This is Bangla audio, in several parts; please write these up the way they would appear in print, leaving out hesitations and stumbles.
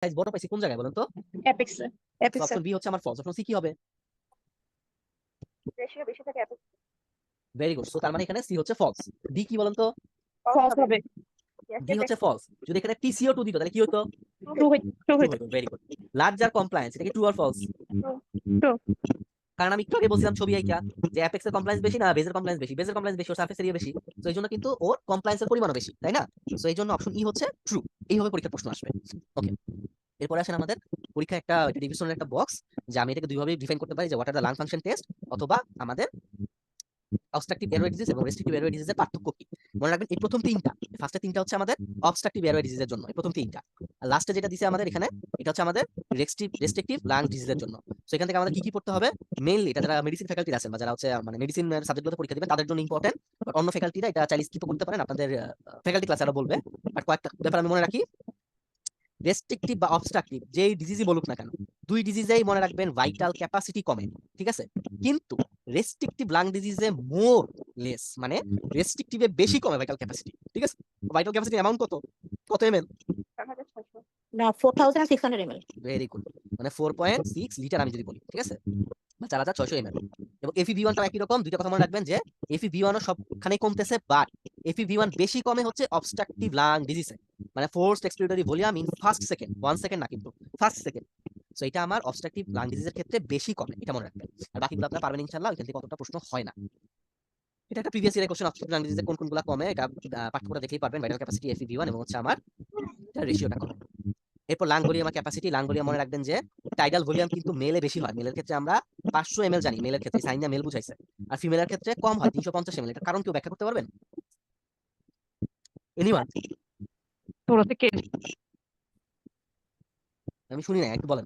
সাইজ বড় পাইছি কোন জায়গায় বলেন তো? অ্যাপেক্স অ্যাপেক্স অপশন বি হচ্ছে আমার ফলস, অপশন সি কি হবে? রেশিও বেশি থাকে অ্যাপেক্স ভেরি গুড। সো তার মানে এখানে সি হচ্ছে ফলস। ডি কি বলেন তো? ফলস হবে ডি হচ্ছে ফলস। যদি এখানে TCO2 দিত তাহলে কি হতো? ট্রু ট্রু হইতো হতো। Very good. লার্জার কমপ্লায়েন্স, এটা কি ট্রু আর ফলস? ট্রু কারণ আমি একটু আগে বলছিলাম ছবি আইকা যে অ্যাপেক্স এর কমপ্লায়েন্স বেশি না বেজের কমপ্লায়েন্স বেশি, বেজের কমপ্লায়েন্স বেশি, ওর সারফেস এরিয়া বেশি। তো এই জন্য কিন্তু ওর কমপ্লায়েন্সের পরিমাণও বেশি, তাই না? সো এই জন্য অপশন ই হচ্ছে ট্রু। এইভাবে পরীক্ষার প্রশ্ন আসবে। ওকে, এরপরে আসেন আমাদের পরীক্ষা একটা ডিভিশনের একটা বক্স, যে আমি এটাকে দুইভাবে ডিফাইন করতে পারি, যে what are the lung function test, অথবা আমাদের অবস্ট্রাকটিভ এয়ারওয়ে ডিজিজ এবং রেস্ট্রিকটিভ এয়ারওয়ে ডিজিজের পার্থক্য কি। মনে রাখবেন এই প্রথম তিনটা, ফার্স্টে তিনটা হচ্ছে আমাদের অবস্ট্রাকটিভ এয়ারওয়ে ডিজিজের জন্য, এই প্রথম তিনটা। আর লাস্টে যেটা দিছে আমাদের এখানে, এটা হচ্ছে আমাদের রেস্ট্রিকটিভ লাং ডিজিজের জন্য। সো এখান থেকে আমাদের কি কি পড়তে হবে মেইনলি, এটা যারা মেডিসিন ফ্যাকাল্টি আছেন বা যারা হচ্ছে মানে মেডিসিন সাবজেক্টগুলোতে পরীক্ষা দিবেন তাদের জন্য ইম্পর্টেন্ট। অন্য ফ্যাকাল্টিরা এটা চাইলে স্কিপ করতে পারেন, আপনাদের ফ্যাকাল্টি ক্লাসে আরো বলবে। বাট কয়েকটা ব্যাপার আমি মনে রাখি, রেস্ট্রিকটিভ বা অবস্ট্রাকটিভ যেই ডিজিজই বলুক না কেন, দুই ডিজিজেই মনে রাখবেন ভাইটাল ক্যাপাসিটি কমে, ঠিক আছে? কিন্তু রেস্ট্রিকটিভ লাং ডিজিজে মোর লেস, মানে রেস্ট্রিকটিভে বেশি কমে ভাইটাল ক্যাপাসিটি, ঠিক আছে? ভাইটাল ক্যাপাসিটি অ্যামাউন্ট কত, কত এমএল? না 4600 ml ভেরি গুড। মানে 4.6 লিটার আমি যদি বলি, ঠিক আছে, বা 4600 ml। এবং FeV1টাও একই রকম। দুইটা কথা মনে রাখবেন যে FeV1ও সবখানে কমতেছে, বাট FeV1 বেশি কমে হচ্ছে অবস্ট্রাকটিভ লাং ডিজিজে, মানে forced expiratory volume in first second, 1 second না কিন্তু ফার্স্ট সেকেন্ড। সো এটা আমার অবস্ট্রাকটিভ লাং ডিজিজের ক্ষেত্রে বেশি কমে, এটা মনে রাখবেন। আর বাকিগুলো আপনারা পারবেন ইনশাআল্লাহ, এখান থেকে কতটা প্রশ্ন হয় না। এটা একটা প্রিভিয়াস ইয়ারের কোশ্চেন, অবস্ট্রাকটিভ লাং ডিজিজে কোন কোনগুলো কমে, এটা পাঠ্যপুরা দেখলেই পারবেন। ভাইটাল ক্যাপাসিটি, FeV1 এবং হচ্ছে আমার রেশিওটা কমে। এরপর লাং ভলিউম আর ক্যাপাসিটি। লাং ভলিউম মনে রাখবেন যে টাইডাল ভলিউম কিন্তু মেলে বেশি হয়। মেলের ক্ষেত্রে আমরা 500 ml জানি, মেলের ক্ষেত্রে সাইন মেল বুঝাইছে। আর ফিমেলের ক্ষেত্রে কম হয় 350 ml। এটা কারণ কেউ ব্যাখ্যা করতে পারবেন? এনিওয়ান? থোরাসিক আমি শুনি না, একটু বলেন।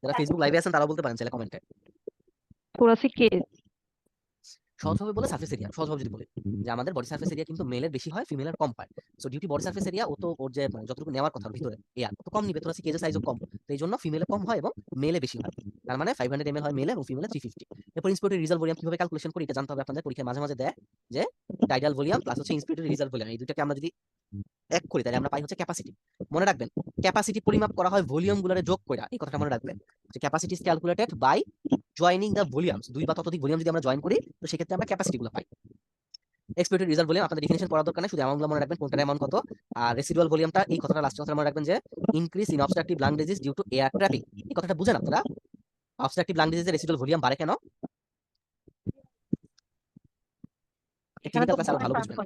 যারা ফেসবুক লাইভে আছেন তারা বলতে পারেন চাইলে কমেন্টে। থোরাসিক কেস সহজভাবে বলে সার্ফেস এরিয়া, সহজভাবে যদি বলি যে আমাদের বডি সার্ফেস এরিয়া কিন্তু মেলের বেশি হয়, ফিমেলের কম হয়। So due to body surface area, ও তো ওর যে মানে যতটুকু নেওয়ার কথা ভিতরে এয়ার, তো কম নিবে, থোরাসিক কেজের সাইজও কম। তো এই জন্য ফিমেলে কম হয় এবং মেলে বেশি হয়। তার মানে 500 ml হয় মেলে এবং ফিমেলে 350। এরপর ইন্সপিরেটরি রিজাল্ট ভলিউম কিভাবে ক্যালকুলেশন করি এটা জানতে হবে আপনাদের। পরীক্ষায় মাঝে মাঝে দেয় যে টাইডাল ভলিউম প্লাস হচ্ছে ইন্সপিরেটরি রিজাল্ট ভলিউম, এই দুটাকে আমরা যদি এক করি তাহলে আমরা পাই হচ্ছে ক্যাপাসিটি। মনে রাখবেন ক্যাপাসিটি পরিমাপ করা হয় ভলিউম গুলোরে যোগ করে, এই কথাটা মনে রাখবেন যে capacity is calculated by joining the volumes. দুই বা ততোধিক ভলিউম যদি আমরা জয়েন করি তো সেক্ষেত্রে আমরা ক্যাপাসিটি গুলো পাই। এক্সপেক্টেড রেজাল্ট ভলিউম আপনাদের ডেফিনিশন পড়ার দরকার নেই, শুধু অ্যামাউন্টগুলো মনে রাখবেন কোনটার অ্যামাউন্ট কত। আর রেসিডুয়াল ভলিউমটা, এই কথাটা লাস্ট কথা মনে রাখবেন যে increase in obstructive lung disease due to air trapping. এই কথাটা বুঝেন আপনারা? অবস্ট্রাকটিভ লাং ডিজিজের রেসিডুয়াল ভলিউম বাড়ে কেন? এখানে ক্লিনিক্যাল তো ক্লাসে আরো ভালো বুঝবেন।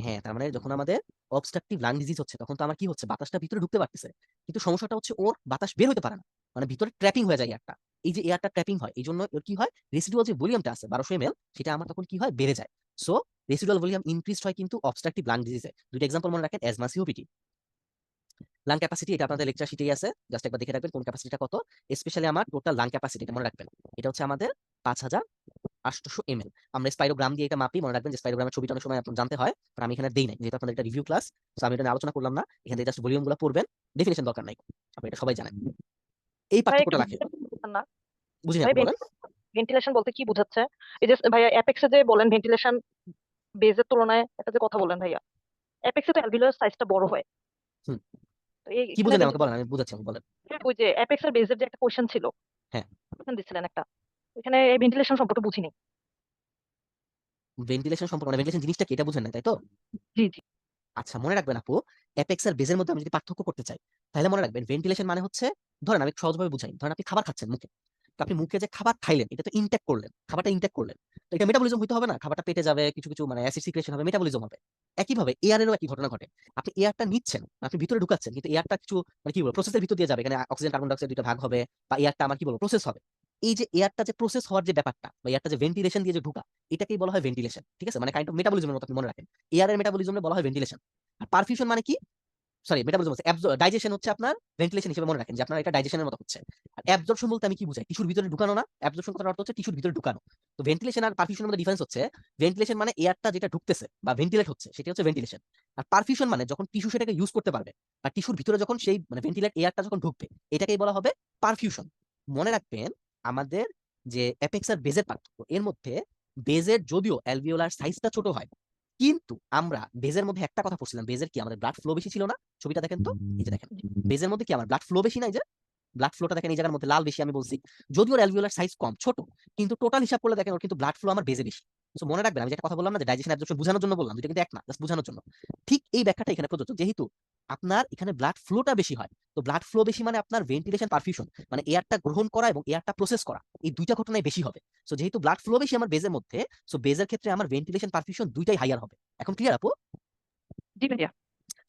হ্যাঁ, তার মানে যখন আমাদের অবস্ট্রাকটিভ লাং ডিজিজ হচ্ছে তখন তো আমার কি হচ্ছে, বাতাসটা ভিতরে ঢুকতে পারতেছে, কিন্তু সমস্যাটা হচ্ছে ওর বাতাস বের হতে পারে না, মানে ভিতরে ট্র্যাপিং হয়ে যায় এয়ারটা। এই যে এয়ারটা ট্র্যাপিং হয় এই জন্য ওর কি হয়, রেসিডুয়াল যে ভলিউমটা আছে 1200 ml, সেটা আমার তখন কি হয়, বেড়ে যায়। সো রেসিডুয়াল ভলিউম ইনক্রিজ হয় কিন্তু অবস্ট্রাকটিভ লাং ডিজিজে। দুইটা এক্সাম্পল মনে রাখেন, অ্যাজমা, সিওপিডি। লাং ক্যাপাসিটি এটা আপনাদের লেকচার শিটেই আছে, জাস্ট একবার দেখে রাখবেন কোন ক্যাপাসিটিটা কত। স্পেশালি আমার টোটাল লাং ক্যাপাসিটি এটা মনে রাখবেন, এটা হচ্ছে আমাদের 5800 ml। আমরা স্পাইরোগ্রাম দিয়ে এটা মাপি, মনে রাখবেন যে স্পাইরোগ্রামের ছবিটা অনেক সময় আপনার জানতে হয়, আমি এখানে দেই নাই যেহেতু আপনাদের এটা রিভিউ ক্লাস। সো আমি এটা নিয়ে আলোচনা করলাম না, এখানে জাস্ট ভলিউম গুলো পড়বেন, ডেফিনেশন দরকার নাই, আপনি এটা সবাই জানেন। এই ভাই পার্থক্যটা রাখে। না বুঝিনি ভাই আপনি বলেন। ভেন্টিলেশন বলতে কি বোঝাচ্ছে? এই যে ভাইয়া অ্যাপেক্সে যে বলেন ভেন্টিলেশন বেজের তুলনায় একটা যে কথা বলেন ভাইয়া, অ্যাপেক্সে তো অ্যালভিওলার সাইজটা বড় হয়। হুম, তো কি এইখানে বুঝেন আমাকে বলেন, আমি বুঝাচ্ছি, আমাকে বলেন। ওই যে অ্যাপেক্স আর বেজের যে একটা কোয়েশ্চেন ছিল, হ্যাঁ, কোয়েশ্চেন দিছিলেন একটা, ওইখানে এই ভেন্টিলেশন সম্পর্কে বুঝিনি। ভেন্টিলেশন সম্পর্কে মানে ভেন্টিলেশন জিনিসটা কি এটা বুঝেন না, তাই তো? জি জি আচ্ছা, মনে রাখবেন আপু, অ্যাপেক্স আর বেজের মধ্যে আমি যদি পার্থক্য করতে চাই তাহলে মনে রাখবেন ভেন্টিলেশন মানে হচ্ছে, ধরেন আমি সহজভাবে বুঝাই, ধরেন আপনি খাবার খাচ্ছেন মুখে, তো আপনি মুখে যে খাবার খাইলেন এটা তো ইনটেক করলেন, খাবারটা ইনটেক করলেন, তো এটা মেটাবলিজম হইতে হবে না, খাবারটা পেটে যাবে, কিছু কিছু মানে অ্যাসিড সিক্রেশন হবে, মেটাবলিজম হবে। একইভাবে এয়ারেরও একই ঘটনা ঘটে। আপনি এয়ারটা নিচ্ছেন, আপনি ভিতরে ঢুকাচ্ছেন, কিন্তু এয়ারটা কিছু মানে কি বলবো প্রসেসের ভিতর দিয়ে যাবে, এখানে অক্সিজেন কার্বন ডাইঅক্সাইড দুইটা ভাগ হবে, বা এয়ারটা আমার কি বলবো প্রসেস হবে। এই যে এয়ারটা যে প্রসেস হওয়ার যে ব্যাপারটা, বা এয়ারটা যে ভেন্টিলেশন দিয়ে যে ঢুকা, এটাকেই বলা হয় ভেন্টিলেশন, ঠিক আছে? মানে কাইন্ড অফ মেটাবলিজমের মতো আপনি মনে রাখেন, এয়ারের মেটাবলিজমে বলা হয় ভেন্টিলেশন। আর পারফিউশন মানে কি, সরি মেটাবলিজম হচ্ছে ডাইজেশন হচ্ছে আপনার ভেন্টিলেশন হিসেবে মনে রাখেন, যে আপনার এটা ডাইজেশনের মতো হচ্ছে। আর অ্যাবজর্পশন বলতে আমি কি বুঝাই, টিস্যুর ভিতরে ঢুকানো না, অ্যাবজর্পশন কথার অর্থ হচ্ছে টিস্যুর ভিতরে ঢুকানো। তো ভেন্টিলেশন আর পারফিউশনের মধ্যে ডিফারেন্স হচ্ছে, ভেন্টিলেশন মানে এয়ারটা যেটা ঢুকতেছে বা ভেন্টিলেট হচ্ছে সেটা হচ্ছে ভেন্টিলেশন। আর পারফিউশন মানে যখন টিস্যু সেটাকে ইউজ করতে পারবে, বা টিস্যুর ভিতরে যখন সেই মানে ভেন্টিলেট এয়ারটা যখন ঢুকবে, এটাকেই বলা হবে পারফিউশন। মনে রাখবেন আমাদের যে অ্যাপেক্স আর বেজের পার্থক্য, এর মধ্যে বেজের যদিও অ্যালভিওলার সাইজটা ছোট হয়, কিন্তু আমরা বেজের মধ্যে একটা কথা পড়ছিলাম, বেজের কি আমাদের ব্লাড ফ্লো বেশি ছিল না? ছবিটা দেখেন তো, এই যে দেখেন বেজের মধ্যে কি আমার ব্লাড ফ্লো বেশি নাই যে, ব্লাড ফ্লোটা দেখেন এই জায়গার মধ্যে লাল বেশি আমি বলছি, যদিও অ্যালভিওলার সাইজ কম ছোট, কিন্তু টোটাল হিসাব করলে দেখেন ওর কিন্তু ব্লাড ফ্লো আমার বেজে বেশি। সো মনে রাখবেন আমি যেটা কথা বললাম না যে ডাইজেশন অ্যাবজর্পশন বোঝানোর জন্য বললাম, দুটো কিন্তু এক না, জাস্ট বোঝানোর জন্য। ঠিক এই ব্যাখ্যাটা এখানে প্রযোজ্য, যেহেতু আপনার এখানে ব্লাড ফ্লোটা বেশি হয়, তো ব্লাড ফ্লো বেশি মানে আপনার ভেন্টিলেশন পারফিউশন মানে এয়ারটা গ্রহণ করা এবং এয়ারটা প্রসেস করা, এই দুইটা ঘটনায় বেশি হবে। সো যেহেতু ব্লাড ফ্লো বেশি আমার বেজের মধ্যে, সো বেজের ক্ষেত্রে আমার ভেন্টিলেশন পারফিউশন দুইটাই হাইয়ার হবে। এখন ক্লিয়ার আপু? জি ভাইয়া।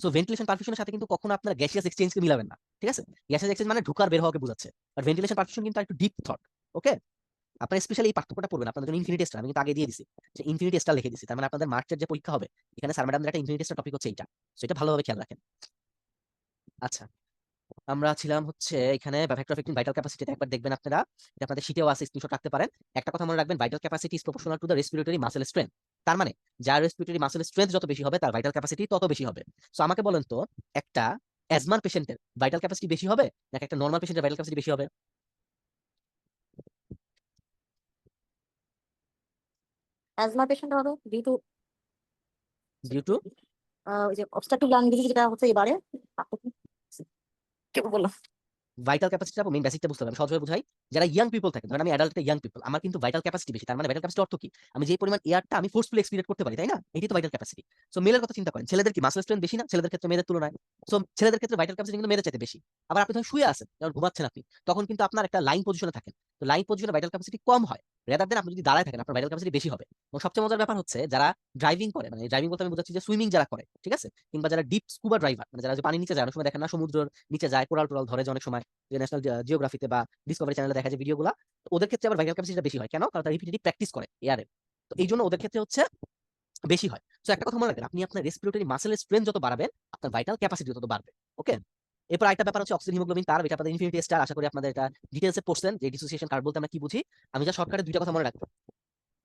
সো ভেন্টিলেশন পারফিউশনের সাথে কিন্তু কখনো আপনার গ্যাসিয়াস এক্সচেঞ্জকে মিলাবেন না, ঠিক আছে? গ্যাসিয়াস এক্সচেঞ্জ মানে ঢুকার বের হওয়াকে বোঝাচ্ছে, আর ভেন্টিলেশন পারফিউশন কিন্তু একটু ডিপ থট। ওকে, আপনারা স্পেশালি এই পার্থক্যটা পড়বেন, আপনাদের জন্য ইনফিনিটি স্টার আমি কিন্তু আগে দিয়ে দিছি, যে ইনফিনিটি স্টার লিখে দিছি, তার মানে আপনাদের মার্চের যে পরীক্ষা হবে এখানে স্যার ম্যাডামদের একটা ইনফিনিটি স্টার টপিক হচ্ছে এইটা, সো এটা ভালোভাবে খেয়াল রাখেন। আচ্ছা, আমরা ছিলাম হচ্ছে এখানে ভেক্টর অফ ভাইটাল ক্যাপাসিটিতে, একবার দেখবেন আপনারা, এটা আপনাদের শীটেও আছে, স্ক্রিনশট রাখতে পারেন। একটা কথা মনে রাখবেন, vital capacity is proportional to the respiratory muscle strength. তার মানে যার রেসপিরেটরি মাসেল স্ট্রেংথ যত বেশি হবে তার ভাইটাল ক্যাপাসিটি তত বেশি হবে। সো আমাকে বলেন তো, একটা অ্যাজমার পেশেন্টের ভাইটাল ক্যাপাসিটি বেশি হবে নাকি একটা নর্মাল পেশেন্টের ভাইটাল ক্যাপাসিটি বেশি হবে? অ্যাজমা পেশেন্ট হবে ডিউ টু ডিউ টু ওই যে অবস্ট্রাকটিভ লাং ডিজিজ যেটা হচ্ছে এবারে কেউ বললো ভাইটাল ক্যাপাসিটি মেইন বেসিকটা বুঝতে হবে, আমি সহজভাবে বুঝাই। যারা ইয়াং পিপল থাকে, ধরেন আমি অ্যাডাল্ট ইয়াং পিপল, আমার কিন্তু ভাইটাল ক্যাপাসিটি বেশি, তার মানে ভাইটাল ক্যাপাসিটি অর্থ কি? আমি যে পরিমাণ এয়ারটা আমি ফোর্সফুলি এক্সপিরিয়েন্স করতে পারি, তাই না? এটাই তো ভাইটাল ক্যাপাসিটি। সো মেলের কথা চিন্তা করেন, ছেলেদের কি মাসল স্ট্রেংথ বেশি না ছেলেদের ক্ষেত্রে মেয়েদের তুলনায়? সো ছেলেদের ক্ষেত্রে ভাইটাল ক্যাপাসিটি কিন্তু মেয়েদের চাইতে বেশি। আবার আপনি যখন শুয়ে আছেন, যখন ঘুমাচ্ছেন আপনি, তখন কিন্তু আপনার একটা লাইন পজিশনে থাকেন, তো লাইন পজিশনে ভাইটাল ক্যাপাসিটি কম হয়, রেদার দেন আপনি যদি দাঁড়ায় থাকেন আপনার ভাইটাল ক্যাপাসিটি বেশি হবে। এবং সবচেয়ে মজার ব্যাপার হচ্ছে যারা ড্রাইভিং করে, মানে ড্রাইভিং বলতে আমি বোঝাচ্ছি যে সুইমিং যারা করে, ঠিক আছে, কিংবা যারা ডিপ স্কুবা ড্রাইভার, মানে যারা যে পানির নিচে যায়, অনেক সময় দেখেন না সমুদ্রের নিচে যায়, কোরাল টোরাল ধরে যে অনেক সময়, যে ন্যাশনাল জিওগ্রাফিতে বা ডিসকভারি চ্যানেলে দেখা যায় ভিডিওগুলো, ওদের ক্ষেত্রে আবার ভাইটাল ক্যাপাসিটিটা বেশি হয়। কেন? কারণ তারা রিপিটেটিভ প্র্যাকটিস করে এয়ারে, তো এই জন্য ওদের ক্ষেত্রে হচ্ছে বেশি হয়। সো একটা কথা মনে রাখবেন, আপনি আপনার রেসপিরেটরি মাসেলের স্ট্রেংথ যত বাড়াবেন আপনার ভাইটাল ক্যাপাসিটি তত বাড়বে। ওকে, এরপর আরেকটা ব্যাপার হচ্ছে অক্সিজেন হিমোগ্লোবিন কার্ভ, এটা আপনাদের ইনফিনিটি স্টার, আশা করি আপনাদের এটা ডিটেইলসে পড়ছেন যে ডিসোসিয়েশন কার্ভ বলতে আমরা কি বুঝি। আমি যা শর্টকাটে দুইটা কথা মনে রাখবেন,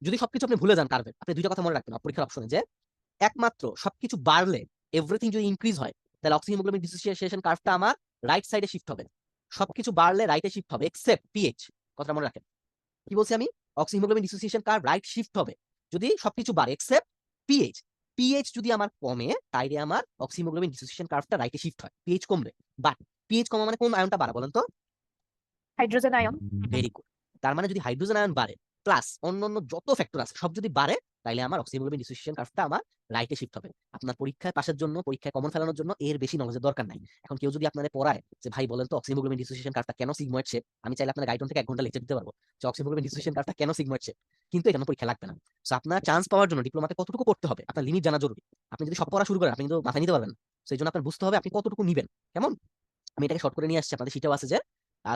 যদি সবকিছু আপনি ভুলে যান কার্ভের, আপনি দুইটা কথা মনে রাখবেন পরীক্ষার অপশনে, যে একমাত্র সবকিছু বাড়লে, এভরিথিং যদি ইনক্রিজ হয়, তাহলে অক্সিজেন হিমোগ্লোবিন ডিসোসিয়েশন কার্ভটা আমার রাইট সাইডে শিফট হবে। সবকিছু বাড়লে রাইটে শিফট হবে এক্সেপ্ট পিএইচ। কথাটা মনে রাখেন, কি বলছি আমি? Oxygen haemoglobin dissociation curve right shift হবে যদি সবকিছু বাড়ে এক্সেপ্ট পিএইচ। পিএইচ যদি আমার কমে, তাইলে আমার অক্সিজেন হিমোগ্লোবিন ডিসোসিয়েশন কার্ভটা রাইটে শিফট হয়, পিএইচ কমবে। বাট পিএইচ কমা মানে কোন আয়নটা বাড়া বলেন তো? Hydrogen ion. Very good. তার মানে যদি হাইড্রোজেন আয়ন বাড়ে প্লাস অন্যান্য যত ফ্যাক্টর আছে সব যদি বাড়ে, তাইলে আমার অক্সিজেন হিমোগ্লোবিন ডিসোসিয়েশন কার্ভটা আমার রাইটে শিফট হবে। আপনার পরীক্ষায় পাশের জন্য, পরীক্ষায় কমন ফেলানোর জন্য এর বেশি নলেজের দরকার নাই। এখন কেউ যদি আপনাদের পড়ায় যে ভাই বলেন তো অক্সিজেন হিমোগ্লোবিন ডিসোসিয়েশন কার্ভটা কেন সিগময়েড শেপ, আমি চাইলে আপনার গাইডন থেকে 1 ঘন্টা লেকচার দিতে পারবো যে অক্সিজেন হিমোগ্লোবিন ডিসোসিয়েশন কার্ভটা কেন সিগময়েড শেপ, কিন্তু এখানে পরীক্ষা লাগবে না। সো আপনার চান্স পাওয়ার জন্য ডিপ্লোমাতে কতটুকু পড়তে হবে আপনার লিমিট জানা জরুরি। আপনি যদি সব পড়া শুরু করেন আপনি কিন্তু মাথায় নিতে পারবেন না। সেই জন্য আপনার বুঝতে হবে আপনি কতটুকু নিবেন। কেমন? আমি এটাকে শর্ট করে নিয়ে আসছি, আপনাদের শীটেও আছে যে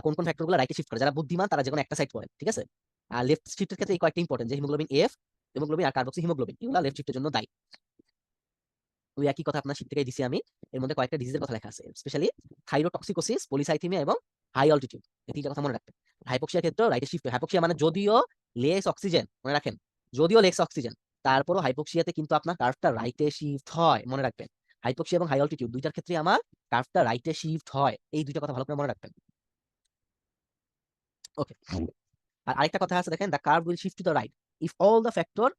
কোন কোন ফ্যাক্টরগুলো রাইটে শিফট করে, যারা বুদ্ধিমান তারা যেকোনো একটা সাইড পড়েন, ঠিক আছে? আর লেফট শিফটের ক্ষেত্রে এই কয়েকটা ইম্পর্টেন্ট, যে হিমোগ্লোবিন এফ, হিমোগ্লোবিন আর কার্বক্সি হিমোগ্লোবিন, এগুলো লেফট শিফটের জন্য দায়ী। ওই একই কথা আপনার শীট থেকে দিছি আমি, এর মধ্যে কয়েকটা ডিজিজের কথা লেখা আছে, স্পেশালি থাইরোটক্সিকোসিস, পলিসাইথেমিয়া এবং হাই অল্টিটিউড, এই তিনটা কথা মনে রাখবেন। হাইপোক্সিয়ার ক্ষেত্রে রাইটে শিফট হয়। হাইপোক্সিয়া মানে যদিও লেস অক্সিজেন, মনে রাখেন, যদিও লেস অক্সিজেন, তারপরও হাইপোক্সিয়াতে কিন্তু আপনার কার্ভটা রাইটে শিফট হয়, মনে রাখবেন। হাইপোক্সিয়া এবং হাই অল্টিটিউড দুইটার ক্ষেত্রে আমার কার্ভটা রাইটে শিফট হয়, এই দুইটা কথা ভালো করে মনে রাখবেন। ওকে, আর আরেকটা কথা আছে দেখেন, the curve will shift to the right if all the factor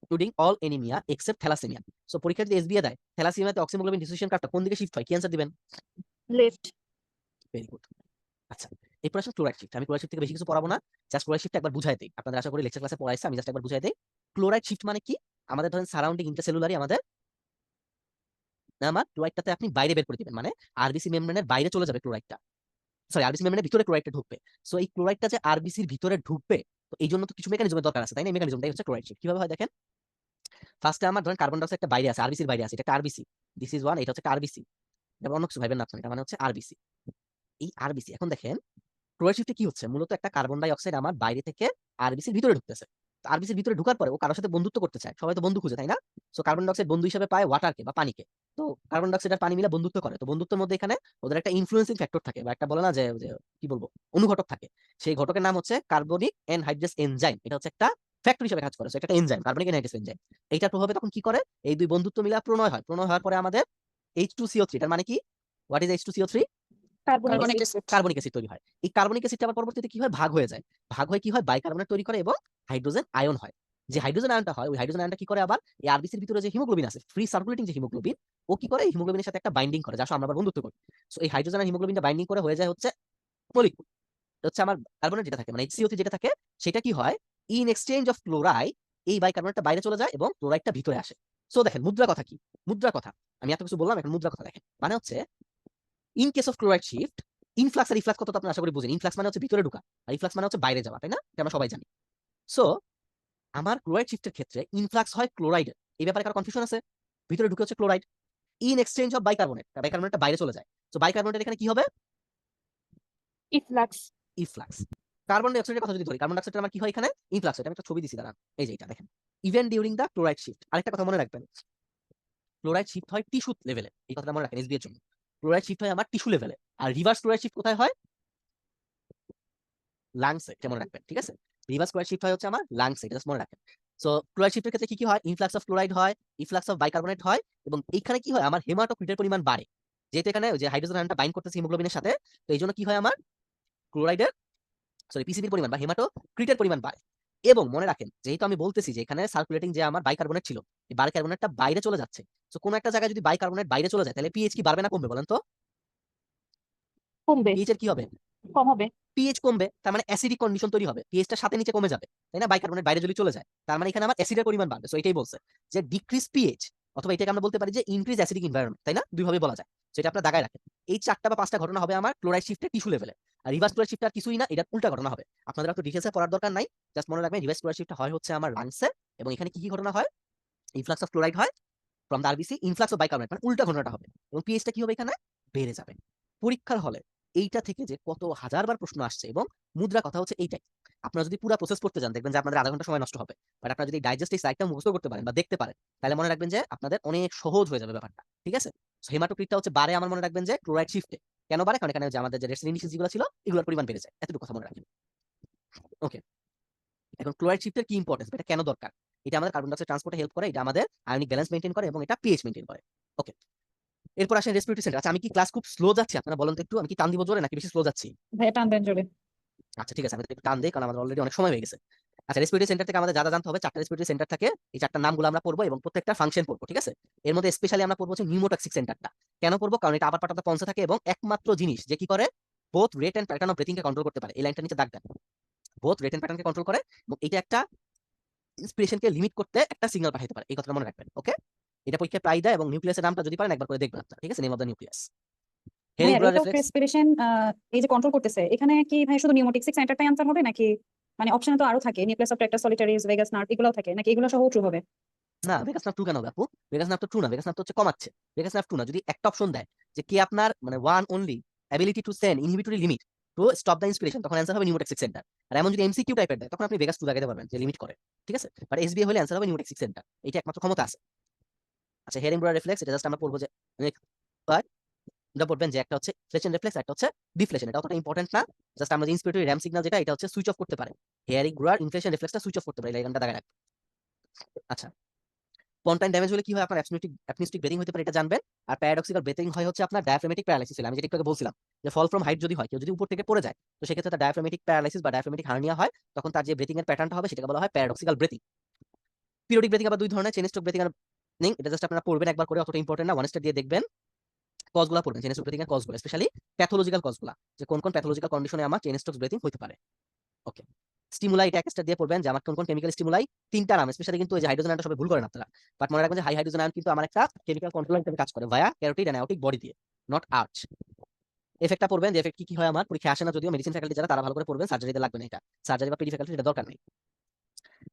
including all anaemia except thalassaemia. So পরীক্ষা যদি এসবিএ দেয়, থ্যালাসেমিয়াতে অক্সিজেন হিমোগ্লোবিন ডিসোসিয়েশন কার্ভটা কোন দিকে শিফট হয়, কি অ্যান্সার দিবেন? লেফট। Very good. আচ্ছা, এরপর আসলে ক্লোরাইড শিফট। আমি ক্লোরাইড শিফট থেকে বেশি কিছু পড়াবো না, জাস্ট ক্লোরাইড শিফট একবার বুঝাই দেই, আপনাদের আশা করি লেকচার ক্লাসে পড়াইছে, আমি জাস্ট একবার বুঝাই দেই। ক্লোরাইড শিফট মানে কি? আমাদের ধরেন সারাউন্ডিং ইন্টারসেলুলারি আমাদের আমার ক্লোরাইডটাতে আপনি বাইরে বের করে দিবেন, মানে আরবিসি মেমব্রেনের বাইরে চলে যাবে ক্লোরাইডটা, সরি আরবিসি মেমব্রেনের ভিতরে ক্লোরাইডটা ঢুকবে। সো এই ক্লোরাইডটা যে আরবিসির ভিতরে ঢুকবে, তো এই জন্য তো কিছু মেকানিজমের দরকার আছে, তাই না? এই মেকানিজমটাই হচ্ছে ক্লোরাইড শিফট। কিভাবে হয় দেখেন, ফার্স্টে আমার ধরেন কার্বন ডাইঅক্সাইড একটা বাইরে আছে, আরবিসির বাইরে আছে, এটা একটা আরবিসি, দিস ইজ ওয়ান, এটা হচ্ছে আরবিসি, এটা অন্য কিছু ভাবেন না আপনি, এটা মানে হচ্ছে আরবিসি। এই আরবিসি এখন দেখেন ক্লোরাইড শিফটে কি হচ্ছে, মূলত একটা কার্বন ডাই অক্সাইড আমার বাইরে থেকে আরবিসির ভিতরে ঢুকতেছে। তো আরবিসির ভিতরে ঢুকার পরে ও কারোর সাথে বন্ধুত্ব করতে চায়, সবাই তো বন্ধু খুঁজে, তাই না? সো কার্বন ডাই অক্সাইড বন্ধু হিসেবে পায় ওয়াটারকে বা পানিকে। তো কার্বন ডাই অক্সাইড আর পানি মিলে বন্ধুত্ব করে, তো বন্ধুত্বের মধ্যে এখানে ওদের একটা ইনফ্লুয়েন্সিং ফ্যাক্টর থাকে, বা একটা বলে না যে যে কি বলবো, অনুঘটক থাকে। সেই ঘটকের নাম হচ্ছে কার্বনিক এনহাইড্রেস এনজাইম, এটা হচ্ছে একটা ফ্যাক্টর হিসেবে কাজ করে। সো এটা একটা এনজাইম, কার্বনিক এনহাইড্রেস এনজাইম। এইটার প্রভাবে তখন কি করে, এই দুই বন্ধুত্ব মিলে প্রণয় হয়, প্রণয় হওয়ার পরে আমাদের H2CO3, এটার মানে কি, what is H2CO3? Carbonic carbonic acid. Acid carbonic acid তৈরি হয়। এই কার্বনিক অ্যাসিডটা আবার পরবর্তীতে কি হয়, ভাগ হয়ে যায়, ভাগ হয়ে কি হয়, বাইকার্বনেট তৈরি করে এবং হাইড্রোজেন আয়ন হয়। যে হাইড্রোজেন আয়নটা হয় ওই হাইড্রোজেন আয়নটা কি করে আবার এই আরবিসির ভিতরে যে হিমোগ্লোবিন আছে, ফ্রি সার্কুলেটিং যে হিমোগ্লোবিন, ও কি করে এই হিমোগ্লোবিনের সাথে একটা বাইন্ডিং করে, যার সাথে আমরা আবার বন্ধুত্ব করি। সো এই হাইড্রোজেন আর হিমোগ্লোবিনটা বাইন্ডিং করে হয়ে যায় হচ্ছে মলিকুল। হচ্ছে আমার কার্বনেট যেটা থাকে মানে HCO3 যেটা থাকে, সেটা কি হয়, ইন এক্সচেঞ্জ অফ ক্লোরাইড এই বাইকার্বনেটটা বাইরে চলে যায় এবং ক্লোরাইডটা ভিতরে আসে। সো দেখেন মুদ্রা কথা কি, মুদ্রা কথা আমি এত কিছু বললাম, এখন মুদ্রা কথা দেখেন। মানে হচ্ছে in case of chloride shift, influx আর রিফ্লাক্স কত তো আপনি আশা করি বুঝেন। ইনফ্লাক্স মানে হচ্ছে ভিতরে ঢোকা, আর রিফ্লাক্স মানে হচ্ছে বাইরে যাওয়া, তাই না? এটা আমরা সবাই জানি। সো আমার ক্লোরাইড শিফটের ক্ষেত্রে ইনফ্লাক্স হয় ক্লোরাইড, এই ব্যাপারে কারো কনফিউশন আছে? ভিতরে ঢুকে হচ্ছে chloride, in exchange of bicarbonate, বাইকার্বনেটটা বাইরে চলে যায়। তো বাইকার্বনেটের এখানে কি হবে? ইফ্লাক্স। ইফ্লাক্স। কার্বন ডাই অক্সাইডের কথা যদি ধরি, কার্বন ডাই অক্সাইডের আমার কি হয় এখানে? ইনফ্লাক্স। এটা আমি একটা ছবি দিছি, দাঁড়ান, এই যে এটা দেখেন, even during the chloride shift. আরেকটা কথা মনে রাখবেন, ক্লোরাইড শিফট হয় টিস্যু লেভেলে, এই কথাটা মনে রাখেন এসবি এর জন্য। ক্লোরাইড শিফট হয় আমার টিস্যু লেভেলে, আর রিভার্স ক্লোরাইড শিফট কোথায় হয়? লাংসে, এটা মনে রাখবেন, ঠিক আছে? রিভার্স ক্লোরাইড শিফট হয় হচ্ছে আমার লাংসে, এটা জাস্ট মনে রাখেন। সো ক্লোরাইড শিফটের ক্ষেত্রে কি কি হয়? ইনফ্লাক্স অফ ক্লোরাইড হয়, ইনফ্লাক্স অফ বাইকার্বনেট হয়, এবং এইখানে কি হয়, আমার হেমাটোক্রিটের পরিমাণ বাড়ে। যেহেতু এখানে ওই যে হাইড্রোজেন আয়নটা বাইন্ড করতেছে হিমোগ্লোবিনের সাথে, তো এই জন্য কি হয়, আমার ক্লোরাইডের পিসিবির পরিমাণ বা হেমাটোক্রিটের পরিমাণ বাড়ে। এবং মনে রাখেন, যেহেতু আমি বলতেছি যে এখানে সার্কুলেটিং যে আমার বাইকার্বনেট ছিল, এই বাইকার্বনেটটা বাইরে চলে যাচ্ছে। তো কোন একটা জায়গায় যদি বাইকার্বনেট বাইরে চলে যায়, তাহলে পিএইচ কি বাড়বে না কমবে বলেন তো? কমবে। পিএইচ এর কি হবে? কম হবে। পিএইচ কমবে, তার মানে অ্যাসিডিক কন্ডিশন তৈরি হবে, পিএইচটা সাথে নিচে কমে যাবে, তাই না? বাইকার্বনেট বাইরে যদি চলে যায়, তার মানে এখানে আমার অ্যাসিডের পরিমাণ বাড়বে। সো এটাই বলছে যে ডিক্রিজ পিএইচ, অথবা এটাকে আমরা বলতে পারি যে ইনক্রিজ অ্যাসিডিক এনভায়রনমেন্ট, তাই না? দুইভাবে বলা যায়। সেটা আপনার দাগায় রাখেন। এই 4টা বা 5টা ঘটনা হবে আমার ক্লোরাইড শিফটের টিস্যু লেভেলে। আর রিভার্স ক্লোরাইড শিফট আর কিছুই না, এটা উল্টা ঘটনা হবে। আপনাদের একটু ডিটেইলসে পড়ার দরকার নাই, জাস্ট মনে রাখবেন রিভার্স ক্লোরাইড শিফট হয় হচ্ছে আমার লাংসে, এবং এখানে কি কি ঘটনা হয়? ইনফ্লাক্স অফ ক্লোরাইড হয় from the RBC, influx of bicarbonate, মানে উল্টা ঘটনাটা হবে, এবং পিএইচটা কি হবে এখানে? বেড়ে যাবে। পরীক্ষার হলে এইটা থেকে যে কত হাজারবার প্রশ্ন আসছে, এবং মুদ্রা কথা হচ্ছে এইটাই। আপনারা যদি পুরো প্রসেস করতে যান, দেখবেন যে আপনাদের আধা ঘন্টা সময় নষ্ট হবে। বাট আপনারা যদি ডাইজেস্ট এই সাইটটা মুখস্থ করতে পারেন বা দেখতে পারেন, তাহলে মনে রাখবেন যে আপনাদের অনেক সহজ হয়ে যাবে ব্যাপারটা, ঠিক আছে? হেমাটোক্রিটটা হচ্ছে বাড়ে, আমার মনে রাখবেন যে ক্লোরাইড শিফটে। কেন বাড়ে? কারণ এখানে যে আমাদের যে রেস্ট ইন্ডিসিস যেগুলো ছিল, এগুলোর পরিমাণ বেড়ে যায়। এতটুকু কথা মনে রাখবেন। ওকে, এখন ক্লোরাইড শিফটের কি ইম্পর্টেন্স, এটা কেন দরকার? এটা আমাদের কার্বন ডাইঅক্সাইড ট্রান্সপোর্টে হেল্প করে, এটা আমাদের আয়নিক ব্যালেন্স মেইনটেইন করে, এবং এটা পিএইচ মেইনটেইন করে। ওকে, এরপর আসেন রেসপিরেটরি সেন্টার। আচ্ছা, আমি কি ক্লাস খুব স্লো যাচ্ছি? আপনারা বলেন তো একটু, আমি কি টান দিব জোরে নাকি বেশি স্লো যাচ্ছি? ভাইয়া টান দেন জোরে। আচ্ছা ঠিক আছে, আমি একটু টান দেই, কারণ আমাদের অলরেডি অনেক সময় হয়ে গেছে। আচ্ছা, রেসপিরেটরি সেন্টার থেকে আমাদের যা যা জানতে হবে, 4টা রেসপিরেটরি সেন্টার থাকে, এই 4টার নামগুলো আমরা পড়বো এবং প্রত্যেকটা ফাংশন পড়বো, ঠিক আছে? এর মধ্যে স্পেশালি আমরা পড়বো হচ্ছে নিউমোটক্সিক সেন্টারটা। কেন পড়বো? কারণ এটা আবার পার্ট অফ দ্য পন্সে থাকে, এবং একমাত্র জিনিস যে কি করে, both rate and pattern of breathing কে কন্ট্রোল করতে পারে। এই লাইনটা নিচে দাগ দেন, বোথ রেট এন্ড প্যাটার্নকে কন্ট্রোল করে, এবং এটা একটা ইন্সপিরেশনকে লিমিট করতে একটা সিগন্যাল পাঠাতে পারে। এই কথাটা মনে রাখবেন, ওকে? এটা পরীক্ষায় প্রায় দেয়, এবং নিউক্লিয়াসের নামটা যদি পারেন একবার করে দেখবেন আপনারা, ঠিক আছে? নেম অফ দ্য নিউক্লিয়াস, ভাইয়া হেরিংব্রোয়ার রেট অফ রিফ্লেক্স। রেসপিরেশন এই যে কন্ট্রোল করতেছে, এখানে কি ভাই শুধু নিউমোটিক্সিক সেন্টারটাই আনসার হবে নাকি মানে অপশনে তো আরো থাকে, নিউক্লিয়াস অফ ট্র্যাক্টাস সলিটারিস, ভেগাস নার্ভ, এগুলোও থাকে নাকি এগুলো সহ ট্রু হবে? না, ভেগাস নার্ভ ট্রু কেন হবে আপু? ভেগাস নার্ভ তো ট্রু না, ভেগাস নার্ভ তো হচ্ছে কমাচ্ছে। ভেগাস নার্ভ ট্রু না। যদি একটা অপশন দেয় যে কি আপনার মানে one only ability to send inhibitory limit to stop the inspiration, তখন অ্যান্সার হবে নিউমোটেক্সিক সেন্টার। আর এমন যদি এমসিকিউ টাইপের দেয়, তখন আপনি ভেগাস ট্রু লাগাতে পারবেন যে লিমিট করে, ঠিক আছে? বাট এসবিএ হলে অ্যান্সার হবে নিউমোটেক্সিক সেন্টার, এটা একমাত্র ক্ষমতা আছে। আচ্ছা, হেরিংব্রোয়ার রিফ্লেক্স, এটা জাস্ট আমরা পড়বো যে এটা পড়বেন যে একটা হচ্ছে ফ্লেশন রিফ্লেক্স, একটা হচ্ছে ডিফ্লেশন। এটা অতটা ইম্পর্টেন্ট না, জাস্ট আমরা যে ইন্সপিরেটরি র্যাম সিগন্যাল যেটা, এটা হচ্ছে সুইচ অফ করতে পারে। হেরিংব্রোয়ার ইনফ্লেশন রিফ্লেক্সটা সুইচ অফ করতে পারে, এই লাইনটা দাগায় রাখবেন। আচ্ছা, স্পন্টাইন ড্যামেজ হলে কি হয়, আপনার অ্যাপনিস্টিক ব্রেথিং হতে পারে, এটা জানবেন। আর প্যারাডক্সিক্যাল ব্রেথিং হয় হচ্ছে আপনার ডায়াফ্রামেটিক প্যারালাইসিস। আমি যেটা একটু আগে বলছিলাম যে ফল ফ্রম হাইট যদি হয়, কেউ যদি উপর থেকে পড়ে যায়, তো সেক্ষেত্রে তার ডায়াফ্রামেটিক প্যারালাইসিস বা ডায়াফ্রামেটিক হার্নিয়া হয়, তখন তার যে ব্রেথিং এর প্যাটার্নটা হবে সেটাকে বলা হয় প্যারাডক্সিক্যাল ব্রেথিং। পিরিয়ডিক ব্রেথিং আবার দুই ধরনের, চেইন স্ট্রোক ব্রেথিং আর এটা জাস্ট আপনারা পড়বেন একবার করে, অতটা ইম্পর্টেন্ট না, ওয়ান স্টার দিয়ে দেখবেন। কজগুলো পড়বেন, চেইন স্ট্রোক ব্রেথিং এর কজগুলো, স্পেশালি প্যাথোলজিক্যাল কজগুলো, যে কোন কোন প্যাথোলজিক্যাল কন্ডিশনে আমার চেইন স্ট্রোক ব্রেথিং হতে পারে। ওকে, স্টিমুলাই, এটা একটা দিয়ে পড়বেন যে আমার কোন কোন কেমিক্যাল স্টিমুলাই, 3টা নাম স্পেশালি, কিন্তু এই যে হাইড্রোজেন আয়নটা সবাই ভুল করেন আপনারা। বাট মনে রাখবেন যে হাই হাইড্রোজেন আয়ন কিন্তু আমার একটা কেমিক্যাল কন্ট্রোলার হিসেবে কাজ করে ভায়া ক্যারোটিড এন্ড আয়োটিক বডি দিয়ে, নট আর্চ। এফেক্টটা পড়বেন, যে এফেক্ট কি কি হয় আমার পরীক্ষা আসে না, যদিও মেডিসিন ফ্যাকাল্টি যারা তারা ভালো করে পড়বেন, সার্জারিতে লাগবে না, এটা সার্জারি বা পিডি ফ্যাকাল্টি এটা দরকার নেই।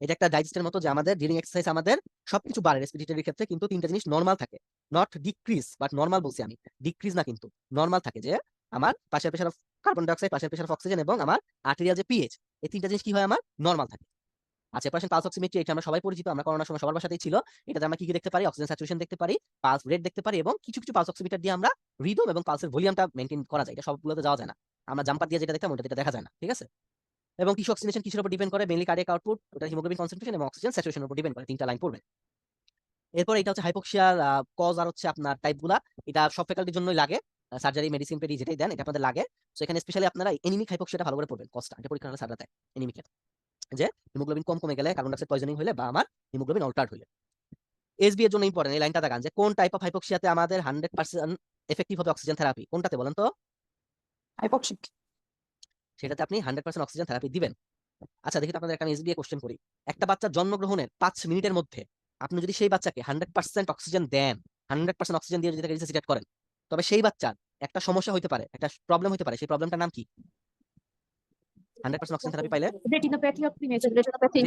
এটা একটা ডাইজেস্টের মতো, যে আমাদের ডিউরিং এক্সারসাইজ আমাদের সবকিছু বাড়ে রেসপিরেটরির ক্ষেত্রে, কিন্তু 3টা জিনিস নরমাল থাকে, নট ডিক্রিজ, বাট নরমাল বলছি আমি, ডিক্রিজ না, কিন্তু নরমাল থাকে। যে আমার পাশের প্রেশার অফ কার্বন ডাইঅক্সাইড, পাশের প্রেশার অফ অক্সিজেন, এবং আমার আর্টেরিয়াল যে পিএইচ, এই 3টা জিনিস কি হয় আমার নরমাল থাকে। আচ্ছা, এরপর পালস অক্সিমেট্রি, এটা আমরা সবাই পরিচিত, আমরা করোনার সময় সবার বাসাতেই ছিল। এটাতে আমরা কি কি দেখতে পারি? অক্সিজেন স্যাচুরেশন দেখতে পারি, পালস রেট দেখতে পারি, এবং কিছু কিছু পালস অক্সিমিটার দিয়ে আমরা রিদম এবং পালসের ভলিউমটা মেইনটেইন করা যায়। এটা সবগুলোতে যাওয়া যায় না, আমরা জাম্পার দিয়ে যেটা দেখতাম ওটা দেখা যায় না, ঠিক আছে? এবং কিছু অক্সিজেশন কিসের উপর ডিপেন্ড করে? মেইনলি কার্ডিয়াক আউটপুট, ওটা হিমোগ্লোবিন কনসেন্ট্রেশন এবং অক্সিজেন স্যাচুরেশনের উপর ডিপেন্ড করে। 3টা লাইন পড়বেন। এরপর এটা হচ্ছে হাইপোক্সিয়ার কজ আর হচ্ছে আপনার টাইপগুলা, এটা সব ফ্যাকাল্টির জন্যই লাগে, সার্জারি, মেডিসিন, পেডি যেটাই দেন এটা আপনাদের লাগে। সো এখানে স্পেশালি আপনারা এনিমিক হাইপোক্সিয়াটা ভালো করে পড়বেন, কজটা এটা পরীক্ষা হলে সারা দেয় এনিমিকের। যে হিমোগ্লোবিন কম কমে গেলে কার্বন ডাইঅক্সাইড পয়জনিং হলে বা আমার হিমোগ্লোবিন অল্টার্ড হলে। এসবি এর জন্য ইম্পর্টেন্ট এই লাইনটা দেখান যে কোন টাইপ অফ হাইপোক্সিয়াতে আমাদের 100% এফেক্টিভ হবে অক্সিজেন থেরাপি, কোনটাতে বলেন তো? হাইপক্সিক। সেটাতে আপনি 100% অক্সিজেন থেরাপি দিবেন। আচ্ছা দেখি তো আপনাদের একটা এসবিএ কোশ্চেন করি। একটা বাচ্চার জন্মগ্রহণের 5 মিনিটের মধ্যে আপনি যদি সেই বাচ্চাকে 100% অক্সিজেন দেন, 100% অক্সিজেন দিয়ে যদি তাকে রিসাসিটেট করেন, তবে সেই বাচ্চার একটা সমস্যা হইতে পারে, একটা প্রবলেম হইতে পারে। সেই প্রবলেমটার নাম কি? 100% অক্সিজেন থেরাপি পাইলে retinopathy of premature.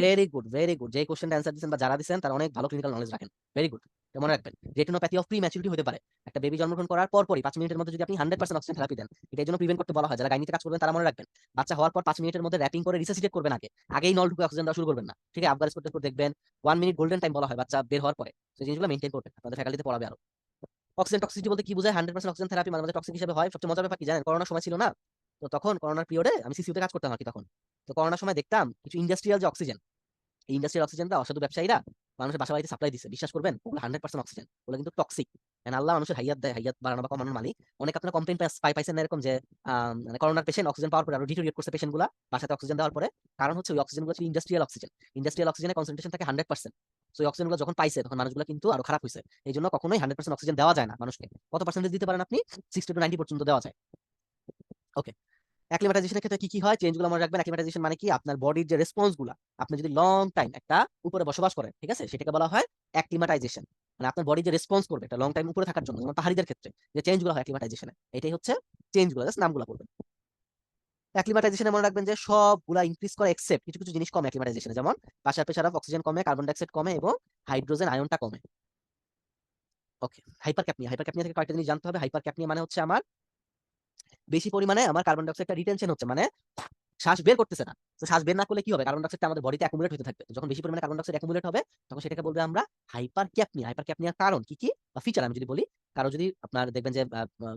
Very good, very good. যে কোশ্চেনটা অ্যান্সার দিচ্ছেন বা যারা দিচ্ছেন তারা অনেক ভালো ক্লিনিক্যাল নলেজ রাখেন। Very good. মনে রাখবেন রেটিনোপ্যাথি অফ প্রিম্যাচুরিটি হতে পারে। একটা বেবি জন্মগ্রহণ করার পরপরই 5 মিনিটের মধ্যে যদি আপনি 100% অক্সিজেন থেরাপি দেন, এটার জন্য প্রিভেন্ট করতে বলা হয়। যারা গাইনিতে কাজ করবেন তারা মনে রাখবেন বাচ্চা হওয়ার পর 5 মিনিটের মধ্যে র‍্যাপিং করে রিসাসিটেট করবেন আগে। আগেই নল ঢুকে অক্সিজেন দেওয়া শুরু করবেন না। ঠিক আছে? আবগারিস করতে করতে দেখবেন 1 মিনিট গোল্ডেন টাইম বলা হয় বাচ্চা বের হওয়ার পরে। সেই জিনিসগুলো মেইনটেইন করবেন। আপনাদের ফ্যাকাল্টিতে পড়াবে আরো। অক্সিজেন টক্সিসিটি বলতে কি বোঝায়? 100% অক্সিজেন থেরাপি মাঝে মাঝে টক্সিক হিসেবে হয়। সবচেয়ে মজার ব্যাপার কি জানেন? করোনার সময় ছিল না? তো তখন করোনার পিরিয়ডে আমি সিসিউতে কাজ করতাম আরকি তখন। তো করোনার সময় দেখতাম কিছু ইন্ডাস্ট্রিয়াল যে অক্সিজেন, এই ইন্ডাস্ট্রিয়াল অক্সিজেনটা অসাধু ব্যবসায়ীরা মানুষের বাসা বাড়িতে সাপ্লাই দিচ্ছে। বিশ্বাস করবেন? ওগুলো 100% অক্সিজেন। ওগুলো কিন্তু টক্সিক। এন্ড আল্লাহ মানুষের হাইয়াত দেয়, হাইয়াত বাড়ানো বা কমানোর মালিক। অনেক আপনারা কমপ্লেইন পাইছেন না এরকম যে মানে করোনার পেশেন্ট অক্সিজেন পাওয়ার পরে আরো ডিটোরিয়েট করছে পেশেন্ট গুলা বাসাতে অক্সিজেন দেওয়ার পরে। কারণ হচ্ছে ওই অক্সিজেন গুলো ছিল ইন্ডাস্ট্রিয়াল অক্সিজেন। ইন্ডাস্ট্রিয়াল অক্সিজেনের কনসেন্ট্রেশন থাকে 100%। সো এই অক্সিজেন গুলো যখন পাইছে তখন মানুষগুলো কিন্তু আরো খারাপ হয়েছে। এই জন্য কখনোই 100% অক্সিজেন দেওয়া যায় না মানুষকে। কত পার্সেন্টেজ দিতে পারেন আপনি? 60 to 90 পর্যন্ত দেওয়া যায়। ওকে। অ্যাক্লিমাটাইজেশনের ক্ষেত্রে কি হয়? চেঞ্জ গুলো মনে রাখবেন। অ্যাক্লিমাটাইজেশন মানে কি? আপনার বডির যে রেসপন্স গুলা, আপনি যদি লং টাইম একটা উপরে বসবাস করেন, ঠিক আছে? সেটাকে বলা হয় অ্যাক্লিমাটাইজেশন। মানে আপনার বডি যে রেসপন্স করবে একটা লং টাইম উপরে থাকার জন্য, যেমন পাহাড়িদের ক্ষেত্রে যে চেঞ্জ গুলো হয় অ্যাক্লিমাটাইজেশনে, এটাই হচ্ছে চেঞ্জ গুলো। জাস্ট নামগুলো বলবেন। অ্যাক্লিমাটাইজেশনে মনে রাখবেন যে সবগুলা ইনক্রিজ করে এক্সেপ্ট কিছু কিছু জিনিস কমে অ্যাক্লিমাটাইজেশনে, যেমন বাসার প্রেসার অফ অক্সিজেন কমে, কার্বন ডাইঅক্সাইড কমে এবং হাইড্রোজেন আয়নটা কমে। ওকে। হাইপারক্যাপনিয়া, হাইপারক্যাপনিয়া থেকে কয়েকটা জিনিস জানতে হবে। হাইপারক্যাপনিয়া মানে হচ্ছে আমার বেশি পরিমাণে আমার কার্বন ডাইঅক্সাইডটা রিটেনশন হচ্ছে, মানে শ্বাস বের করতেছে না। তো শ্বাস বের না করলে কি হবে? কার্বন ডাইঅক্সাইডটা আমাদের বডিতে অ্যাকুমুলেট হতে থাকবে। তো যখন বেশি পরিমাণে কার্বন ডাইঅক্সাইড অ্যাকুমুলেট হবে তখন সেটাকে বলবে আমরা হাইপারক্যাপনিয়া। হাইপারক্যাপনিয়ার কারণ কি কি বা ফিচার আমি যদি বলি, কারো যদি আপনার দেখবেন যে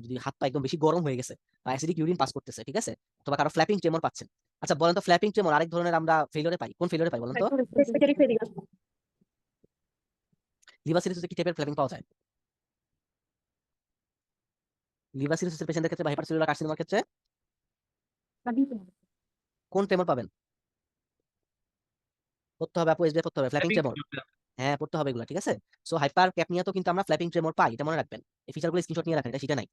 যদি হাত পা একদম বেশি গরম হয়ে গেছে বা অ্যাসিডিক ইউরিন পাস করতেছে, ঠিক আছে? অথবা কারো ফ্ল্যাপিং ট্রেমর পাচ্ছেন। আচ্ছা বলেন তো ফ্ল্যাপিং ট্রেমর আরেক ধরনের আমরা ফেইলিওরে পাই। কোন ফেইলিওরে পাই বলেন তো? Respiratory failure. লিভার সিরোসিসে কি টাইপের ফ্ল্যাপিং পাওয়া যায়? লিভার সিরোসিসের পেশেন্টদের ক্ষেত্রে বা হাইপারসেলুলার কার্সিনোমার ক্ষেত্রে কোন ট্রেমর পাবেন? পড়তে হবে আপু, এসবিআই পড়তে হবে। Flapping tremor. হ্যাঁ পড়তে হবে এগুলো, ঠিক আছে? সো হাইপার ক্যাপনিয়াতেও কিন্তু আমরা ফ্ল্যাপিং ট্রেমর পাই, এটা মনে রাখবেন। এই ফিচারগুলো স্ক্রিনশট নিয়ে রাখেন, এটা শিটে নাই।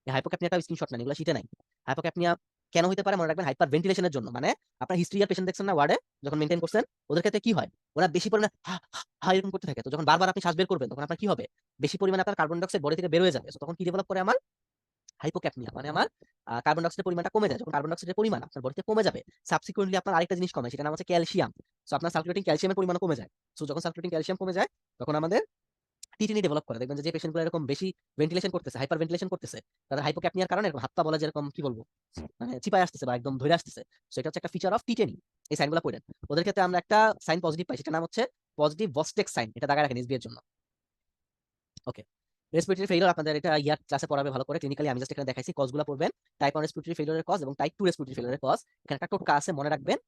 এই হাইপোক্যাপনিয়াটাও স্ক্রিনশট নেন, এগুলো শিটে নাই। হাইপোক্যাপনিয়া কেন হতে পারে মনে রাখবেন? হাইপার ভেন্টিলেশনের জন্য। মানে আপনার হিস্ট্রিয়ার পেশেন্ট দেখছেন না ওয়ার্ডে যখন মেইনটেইন করছেন, ওদের ক্ষেত্রে কি হয়? ওরা বেশি পরিমাণে হা হা হা এরকম করতে থাকে। তো যখন বারবার আপনি শ্বাস বের করবেন তখন আপনার কি হবে? বেশি পরিমাণে আপনার কার্বন ডাইঅক্সাইড বডি থেকে বের হয়ে যাবে। সো তখন কি ডেভেলপ করে আমার হাইপোক্যাপনিয়া, মানে আমার কার্বন ডাইঅক্সাইডের পরিমাণটা কমে যায়। যখন কার্বন ডাইঅক্সাইডের পরিমাণ আপনার বডিতে কমে যাবে, সাবসিকুয়েন্টলি আপনার আরেকটা জিনিস কমে, সেটা নাম হচ্ছে ক্যালসিয়াম। সো আপনার সার্কুলেটিং ক্যালসিয়ামের পরিমাণ কমে যায়। সো যখন সার্কুলেটিং ক্যালসিয়াম কমে যায় তখন আমাদের টিটিনি ডেভেলপ করে। দেখবেন যে পেশেন্টগুলো এরকম বেশি ভেন্টিলেশন করতেছে, হাইপার ভেন্টিলেশন করতেছে, তাদের হাইপোক্যাপনিয়ার কারণে এরকম হাত পা বলা যেরকম কি বলবো মানে চিপায় আসতেছে বা একদম ধরে আসতেছে। সো এটা হচ্ছে একটা ফিচার অফ টিটেনি। এই সাইনগুলো পড়েন। ওদের ক্ষেত্রে আমরা একটা সাইন পজিটিভ পাই, সেটা নাম হচ্ছে পজিটিভ ভস্টেক সাইন। এটা দাগায় রাখেন এসবি এর জন্য। ওকে। রেসপিরেটরি ফেইলিওর আপনাদের এটা ইয়ার ক্লাসে পড়াবে ভালো করে। ক্লিনিক্যালি আমি জাস্ট এখানে দেখাইছি। কজগুলো পড়বেন। টাইপ 1 রেসপিরেটরি ফেইলিওরের কজ এবং টাইপ 2 রেসপিরেটরি ফেইলিওরের কজ। এখানে একটা টোটকা আছে, মনে রাখবেন।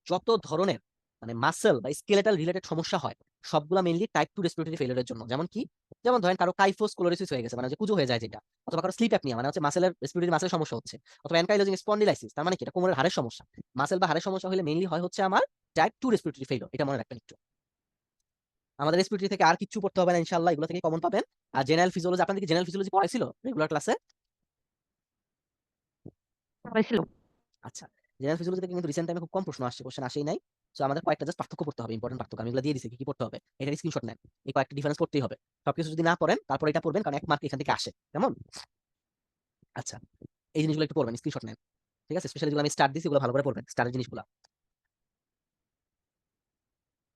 যত ধরনের মানে মাসল বা স্কেলেটাল রিলেটেড সমস্যা হয় সবগুলা মেইনলি টাইপ 2 রেসপিরেটরি ফেইলিওরের জন্য। যেমন কি? যেমন ধরেন কারো কাইফোস কোলোরিসিস হয়ে গেছে, মানে যে কুজো হয়ে যায় যেটা। অথবা কারো স্লিপ অ্যাপনিয়া, মানে হচ্ছে মাসেলের রেসপিরেটরি মাসেলের সমস্যা হচ্ছে। অথবা অ্যানকাইলোজিং স্পন্ডিলাইসিস, তার মানে কি? এটা কোমরের হাড়ের সমস্যা। মাসেল বা হাড়ের সমস্যা হলে মেইনলি হয় হচ্ছে আমার টাইপ 2 রেসপিরেটরি ফেইলিওর। এটা মনে রাখবেন একটু। আমাদের রেসপিরেটরি থেকে আর কিচ্ছু পড়তে হবে না ইনশাআল্লাহ, এগুলো থেকে কমন পাবেন। আর জেনারেল ফিজিওলজি, আপনাদের কি জেনারেল ফিজিওলজি পড়াইছিল রেগুলার ক্লাসে? হয়েছিল। আচ্ছা। জেনারেল ফিজিওলজি থেকে কিন্তু রিসেন্ট টাইমে খুব কম প্রশ্ন আসছে, কোশ্চেন আসেই নাই। সো আমাদের কয়েকটা জাস্ট পার্থক্য পড়তে হবে, ইম্পর্টেন্ট পার্থক্য। আমি এগুলো দিয়ে দিছি কি কি পড়তে হবে। এটার স্ক্রিনশট নেন। এই কয়েকটা ডিফারেন্স পড়তেই হবে। সবকিছু যদি না পড়েন তারপর এটা পড়বেন, কারণ 1 মার্ক এখান থেকে আসে। কেমন? আচ্ছা। এই জিনিসগুলো একটু পড়বেন, স্ক্রিনশট নেন। ঠিক আছে? স্পেশালি যেগুলো আমি স্টার দিছি ওগুলো ভালো করে পড়বেন, স্টারের জিনিসগুলো।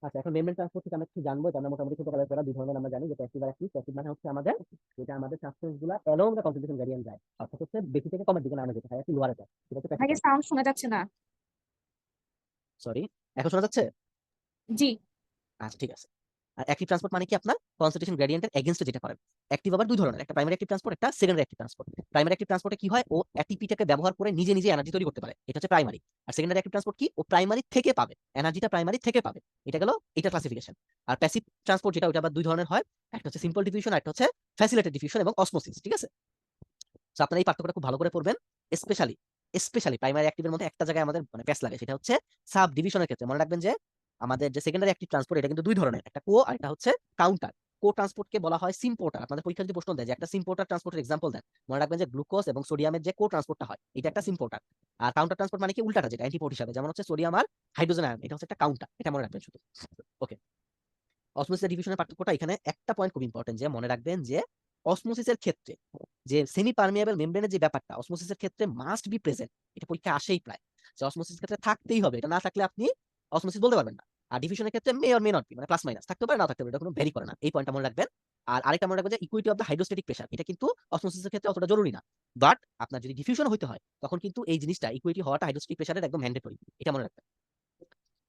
আচ্ছা, এখন মেমব্রেন ট্রান্সপোর্ট থেকে আমরা কি জানবো? এটা আমরা মোটামুটি ছোটবেলায় পড়া দুই ধরনের আমরা জানি, যে প্যাসিভ আর অ্যাক্টিভ। প্যাসিভ মানে হচ্ছে আমাদের যেটা আমাদের সাবস্টেন্স গুলো অ্যালোং দ্য কনসেন্ট্রেশন গ্রেডিয়েন্ট যায়, অর্থাৎ হচ্ছে বেশি থেকে কমের দিকে নামে যেতে হয়, একটু লোয়ারে যায়, সেটা হচ্ছে প্যাসিভ। ভাইয়া সাউন্ড শোনা যাচ্ছে না। সরি, এখন শোনা যাচ্ছে? জি। আচ্ছা ঠিক আছে। আর অ্যাক্টিভ ট্রান্সপোর্ট মানে কি? আপনার কনসেন্ট্রেশন গ্রেডিয়েন্টের এগেইনস্টে যেটা করেন। অ্যাক্টিভ আবার দুই ধরনের, একটা প্রাইমারি অ্যাক্টিভ ট্রান্সপোর্ট, একটা secondary active transport. Primary active ট্রান্সপোর্টে কি হয়? ও অ্যাটিপিটাকে ব্যবহার করে নিজে নিজে এনার্জি তৈরি করতে পারে, এটা হচ্ছে প্রাইমারি। আর সেকেন্ডারি অ্যাক্টিভ ট্রান্সপোর্ট কি? ও প্রাইমারি থেকে পাবে এনার্জিটা, প্রাইমারি থেকে পাবে। এটা গেল এটা ক্লাসিফিকেশন। আর প্যাসিভ ট্রান্সপোর্ট যেটা, ওটা আবার দুই ধরনের হয়। একটা হচ্ছে সিম্পল ডিফিউশন, আর একটা হচ্ছে ফ্যাসিলিটেড ডিফিউশন এবং অসমোসিস। ঠিক আছে? সো আপনারা এই পার্থক্যটা খুব ভালো করে পড়বেন, স্পেশালি স্পেশালি প্রাইমারি অ্যাক্টিভের মধ্যে একটা জায়গায় আমাদের মানে প্যাচ লাগে, সেটা হচ্ছে সাব ডিভিশনের ক্ষেত্রে। মনে রাখবেন যে আমাদের যে সেকেন্ডারি অ্যাক্টিভ ট্রান্সপোর্ট এটা কিন্তু দুই ধরনের, একটা কো আর একটা হচ্ছে কাউন্টার। কো ট্রান্সপোর্টকে বলা হয় সিম্পোর্টার। আপনাদের পরীক্ষা যদি প্রশ্ন দেয় যে একটা সিম্পোর্টার ট্রান্সপোর্টের এক্সাম্পল দেন, মনে রাখবেন যে গ্লুকোজ এবং সোডিয়ামের যে কো ট্রান্সপোর্টটা হয় এটা একটা সিম্পোর্টার। আর কাউন্টার ট্রান্সপোর্ট মানে কি উল্টাটা, যেটা অ্যান্টিপোর্ট হিসাবে, যেমন হচ্ছে সোডিয়াম আর হাইড্রোজেন আয়ন, এটা হচ্ছে একটা কাউন্টার। এটা মনে রাখবেন শুধু। ওকে, অসমোসিস ডিভিশনের পার্থক্যটা এখানে একটা পয়েন্ট খুব ইম্পর্টেন্ট, যে মনে রাখবেন যে অসমোসিসের ক্ষেত্রে যে সেমি পারমিয়েবল মেমব্রেনের যে ব্যাপারটা অসমোসিসের ক্ষেত্রে মাস্ট বি প্রেজেন্ট, এটা পরীক্ষা আসেই প্রায়, যে অসমোসিসের ক্ষেত্রে থাকতেই হবে, এটা না থাকলে আপনি অসমোসিস বলতে পারবেন না। আর ডিভিশনের ক্ষেত্রে may or may not be, মানে প্লাস মাইনাস থাকতে পারে না থাকতে পারে, এটা কোনো ভ্যারি করে না, এই পয়েন্টটা মনে রাখবেন। আর আরেকটা মনে রাখবেন যে equity of the hydrostatic pressure, এটা কিন্তু অসমোসিসের ক্ষেত্রে অতটা জরুরি না, বাট আপনার যদি ডিফিউশন হইতে হয় তখন কিন্তু এই জিনিসটা ইকুইটি হওয়াটা হাইড্রোস্ট্যাটিক প্রেসারের একদম ম্যান্ডেটরি, এটা মনে রাখবেন।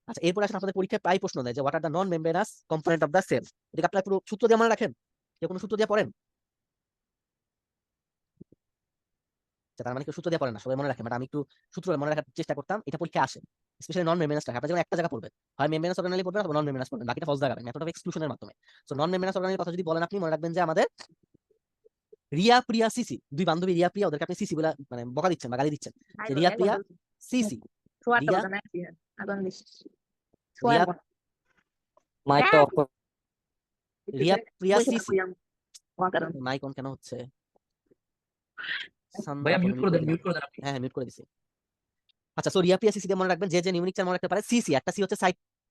আচ্ছা, এরপর আসলে আপনাদের পরীক্ষায় প্রায় প্রশ্ন দেয় যে what are the non membranous component of the cell. এটাকে আপনারা পুরো সূত্র দিয়ে মনে রাখেন, কেউ কোনো সূত্র দিয়ে পড়েন? আচ্ছা, তার মানে কেউ সূত্র দিয়ে পড়েন না, সবাই মনে রাখেন, বাট আমি একটু সূত্র মনে রাখার চেষ্টা করতাম, এটা পরীক্ষা আসে। স্পেশালি নন মেমব্রেনাস থাকে, আপনারা যেমন একটা জায়গা পড়বেন, হয় মেমব্রেনাস অর্গানেলি পড়বেন অথবা নন মেমব্রেনাস পড়বেন, বাকিটা ফলস লাগাবেন মেথড অফ এক্সক্লুশনের মাধ্যমে। সো নন মেমব্রেনাস অর্গানেলির কথা যদি বলেন আপনি, মনে রাখবেন যে আমাদের রিয়া প্রিয়া সিসি, দুই বান্ধবী রিয়া প্রিয়া, ওদেরকে আপনি সিসি বলে মানে বকা দিচ্ছেন বা গালি দিচ্ছেন, যে রিয়া প্রিয়া সিসি, রিয়া রিয়া মাইকটা অফ রিয়া প্রিয়া সিসি। মাইক অন কেন হচ্ছে? সান্দা ভাইয়া আপু মিউট mute করে করে দেন, দিলাম। মিউট করে দেন আপনি। হ্যাঁ, মিউট করে দিছি। আচ্ছা, সো রিয়া প্রিয়া সিসি দিয়ে মনে রাখবেন যে নিউমেরিক চার মনে রাখতে পারে সিসি, একটা সি হচ্ছে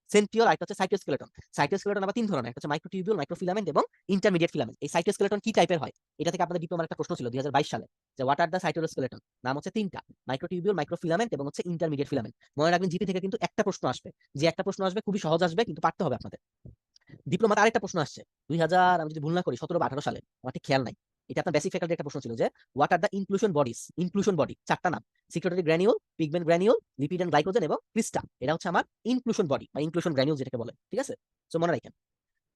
সেন্ট্রিওল, একটা হচ্ছে সাইটোস্কেলেটন। সাইটোস্কেলেটন আবার তিন ধরনের, একটা হচ্ছে মাইক্রোটিউবিউল, মাইক্রোফিলামেন্ট এবং ইন্টারমিডিয়েট ফিলামেন্ট। এই সাইটোস্কেলেটন কি টাইপের হয়, এটা থেকে আপনাদের ডিপ্লোমার একটা প্রশ্ন ছিল 2022 সালে, যে হোয়াট আর দ্য সাইটোস্কেলেটন। নাম হচ্ছে তিনটা, মাইক্রোটিউবিউল, মাইক্রোফিলামেন্ট এবং হচ্ছে ইন্টারমিডিয়েট ফিলামেন্ট। মনে রাখবেন জিপি থেকে কিন্তু একটা প্রশ্ন আসবে, যে একটা প্রশ্ন আসবে খুবই সহজ আসবে, কিন্তু পারতে হবে আপনাদের। ডিপ্লোমাতে আরেকটা প্রশ্ন আসছে 2000 আমি যদি ভুল না করি 17 বা 18 সালে, আমার ঠিক খেয়াল নাই, এটা আপনার বেসিক ফ্যাকাল্টির একটা প্রশ্ন ছিল, যে what are the inclusion bodies. Inclusion body চারটা নাম, secretory granule, pigment granule, lipid and glycogen এবং ক্রিস্টা। এটা হচ্ছে আমার ইনক্লুশন বডি বা ইনক্লুশন গ্র্যানিউল যেটাকে বলে, ঠিক আছে? সো মনে রাখেন।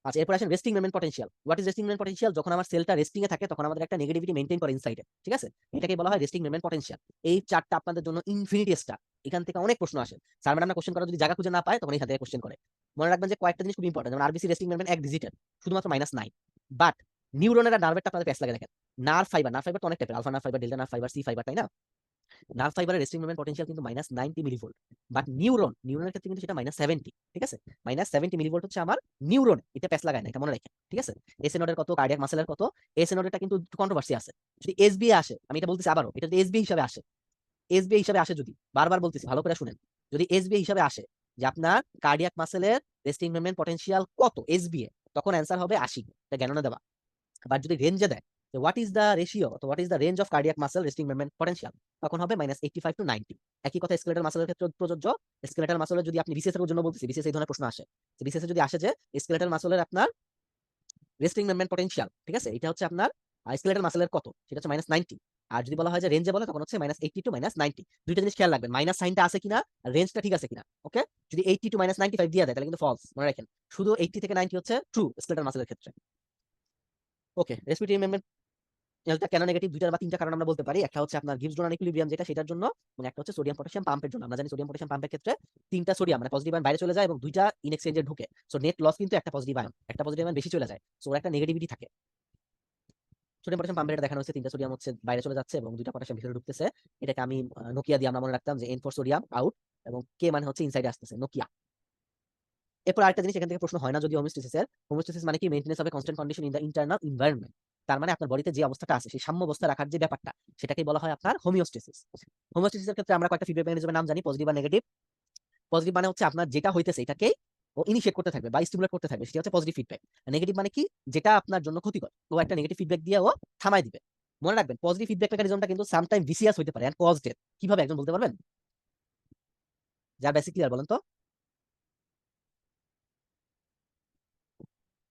আচ্ছা, এরপর আসেন resting membrane potential. What is resting membrane potential? যখন আমার সেলটা রেস্টিং এ থাকে তখন আমাদের একটা নেগেটিভিটি মেইনটেইন করে ইনসাইডে, ঠিক আছে? এটাকে বলা হয় রেস্টিং মেমব্রেন পটেনশিয়াল। এই চারটা আপনাদের জন্য ইনফিনিটি স্টার, এখান থেকে অনেক প্রশ্ন আসে। স্যার ম্যাডাম কোশ্চেন করা যদি জায়গা খুঁজে না পায় তখন এখান থেকে কোশ্চেন করে। মনে রাখবেন যে কয়েকটা জিনিস খুব ইম্পর্টেন্ট, যেমন আরবিসি রেস্টিং মেমব্রেন এক ডিজিটের, শুধুমাত্র -9, বাট নিউরনের আর নার্ভেরটা আপনাদের প্যাচ লাগে দেখেন। নার্ভ ফাইবার তো অনেক টাইপের, alpha nerve fibre, delta nerve fibre, C fibre, তাই না? নার্ভ ফাইবারের রেস্টিং মেমব্রেন পটেনশিয়াল কিন্তু -90 মিলিভোল্ট, বাট নিউরনের ক্ষেত্রে কিন্তু সেটা -70, ঠিক আছে? -70 মিলিভোল্ট হচ্ছে আমার নিউরন, এটা প্যাচ লাগায় না, এটা মনে রাখেন, ঠিক আছে? এসএ নোডের কত, কার্ডিয়াক মাসেলের কত, এসএ নোডেরটা কিন্তু কন্ট্রোভার্সি আছে। যদি এসবিএ আসে, আমি এটা বলতেছি আবারও, এটা যদি এসবিএ হিসাবে আসে, এসবিএ হিসাবে আসে, যদি বারবার বলতেছি ভালো করে শুনেন, যদি এসবিএ হিসাবে আসে যে আপনার কার্ডিয়াক মাসেলের রেস্টিং মেমব্রেন পটেনশিয়াল কত এসবিএ, তখন অ্যান্সার হবে 80, এটা জ্ঞাননা দেওয়া। বাট যদি রেঞ্জে দেয় যে হোয়াট ইজ দ্য রেশিও, তো what is the range of cardiac muscle resting membrane potential, তখন হবে -85 টু 90। একই কথা স্কেলেটাল মাসেলের ক্ষেত্রে প্রযোজ্য। স্কেলেটাল মাসেলের যদি আপনি বিসিএস এর জন্য বলতেছি, বিসিএস এই ধরনের প্রশ্ন আসে, যে বিসিএস যদি আসে যে স্কেলেটাল মাসেলের আপনার রেস্টিং মেমব্রেন পটেনশিয়াল, ঠিক আছে, এটা হচ্ছে আপনার স্কেলেটাল মাসেলের কত, সেটা হচ্ছে -90। আর যদি বলা হয় যে রেঞ্জে বলে, তখন হচ্ছে -80 টু -90। দুইটা জিনিস খেয়াল রাখবেন, মাইনাস সাইনটা আছে কিনা, রেঞ্জটা ঠিক আছে কিনা। ওকে, যদি 80 টু -95 দিয়ে দেয় তাহলে কিন্তু ফলস, মনে রাখেন। শুধু 80 থেকে 90 হচ্ছে ট্রু স্কেলেটাল মাসেলের ক্ষেত্রে। ওকে, রেসপিরেটরি মেমব্রেন হেলথটা কেন নেগেটিভ, দুইটা বা তিনটা কারণ আমরা বলতে পারি। একটা হচ্ছে আপনার গিভস ডোনার ইকুইলিব্রিয়াম, যেটা সেটার জন্য, মানে একটা হচ্ছে সোডিয়াম পটাশিয়াম পাম্পের জন্য। আমরা জানি সোডিয়াম পটাশিয়াম পাম্পের ক্ষেত্রে তিনটা সোডিয়াম মানে পজিটিভ আয়ন বাইরে চলে যায় এবং দুইটা ইন এক্সচেঞ্জে ঢুকে। সো নেট লস কিন্তু একটা পজিটিভ আয়ন, একটা পজিটিভ আয়ন বেশি চলে যায়, সো ওর একটা নেগেটিভিটি থাকে। সোডিয়াম পটাশিয়াম পাম্পের এটা দেখানো হচ্ছে, তিনটা সোডিয়াম হচ্ছে বাইরে চলে যাচ্ছে এবং দুইটা পটাশিয়াম ভিতরে ঢুকতেছে। এটাকে আমি নোকিয়া দিয়ে আমরা মনে রাখতাম যে N4 সোডিয়াম আউট এবং কে মানে হচ্ছে ইনসাইডে আসতেছে, নোকিয়া। এরপর আরেকটা জিনিস এখান থেকে প্রশ্ন হয় না যদি হোমিওস্টেসিস মানে কি, maintenance of a constant condition in the internal environment. তার মানে আপনার বডিতে যে অবস্থাটা আছে সেই সাম্য অবস্থা রাখার যে ব্যাপারটা, সেটাকেই বলা হয় আপনার হোমিওস্টেসিস। হোমিওস্টেসিসের ক্ষেত্রে আমরা কয়েকটা ফিডব্যাক মেকানিজমের নাম জানি, পজিটিভ আর নেগেটিভ। পজিটিভ মানে হচ্ছে আপনার যেটা হইতেছে এটাকেই ও ইনিশিয়েট করতে থাকবে বা স্টিমুলেট করতে থাকবে, সেটা হচ্ছে পজিটিভ ফিডব্যাক। নেগেটিভ মানে কি, যেটা আপনার জন্য ক্ষতিকর ও একটা নেগেটিভ ফিডব্যাক দিয়ে ও থামাই দিবে। মনে রাখবেন পজিটিভ ফিডব্যাক মেকানিজমটা কিন্তু সামটাইম ভিসিয়াস হতে পারে এন্ড কজ ডেথ। কিভাবে একজন বলতে পারবেন? যার বেসিক ক্লিয়ার বলেন তো।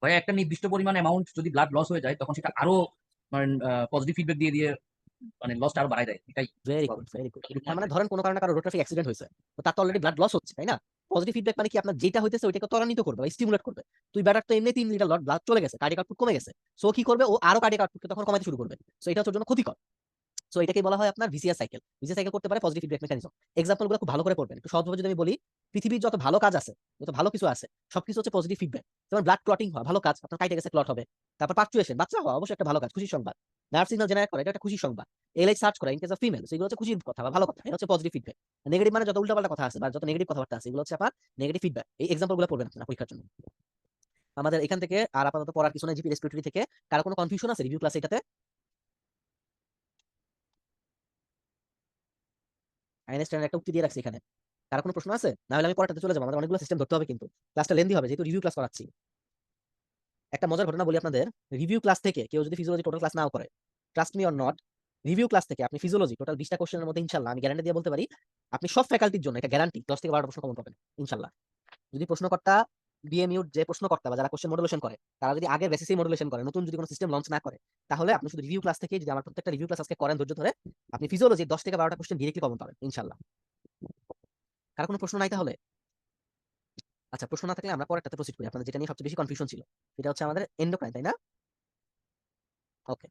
ভাইয়া একটা নির্দিষ্ট পরিমাণ অ্যামাউন্ট যদি ব্লাড লস হয়ে যায় তখন সেটা আরো মানে পজিটিভ ফিডব্যাক দিয়ে দিয়ে মানে লসটা আরো বাড়ায় দেয়, এটাই ভেরি গুড, ভেরি গুড। তার মানে ধরেন কোনো কারণে কারো রোড ট্রাফিক অ্যাক্সিডেন্ট হয়েছে, তো তার তো অলরেডি ব্লাড লস হচ্ছে, তাই না? পজিটিভ ফিডব্যাক মানে কি, আপনার যেটা হইতেছে ওইটাকে ত্বরান্বিত করবে বা স্টিমুলেট করবে। তুই ব্যাটার তো এমনি 3 লিটার ব্লাড চলে গেছে, কার্ডিয়াক আউটপুট কমে গেছে, সো কি করবে ও আরো কার্ডিয়াক আউটপুটকে তখন কমাতে শুরু করবে। সো এটা হচ্ছে ওর জন্য ক্ষতিকর। সো এটাকে বলা হয় আপনার ভিসিয়াস সাইকেল। ভিসিয়াস সাইকেল করতে পারে পজিটিভ ফিডব্যাক মেকানিজম। এক্সাম্পল গুলো খুব ভালো করে পড়বেন। একটু সহজভাবে যদি আমি বলি, পৃথিবীর যত ভালো কাজ আছে, যত ভালো কিছু আছে, সবকিছু হচ্ছে পজিটিভ ফিডব্যাক। যেমন ব্লাড ক্লটিং হওয়া ভালো কাজ, আপনার কাইটে গেছে ক্লট হবে। তারপর পাকচুয়েশন, বাচ্চা হওয়া অবশ্যই একটা ভালো কাজ, খুশির সংবাদ। নার্ভ সিগন্যাল জেনারেট করে, এটা একটা খুশির সংবাদ। এলএইচ সার্চ করা ইন কেস অফ ফিমেল, এগুলো হচ্ছে খুশির কথা বা ভালো কথা, এটা হচ্ছে পজিটিভ ফিডব্যাক। নেগেটিভ মানে যত উল্টাপাল্টা কথা আছে বা যত নেগেটিভ কথাবার্তা আছে এগুলো হচ্ছে আপনার নেগেটিভ ফিডব্যাক। এই এক্সাম্পল গুলো পড়বেন আপনারা পরীক্ষার জন্য। আমাদের এখান থেকে আর আপাতত পড়ার কিছু নাই জিপি রেসপিরেটরি থেকে। কারো কোনো কনফিউশন আছে রিভিউ ক্লাসে এটাতে? আইনস্টাইনের একটা উক্তি দিয়ে রাখছি এখানে। কারো কোনো প্রশ্ন আছে? না হলে আমি পরেরটাতে চলে যাবো, আমাদের অনেকগুলো সিস্টেম ধরতে হবে কিন্তু ক্লাসটা লেন্দি হবে যেহেতু রিভিউ ক্লাস করাচ্ছি। একটা মজার ঘটনা বলি আপনাদের, রিভিউ ক্লাস থেকে কেউ যদি ফিজিওলজি টোটাল ক্লাস নাও করে, trust me or not, review class থেকে আপনি ফিজিওলজি টোটাল 20টা কোশ্চেনের মধ্যে ইনশাল্লাহ আমি গ্যারান্টি দিয়ে বলতে পারি আপনি সব ফ্যাকাল্টির জন্য এটা গ্যারান্টি 10 থেকে 12টা প্রশ্ন কমন পাবেন ইনশাল্লাহ। যদি প্রশ্নকর্তা বিএমইউর যে প্রশ্নকর্তা বা যারা কোশ্চেন মডুলেশন করে তারা যদি আগের বেসিসেই মডুলেশন করে, নতুন যদি কোনো সিস্টেম লঞ্চ না করে, তাহলে আপনি শুধু রিভিউ ক্লাস থেকে যদি আমার প্রত্যেকটা রিভিউ ক্লাস আজকে করেন ধৈর্য ধরে, আপনি ফিজিওলজি 10 থেকে 12টা কোশ্চেন ডিরেক্টলি কমন পাবেন ইনশাল্লাহ। কার কোনো প্রশ্ন নাই তাহলে? আচ্ছা, প্রশ্ন না থাকলে আমরা পরেরটাতে প্রসিড করি। আপনাদের যেটা নিয়ে সবচেয়ে বেশি কনফিউশন ছিল সেটা হচ্ছে আমাদের এন্ডোক্রাইন, তাই না? ওকে,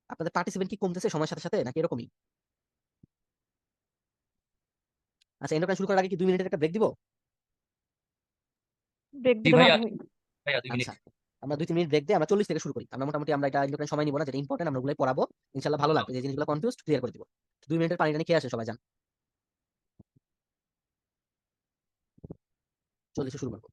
আপনাদের পার্টিসিপেন্ট কি কমতেছে সময়ের সাথে সাথে নাকি এরকমই? আচ্ছা, এন্ডোক্রাইন শুরু করার আগে কি 2 মিনিটের একটা ব্রেক দিব? ব্রেক জি দিলে ভাইয়া, ভালো হয়। ভাইয়া 2 মিনিট। আচ্ছা, আমরা 2-3 মিনিট ব্রেক দিয়ে আমরা 40 থেকে শুরু করি। আমরা মোটামুটি আমরা এটা এন্ডোক্রাইন সময় নিব না, যেটা ইম্পর্টেন্ট আমরা ওগুলাই পড়াবো ইনশাআল্লাহ। ভালো লাগবে, যে জিনিসগুলো কনফিউজড ক্লিয়ার করে দিব। 2 মিনিটের পানি টানি খেয়ে আসে সবাই, যান 40 শুরু করবো।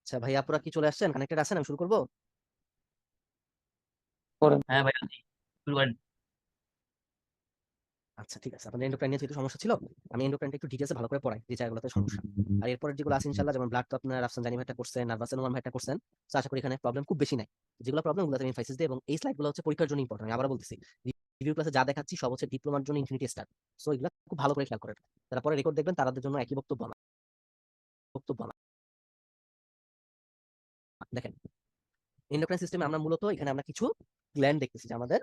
আচ্ছা ভাই, আপুরা কি চলে আসছেন? কানেক্টেড আছেন? আমি শুরু করবো? হ্যাঁ ভাই, শুরু করেন। আচ্ছা ঠিক আছে, আপনাদের এন্ডোক্রাইন নিয়ে যেহেতু সমস্যা ছিল, আমি এন্ডোক্রাইনটা একটু ডিটেলসে ভালো করে পড়াই যে জায়গাগুলোতে সমস্যা। আর এরপর যেগুলো আছে ইনশাআল্লাহ, যেমন ব্লাড তো আপনার রাফসান জানি ভাইটা করছেন, নার্ভাস নোমান ভাইটা করছেন, তো আশা করি এখানে প্রবলেম খুব বেশি নাই। যেগুলো প্রবলেম ওগুলোতে আমি এমফাসিস দিই, এবং এই স্লাইডগুলো হচ্ছে পরীক্ষার জন্য ইম্পর্টেন্ট। আমি আবার বলতেছি, রিভিউ ক্লাসে যা দেখাচ্ছি সব হচ্ছে ডিপ্লোমার জন্য ইনফিনিটি স্টার। সো এগুলো খুব ভালো করে খেয়াল করেন, তারপরে রেকর্ড দেখবেন তাদের জন্য একই বক্তব্য আমার। দেখেন, এন্ডোক্রাইন সিস্টেমে আমরা মূলত এখানে আমরা কিছু গ্ল্যান্ড দেখতেছি, যে আমাদের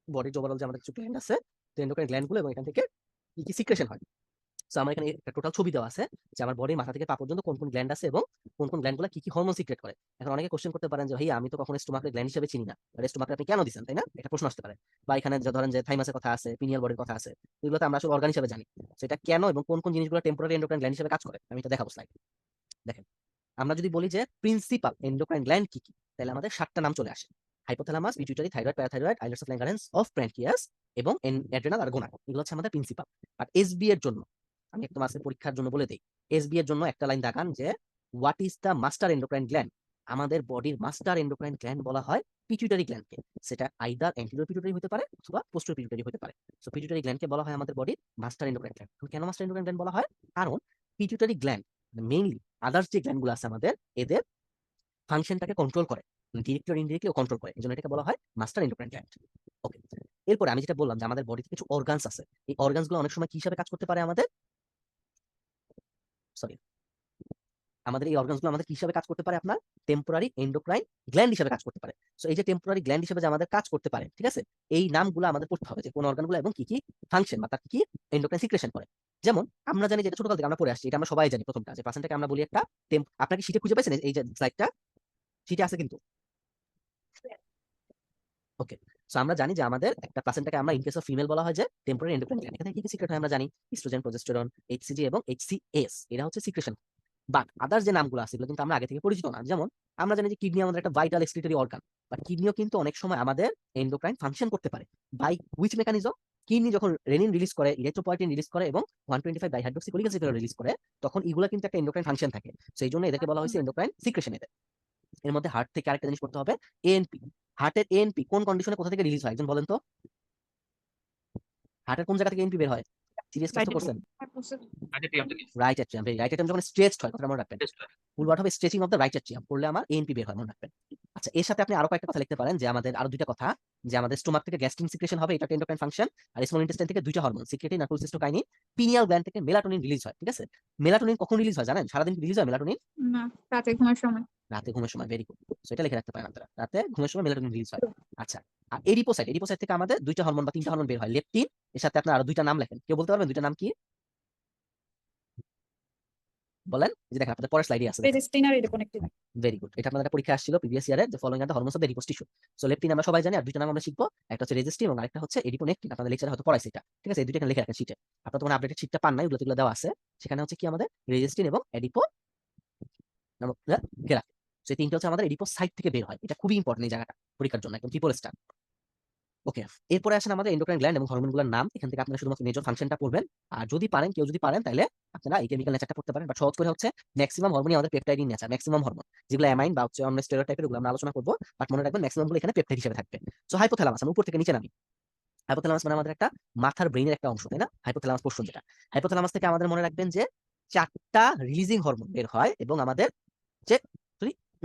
বডির ওভারঅল যে আমাদের কিছু গ্ল্যান্ড আছে, তো এন্ডোক্রাইন গ্ল্যান্ডগুলো, এবং এখান থেকে কি কি সিক্রেশন হয়। সো আমার এখানে একটা টোটাল ছবি দেওয়া আছে যে আমার বডির মাথা থেকে পা পর্যন্ত কোন কোন গ্ল্যান্ড আছে এবং কোন কোন গ্ল্যান্ডগুলো কি কি হরমোন সিক্রেট করে। এখন অনেকে কোশ্চেন করতে পারেন যে ভাই আমি তো কখনো স্টোমাকের গ্ল্যান্ড হিসেবে চিনি না, স্টোমাকে আপনি কেন দিচ্ছেন, তাই না? এটা প্রশ্ন আসতে পারে। বা এখানে যে ধরেন যে থাইমাসের কথা আছে, পিনিয়াল বডির কথা আছে, এগুলোতে আমরা আসলে অর্গান হিসেবে জানি। তো এটা কেন এবং কোন কোন জিনিসগুলো টেম্পোরারি এন্ডোক্রাইন গ্ল্যান্ড হিসেবে কাজ করে, আমি এটা দেখাবো স্লাইড। দেখেন, আমরা যদি বলি যে প্রিন্সিপাল এন্ডোক্রাইন গ্ল্যান্ড কি কি, তাহলে আমাদের 7টা নাম চলে আসে: hypothalamus, pituitary, thyroid, parathyroid, islets of Langerhans of pancreas, এবং অ্যাড্রেনাল আর গোনাড। এগুলো হচ্ছে আমাদের প্রিন্সিপাল। আর এসবি এর জন্য আমি একদম আজকে পরীক্ষার জন্য বলে দেই, এসবি এর জন্য একটা লাইন দেখান যে what is the master endocrine gland. আমাদের বডির মাস্টার এন্ডোক্রাইন গ্ল্যান্ড বলা হয় পিটুইটারি গ্ল্যান্ডকে। সেটা আইদার অ্যান্টিরিয়র পিটুইটারি হতে পারে অথবা পোস্টেরিয়র পিটুইটারি হতে পারে। সো পিটুইটারি গ্ল্যান্ডকে বলা হয় আমাদের বডির মাস্টার এন্ডোক্রাইন গ্ল্যান্ড। কেন মাস্টার এন্ডোক্রাইন গ্ল্যান্ড বলা হয়? কারণ পিটুইটারি গ্ল্যান্ড মেইনলি আদার্স যে গ্ল্যান্ডগুলো আছে আমাদের, এদের ফাংশনটাকে কন্ট্রোল করে, ডিরেক্টলি আর ইনডিরেক্টলি কন্ট্রোল করে। এজন্য এটাকে বলা হয় মাস্টার এন্ডোক্রাইন গ্ল্যান্ড। ওকে, এরপরে আমি যেটা বললাম যে আমাদের বডিতে কিছু অর্গানস আছে, এই অর্গানস গুলো অনেক সময় কি হিসাবে কাজ করতে পারে আমাদের, সরি, আমাদের এই অর্গানস গুলো আমাদের কি হিসাবে কাজ করতে পারে, আপনার টেম্পোরারি এন্ডোক্রাইন গ্ল্যান্ড হিসাবে কাজ করতে পারে। সো এই যে টেম্পোরারি গ্ল্যান্ড হিসাবে যে আমাদের কাজ করতে পারে, ঠিক আছে, এই নামগুলো আমাদের পড়তে হবে যে কোন অর্গানগুলো এবং কি কি ফাংশন বা তার কি কি এন্ডোক্রাইন সিক্রেশন করে। যেমন আমরা জানি, যেটা ছোটকাল থেকে আমরা পড়ে আসছি, এটা আমরা সবাই জানি, প্রথমটা যে পার্সেন্টটাকে আমরা বলি একটা আপনাকে শীটে খুঁজে পাইছেন, এই যে স্লাইডটা শীটে আছে কিন্তু। ওকে, সো আমরা জানি যে আমাদের একটা প্লাসেন্টাকে আমরা ইন কেস অফ ফিমেল বলা হয় যে টেম্পোরারি এন্ডোক্রাইন গ্ল্যান্ড। এখানে কি কি সিক্রেট হয় আমরা জানি: ইস্ট্রোজেন, প্রজেস্টেরন, এইচসিজি এবং এইচসিএস। এরা হচ্ছে সিক্রেশন। বাট আদার্স যে নামগুলো আছে, এগুলো কিন্তু আমরা আগে থেকে পরিচিত না। যেমন আমরা জানি যে কিডনি আমাদের একটা ভাইটাল এক্সক্রিটরি অর্গান, বাট কিডনিও কিন্তু অনেক সময় আমাদের এন্ডোক্রাইন ফাংশন করতে পারে। By which mechanism? কিডনি যখন রেনিন রিলিজ করে, ইলেকট্রোপয়েটিন রিলিজ করে এবং 125 ডাইহাইড্রোক্সিকোলিক অ্যাসিড রিলিজ করে, তখন এগুলো কিন্তু একটা এন্ডোক্রাইন ফাংশন থাকে। সেই জন্য এদেরকে বলা হয়েছে এন্ডোক্রাইন সিক্রেশন। এর মধ্যে হার্ট থেকে আরেকটা জিনিস করতে হবে, এএনপি। হার্টের এএনপি কোন কন্ডিশনে কোথা থেকে রিলিজ হয় একজন বলেন তো? হার্টের কোন জায়গা থেকে এএনপি বের হয়? সিরিয়াস ক্লাস তো করছেন। রাইট অ্যাট্রিয়াম, রাইট অ্যাট্রিয়াম যখন স্ট্রেচড হয়, কথা মনে রাখবেন। ফুল ওয়ার্ড হবে stretching of the right atrium, করলে আমার এএনপি বের হয়, মনে রাখবেন। আচ্ছা, এর সাথে আপনি আরো কয়েকটা কথা লিখতে পারেন, যে আমাদের আরো দুইটা কথা, যে আমাদের স্টোমাক থেকে গ্যাস্ট্রিন সিক্রেশন হবে, এটা এন্ডোক্রাইন ফাংশন। আর স্মল ইন্টেস্টাইন থেকে দুইটা হরমোন, সিক্রেটিন আর কোলসিস্টোকাইনিন। পিনিয়াল গ্ল্যান্ড থেকে মেলাটোনিন রিলিজ হয়, ঠিক আছে? মেলাটোনিন কখন রিলিজ হয় জানেন? সারাদিন রিলিজ হয় মেলাটোনিন? না, রাতে ঘুমের সময়। রাতে ঘুমের সময়। ভেরি গুড, সো এটা লিখে রাখতে পারেন আপনারা, রাতে ঘুমের সময় মেলাটোনিন রিলিজ হয়। আচ্ছা, আর এডিপোসাইট থেকে আমাদের দুইটা হরমোন বা তিনটা হরমোন বের হয়, লেপটিন। এর সাথে আপনার আরো দুইটা নাম লেখেন, কেউ বলতে পারবেন দুইটা নাম কি? বলেন, যে দেখেন আপনাদের পরের স্লাইডে আছে। রেজিস্টিন আর রিকনেক্টিভ। ভেরি গুড, এটা আপনাদের পরীক্ষা আসছিল প্রিভিয়াস ইয়ারে, যে following R the hormones of the adipose tissue. So leptin আমরা সবাই জানি, আর দুইটা নাম আমরা শিখবো, একটা হচ্ছে রেজিস্টিন এবং আরেকটা হচ্ছে এডিপোনেকটিন। আপনাদের লেকচারে হয়তো পড়াইছে এটা, ঠিক আছে? এই দুইটা এখানে লিখে রাখেন শিটে। আপনারা তখন আপডেটেড শিটটা পান নাই, ওগুলো দেওয়া আছে। সেখানে হচ্ছে কি আমাদের রেজিস্টিন এবং এডিপো নামক লিখে রাখেন। সো এই তিনটা হচ্ছে আমাদের এডিপোসাইট থেকে বের হয়। এটা খুবই ইম্পর্টেন্ট এই জায়গাটা পরীক্ষার জন্য, একদম ট্রিপল স্টার। ওকে, এরপরে আসেন আমাদের এন্ডোক্রাইন গ্ল্যান্ড এবং হরমোনগুলোর নাম। এখান থেকে আপনারা শুধুমাত্র মেজর ফাংশনটা পড়বেন। আর যদি পারেন, কেউ যদি পারেন, তাহলে আপনারা এই কেমিক্যাল নেচারটা পড়তে পারেন। বাট সহজ করে হচ্ছে ম্যাক্সিমাম হরমোনই আমাদের পেপটাইড নেচার, ম্যাক্সিমাম হরমোন যেগুলো অ্যামাইন বা হচ্ছে অন্য স্টেরয়েড টাইপের, ওগুলো আমরা আলোচনা করবো। বাট মনে রাখবেন ম্যাক্সিমাম গুলো এখানে পেপটাইড হিসেবে থাকবে। সো হাইপোথ্যালামাস, আমি উপর থেকে নিচে নামি। হাইপোথ্যালামাস মানে আমাদের একটা মাথার ব্রেইনের একটা অংশ, তাই না? হাইপোথ্যালামাস পোর্শন যেটা, হাইপোথ্যালামাস থেকে আমাদের মনে রাখবেন যে 4টা রিলিজিং হরমোন বের হয় এবং আমাদের যে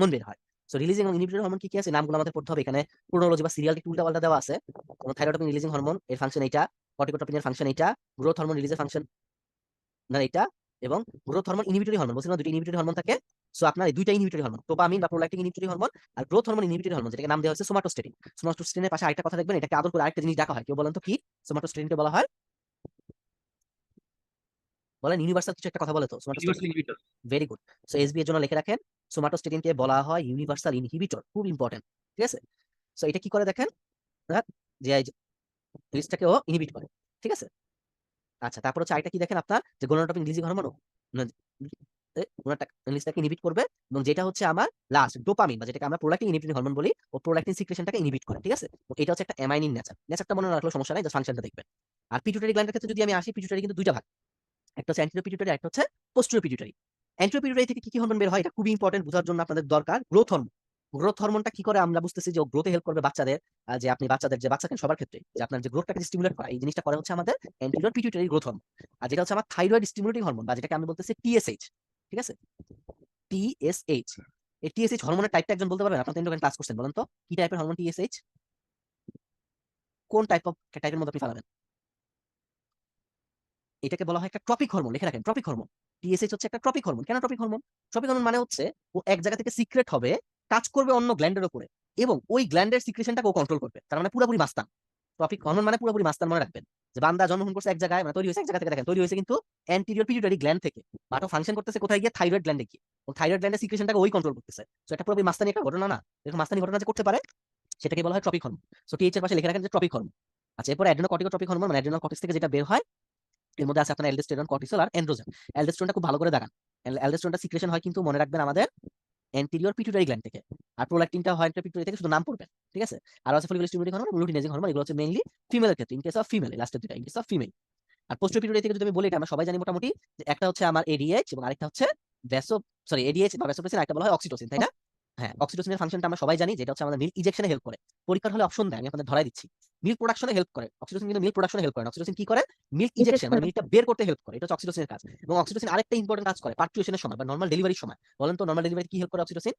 মন বের হয়। সো রিলিজিং এবং ইনহিবিটরি হরমোন কি কি আছে, নামগুলো আমাদের পড়তে হবে। এখানে ক্রোনোলজি বা সিরিয়াল একটু উল্টাপাল্টা দেওয়া আছে। যেমন থাইরোটোপিন রিলিজিং হরমোন এর ফাংশন এইটা, কর্টিকোট্রপিনের ফাংশন এইটা, গ্রোথ হরমোন রিলিজের ফাংশন না এইটা, এবং গ্রোথ হরমোন ইনহিবিটরি হরমোন, বলছিলাম দুটো ইনহিবিটরি হরমোন থাকে। সো আপনার এই দুইটা ইনহিবিটরি হরমোন, ডোপামিন বা প্রোল্যাক্টিন ইনহিবিটরি হরমোন, আর গ্রোথ হরমোন ইনহিবিটরি হরমোন, যেটাকে নাম দেওয়া হয়েছে সোমাটোস্টেটিন। সোমাটোস্টেটিনের পাশে আরেকটা কথা দেখবেন, এটাকে আদর করে আরেকটা জিনিস ডাকা হয়, কেউ বলেন তো কি সোমাটোস্টেটিনকে বলা হয়? বলেন, ইউনিভার্সাল কিছু একটা কথা বলে তো সোমাটোস্টেটিন। ভেরি গুড, সো এসবি এর জন্য লিখে রাখেন, সোমাটোস্টেটিনকে বলা হয় ইউনিভার্সাল ইনহিবিটর, খুব ইম্পর্টেন্ট, ঠিক আছে? সো এটা কি করে দেখেন, যে রিলিজটাকে ও ইনহিবিট করে, ঠিক আছে? আচ্ছা, তারপর হচ্ছে আরেকটা কি দেখেন আপনার, যে গোনাডোট্রপিন রিলিজিং হরমোন রিলিজটাকে ইনহিবিট করবে, এবং যেটা হচ্ছে আমার লাস্ট ডোপামিন, বা যেটাকে আমরা প্রোল্যাক্টিন ইনহিবিটরি হরমোন বলি, ও প্রোল্যাক্টিন সিক্রেশনটাকে ইনহিবিট করে, ঠিক আছে? এটা হচ্ছে একটা অ্যামাইনিন নেচার। নেচারটা মনে রাখলেও সমস্যা নাই, জাস্ট ফাংশনটা দেখবেন। আর পিটুইটারি গ্ল্যান্ডের ক্ষেত্রে যদি আমি আসি, পিটুইটারি কিন্তু দুইটা ভাগ, একটা হচ্ছে অ্যান্টেরিয়র পিটুইটারি, একটা হচ্ছে পোস্টেরিয়র পিটুইটারি। অ্যান্টিপিউটারি থেকে কি কি হরমোন বের হয় এটা খুবই ইম্পর্টেন্ট বোঝার জন্য আপনাদের দরকার গ্রোথ হরমোন। গ্রোথ হরমোনটা কি করে আমরা বুঝতেছি যে গ্রোথে হেল্প করবে বাচ্চাদের, যে আপনি বাচ্চাদের যে বাচ্চাকে সবার ক্ষেত্রে যে আপনার যে গ্রোথটাকে স্টিমুলেট করা এই জিনিসটা করে হচ্ছে আমাদের অ্যান্টিরিয়র পিটুইটারি গ্রোথ হরমোন। আর যেটা হচ্ছে আমার থাইরয়েড স্টিমুলেটিং হরমোন বা যেটাকে আমি বলতেছি টিএসএইচ, ঠিক আছে, টিএসএইচ। এই টিএসএইচ হরমোনের টাইপটা একজন বলতে পারবেন? আপনারা তো এন্ডোক্রাইন ক্লাস করছেন, বলেন তো কি টাইপের হরমোন টিএসএইচ? কোন টাইপের মধ্যে আপনি ফেলাবেন? এটাকে বলা হয় একটা ট্রপিক হরমোন, লিখে রাখেন ট্রপিক হরমোন। টিএসএইচ হচ্ছে একটা ট্রপিক হরমোন। কেন ট্রপিক হরমোন? ট্রপিক হরমোন মানে হচ্ছে ও এক জায়গা থেকে সিক্রেট হবে, কাজ করবে অন্য গ্ল্যান্ডের উপরে এবং ওই গ্ল্যান্ডের সিক্রেশনটাকে ও কন্ট্রোল করবে। তার মানে পুরোপুরি মাস্তান। ট্রপিক হরমোন মানে পুরোপুরি মাস্তান, মনে রাখবেন। যে বান্দা জন্মগ্রহণ করছে এক জায়গায়, মানে তৈরি হয়েছে এক জায়গা থেকে, দেখেন তৈরি হয়েছে কিন্তু অ্যান্টিরিয়র পিটুইটারি গ্ল্যান্ড থেকে, বাট ও ফাংশন করতেছে কোথায় গিয়ে? থাইরয়েড গ্ল্যান্ডে গিয়ে। ও থাইরয়েড গ্ল্যান্ডের সিক্রেশনটাকে ওই কন্ট্রোল করতেছে। সো এটা পুরোপুরি মাস্তানি একটা ঘটনা না? এরকম মাস্তানি ঘটনা যে করতে পারে সেটাকে বলা হয় ট্রপিক হরমোন। সো টিএইচ এর পাশে লিখে রাখেন যে ট্রপিক হরমোন। আচ্ছা, এরপর অ্যাড্রেনোকর্টিকোট্রপিক হরমোন মানে অ্যাড্রেনাল কর্টেক্স থেকে যেটা বের হয়, এর মধ্যে আছে আপনার অ্যালডোস্টেরন, কর্টিসল আর অ্যান্ড্রোজেন। অ্যালডোস্টেরনটা খুব ভালো করে দেখান। অ্যালডোস্টেরনটা সিক্রেশন হয় কিন্তু মনে রাখবেন আমাদের অ্যান্টিরিয়র পিটুইটারি গ্ল্যান্ড থেকে। আর প্রোল্যাকটিনটা হয় পিটুইটারি থেকে, শুধু নাম পড়বেন, ঠিক আছে। আর আছে ফলিকুলার স্টিমুলেটিং হরমোন, লুটিনেজিং হরমোন। এগুলো হচ্ছে মেইনলি ফিমেলের ক্ষেত্রে, ইন কেস অফ ফিমেল, লাস্টের দুটো ইন কেস অফ ফিমেল। আর পোস্টেরিয়র পিটুইটারি থেকে যদি আমি বলি, এটা আমরা সবাই জানি মোটামুটি, যে একটা হচ্ছে আমার এডিএইচ এবং আরেকটা হচ্ছে এডিএইচ বা ভ্যাসোপ্রেসিন, আরেকটা বলা হয় অক্সিটোসিন, তাই না? হ্যাঁ, অক্সিটোসিনের ফাংশনটা আমরা সবাই জানি, যেটা হচ্ছে আমাদের মিল্ক ইজেকশনে হেল্প করে। পরীক্ষার হলে অপশন দেয়, আমি আপনাদের ধরাই দিচ্ছি। মিল্ক প্রোডাকশনে হেল্প করে অক্সিটোসিন, কিন্তু মিল্ক প্রোডাকশনে হেল্প করে না। অক্সিটোসিন কি করে? মিল্ক ইজেকশন মানে মিল্কটা বের করতে হেল্প করে, এটা হচ্ছে অক্সিটোসিনের কাজ। এবং অক্সিটোসিন আরেকটা ইম্পর্টেন্ট কাজ করে পার্চুয়েশনের সময় বা নর্মাল ডেলিভারির সময়। বলেন তো নর্মাল ডেলিভারি কি হেল্প করে অক্সিটোসিন?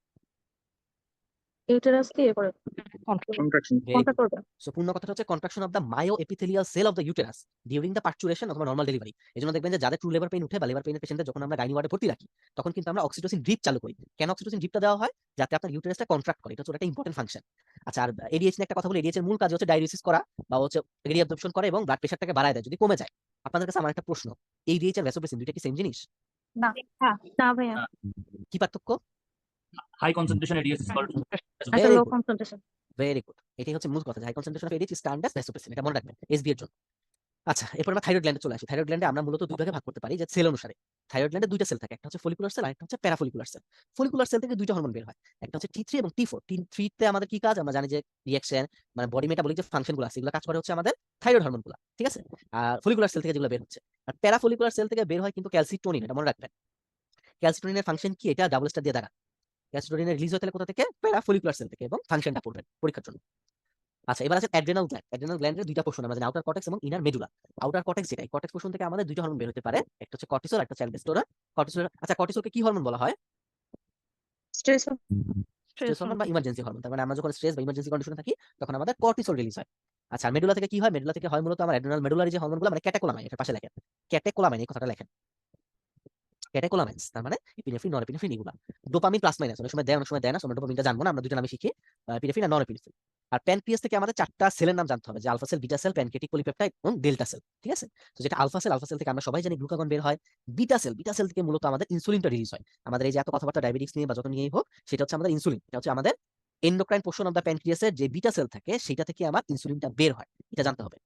ইউটেরাস কি করে কন্ট্রোল কন্ট্রাকশন ভেরি কোনটা গুড। করবে? সো পূর্ণ কথাটা হচ্ছে contraction of the myoepithelial cell of the uterus during the parturition অথবা নর্মাল ডেলিভারি। এজন্য দেখবেন যে যাদের ট্রু লেবার পেইন উঠে বা লেবার পেইনের পেশেন্টদের যখন আমরা গাইনি ওয়ার্ডে ভর্তি রাখি, তখন কিন্তু আমরা অক্সিটোসিন ড্রিপ চালু করি। কেন অক্সিটোসিন ড্রিপটা দেওয়া হয়? যাতে আপনার ইউটেরাসটা কন্ট্রাক্ট করে। এটা হচ্ছে একটা ইম্পর্টেন্ট ফাংশন। আচ্ছা, আর এডিএইচ নিয়ে একটা কথা বলি। এডিএইচ এর মূল কাজ হচ্ছে ডায়ালিসিস করা বা হচ্ছে রিঅ্যাবজর্পশন করে এবং ব্লাড প্রেশারটাকে বাড়ায় দেয় যদি কমে যায়। আপনাদের কাছে আমার একটা প্রশ্ন, এডিএইচ আর ভ্যাসোপ্রেসিন দুইটা কি সেম জিনিস? না। না ভাইয়া, কি পার্থক্য? High concentration ADS is called একটা very low good, concentration. Very good. এটাই হচ্ছে মূল কথা, যে high concentration of ADH is termed as vasopressin. এটা মনে রাখবেন এসবি এর জন্য। আচ্ছা, এরপর আমরা থাইরয়েড গ্ল্যান্ডে চলে আসি। থাইরয়েড গ্ল্যান্ডে আমরা মূলত দুই ভাগে ভাগ করতে পারি, যে সেল অনুসারে। থাইরয়েড গ্ল্যান্ডে দুইটা সেল থাকে, একটা হচ্ছে ফলিকুলার সেল আর একটা হচ্ছে প্যারাফলিকুলার সেল। ফলিকুলার সেল থেকে দুইটা হরমোন বের হয়, একটা হচ্ছে T3 এবং T4। T3 তে আমাদের কি কাজ? আমরা জানি যে রিঅ্যাকশন, মানে বডি মেটাবলিক যে ফাংশন গুলো আছে, এগুলো কাজ করে হচ্ছে আমাদের থাইরয়েড হরমোন গুলা, ঠিক আছে। আর ফলিকুলার সেল থেকে যেগুলো বের হচ্ছে। আর প্যারাফলিকুলার সেল থেকে বের হয় কিন্তু ক্যালসিটোনিন, এটা মনে রাখবেন। ক্যালসিটোনিনের ফাংশন কি? এটা ডাবল স্টার দিয়ে দাঁড়ান। ক্যালসিটোনিনের রিলিজ হয় তাহলে কোথা থেকে? প্যারাফলিকুলার সেল থেকে, এবং ফাংশনটা পড়বেন পরীক্ষার জন্য। আচ্ছা, এবার আছে অ্যাড্রেনাল গ্ল্যান্ড। অ্যাড্রেনাল গ্ল্যান্ডের দুইটা পোর্শন আমরা জানি, আউটার কর্টেক্স এবং ইনার মেডুলা। আউটার কর্টেক্স যেটা, এই কর্টেক্স পোর্শন থেকে আমাদের দুইটা হরমোন বের হতে পারে, একটা হচ্ছে কর্টিসল, একটা হচ্ছে অ্যালডোস্টেরন। কর্টিসল, আচ্ছা কর্টিসলকে কি হরমোন বলা হয়? স্ট্রেস স্ট্রেস হরমোন বা ইমার্জেন্সি হরমোন। তার মানে আমরা যখন স্ট্রেস বা ইমার্জেন্সি কন্ডিশনে থাকি তখন আমাদের কর্টিসল রিলিজ হয়। আচ্ছা, মেডুলা থেকে কি হয়? মেডুলা থেকে হয় মূলত আমার অ্যাড্রেনাল মেডুলারি যে হরমোনগুলো, মানে ক্যাটেকোলামাইন, এর পাশে লেখেন ক্যাটেকোলামাইন, এই কথাটা লেখেন ক্যাটেকোলামাইন্স, তার মানে ইপিনেফ্রিন, নরএপিনেফ্রিন এগুলা। ডোপামিন প্লাস মাইনাস অনেক সময় দেয়, অনেক সময় দেয় না। আমরা ডোপামিনটা জানবো না, আমরা দুটো নামে শিখি, এপিনেফ্রিন আর নরএপিনেফ্রিন। আর প্যানক্রিয়াস থেকে আমাদের চারটা সেলের নাম জানতে হবে, যে alpha cell, beta cell, pancreatic polypeptide এবং ডেল্টা সেল, ঠিক আছে। তো যেটা আলফা সেল, আলফা সেল থেকে আমরা সবাই জানি গ্লুকাগন বের হয়। বিটা সেল থেকে মূলত আমাদের ইনসুলিনটা রিলিজ হয়। আমাদের এই যে এত কথাবার্তা ডায়াবেটিক্স নিয়ে বা যত নিয়েই হোক, সেটা হচ্ছে আমাদের ইনসুলিন। এটা হচ্ছে আমাদের এন্ডোক্রাইন পোর্শন অফ দ্য প্যানক্রিয়াসের যে বিটা সেল থাকে, সেটা থেকে আমার ইনসুলিনটা বের হয়, এটা জানতে হবে।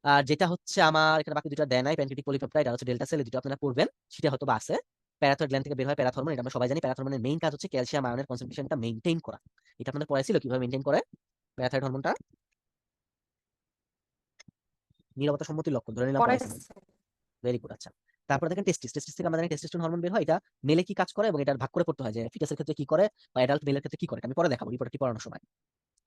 আর যেটা হচ্ছে আমার এখানে বাকি দুটো দেয় নাই, প্যানক্রিয়াটিক পলিপেপটাইড আর হচ্ছে ডেল্টা সেল, এই দুটো আপনারা পড়বেন, সেটা হয়তো বা আছে। প্যারাথয়েড গ্ল্যান্ড থেকে বের হয় প্যারাথর্মোন, এটা আমরা সবাই জানি। প্যারাথর্মোনের মেইন কাজ হচ্ছে ক্যালসিয়াম আয়নের কনসেন্ট্রেশনটা মেইনটেইন করা। এটা আপনাদের পড়াইছিল কিভাবে মেইনটেইন করে প্যারাথয়েড হরমোনটা। নীরবতা সম্মতির লক্ষণ ধরে নিলাম পড়াইছিল। Very good. আচ্ছা, তারপরে দেখেন টেস্টিস থেকে আমাদের টেস্টোস্টেরন হরমোন বের হয়। এটা মেলে কি কাজ করে এবং এটা ভাগ করে পড়তে হয়, যে ফিটাসের ক্ষেত্রে কি করে বা অ্যাডাল্ট মেলের ক্ষেত্রে কি করে, এটা আমি পরে দেখাবো রিপোর্টটি পড়ানোর সময়।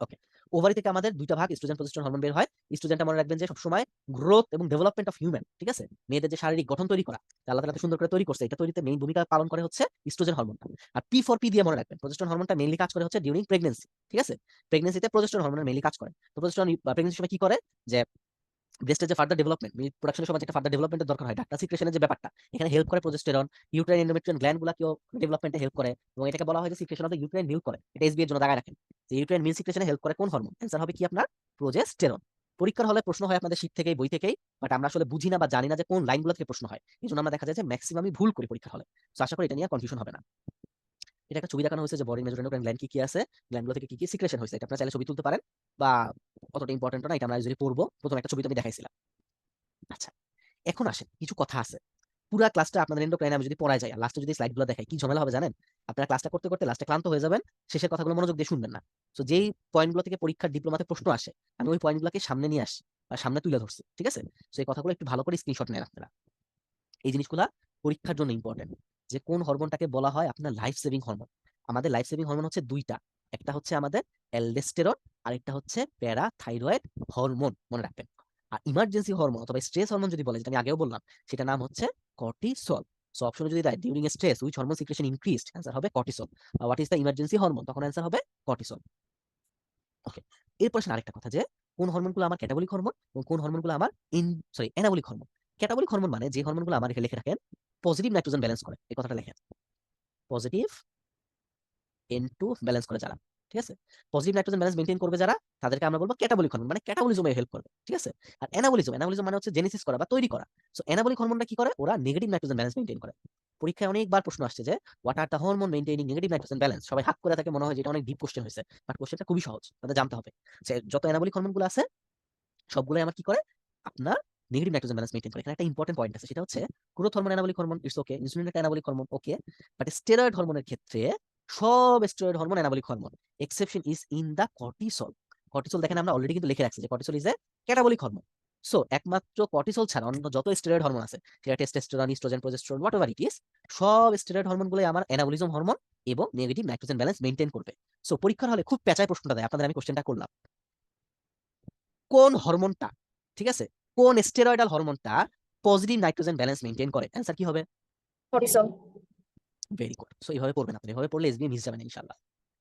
ওকে, ওভারি থেকে আমাদের দুইটা ভাগ, ইস্ট্রোজেন, প্রজেস্টেরন হরমোন বের হয়। ইস্ট্রোজেনটা মনে রাখবেন যে সবসময় গ্রোথ এবং ডেভেলপমেন্ট অফ হিউম্যান, ঠিক আছে, মেয়েদের যে শারীরিক গঠন তৈরি করা, আল্লাহ তাআলা এত সুন্দর করে তৈরি করছে, এটা তৈরিতে মেইন ভূমিকা পালন করে হচ্ছে ইস্ট্রোজেন হরমোনটা। আর P4P দিয়ে মনে রাখবেন, প্রজেস্টেরন হরমোনটা মেইনলি কাজ করে হচ্ছে ডিউরিং প্রেগন্যান্সি, ঠিক আছে। প্রেগন্যান্সিতে প্রজেস্টেরন হরমোন মেইনলি কাজ করে। তো প্রজেস্টেরন প্রেগন্যান্সির সময় কি করে, যে ব্রেস্টের যে ফার্দার ডেভেলপমেন্ট, মিল্ক প্রোডাকশনের সময় যেটা ফার্দার ডেভেলপমেন্টের দরকার হয়, ডাক্তার সিক্রেশনের যে ব্যাপারটা, এখানে হেল্প করে প্রজেস্টেরন। ইউটেরাইন এন্ডোমেট্রিয়াল গ্ল্যান্ডগুলোকেও ডেভেলপমেন্টে হেল্প করে, এবং এটাকে বলা হয় যে secretion of the uterine milk করে। এটা এসবি এর জন্য দাগায় রাখেন, যে ইউটেরাইন মিল্ক সিক্রেশনে হেল্প করে কোন হরমোন? অ্যান্সার হবে কি আপনার? প্রজেস্টেরন। পরীক্ষার হলে প্রশ্ন হয় আপনাদের শীত থেকেই, বই থেকেই, বাট আমরা আসলে বুঝি না বা জানি না যে কোন লাইনগুলো থেকে প্রশ্ন হয়। এই জন্য আমরা দেখা যায় যে ম্যাক্সিমামই ভুল করি পরীক্ষার হলে। তো আশা করি এটা নিয়ে কনফিউশন হবে না। এটা একটা ছবি দেখানো হয়েছে যে বডির মেজর এন্ডোক্রাইন গ্ল্যান্ড কি কি আছে, গ্ল্যান্ডগুলো থেকে কি কি সিক্রেশন হয়েছে। এটা আপনারা চাইলে ছবি তুলতে পারেন, বা অতটা ইম্পর্টেন্ট না, এটা আমরা যদি পড়বো। প্রথম একটা ছবি তো আমি দেখাইছিলাম। আচ্ছা, এখন আসেন, কিছু কথা আছে। পুরা ক্লাসটা আপনাদের এন্ডোক্রাইন আমি যদি পড়ায় যাই, লাস্টে যদি স্লাইডগুলো দেখাই, কি ঝামেলা হবে জানেন? আপনারা ক্লাসটা করতে করতে লাস্টে ক্লান্ত হয়ে যাবেন, শেষের কথাগুলো মনোযোগ দিয়ে শুনবেন না। তো যেই পয়েন্টগুলো থেকে পরীক্ষার ডিপ্লোমাতে প্রশ্ন আসে, আমি ওই পয়েন্টগুলোকে সামনে নিয়ে আসি বা সামনে তুলে ধরছি, ঠিক আছে। তো এই কথাগুলো একটু ভালো করে স্ক্রিনশট নেন আপনারা। এই জিনিসগুলা পরীক্ষার জন্য ইম্পর্টেন্ট। যে কোন হরমোনটাকে বলা হয় আপনার লাইফ সেভিং হরমোন। আমাদের লাইফ সেভিং হরমোন হচ্ছে দুইটা, একটা হচ্ছে আমাদের অ্যালডোস্টেরন, আরেকটা হচ্ছে প্যারাথাইরয়েড হরমোন, মনে রাখবেন। আর ইমার্জেন্সি হরমোন অথবা স্ট্রেস হরমোন যদি বলে, যেটা আমি আগেও বললাম, সেটা নাম হচ্ছে কর্টিসল। সো অপশনে যদি দেয় during stress which hormone secretion increased, answer হবে cortisol. What is the emergency hormone, তখন অ্যান্সার হবে কর্টিসল। ওকে, এরপর আরেকটা কথা যে কোন হরমোনগুলো আমার ক্যাটাবলিক হরমোন এবং কোন হরমোনগুলো আমার অ্যানাবলিক হরমোন। ক্যাটাবলিক হরমোন মানে যে হরমোনগুলো আমার এখানে লিখে রাখেন পজিটিভ নাইট্রোজেন ব্যালেন্স করে, এই কথাটা লেখেন, পজিটিভ N2 ব্যালেন্স করে যারা, ঠিক আছে, পজিটিভ নাইট্রোজেন ব্যালেন্স মেইনটেইন করবে যারা, তাদেরকে আমরা বলবো ক্যাটাবলিক হরমোন, মানে ক্যাটাবলিজমে হেল্প করবে, ঠিক আছে। আর অ্যানাবলিজম মানে হচ্ছে জেনেসিস করা বা তৈরি করা। সো অ্যানাবলিক হরমোনটা কি করে, ওরা নেগেটিভ নাইট্রোজেন ব্যালেন্স মেইনটেইন করে। পরীক্ষায় অনেকবার প্রশ্ন আসছে যে what are the hormone maintaining negative nitrogen balance, সবাই হাক করে থাকে, মনে হয় যে এটা অনেক ডিপ কোশ্চেন হয়েছে, বাট কোশ্চেনটা খুবই সহজ, তাদের জানতে হবে যে যত অ্যানাবলিক হরমোনগুলো আছে সবগুলোই আমার কি করে, আপনার নেগেটিভ নাইট্রোজেন ব্যালেন্স মেইনটেইন করে। এখানে একটা ইম্পর্টেন্ট পয়েন্ট আছে, সেটা হচ্ছে growth hormone anabolic hormone, it's okay, insulin একটা anabolic hormone, okay, but steroid হরমোনের ক্ষেত্রে সব steroid hormone anabolic hormone, exception is in the cortisol. Cortisol দেখেন আমরা অলরেডি কিন্তু লিখে রাখছি যে cortisol is a catabolic hormone. So একমাত্র কর্টিসল ছাড়া অন্য যত স্টেরয়েড হরমোন আছে, সেটা testosterone, estrogen, progesterone, whatever it is, সব স্টেরয়েড হরমোনগুলোই আমার অ্যানাবলিজম হরমোন এবং নেগেটিভ নাইট্রোজেন ব্যালেন্স মেইনটেইন করবে। সো পরীক্ষার হলে খুব পেঁচায় প্রশ্নটা দেয়, আপনাদের আমি কোশ্চেনটা করলাম, কোন হরমোনটা, ঠিক আছে, কোন স্টেরয়েডাল হরমোনটা পজিটিভ নাইট্রোজেন ব্যালেন্স মেইনটেইন করে, অ্যান্সার কি হবে? কর্টিসল। Very good. সো এইভাবে পড়বেন আপনি, এভাবে পড়লে এসবি মিস যাবে না ইনশাআল্লাহ।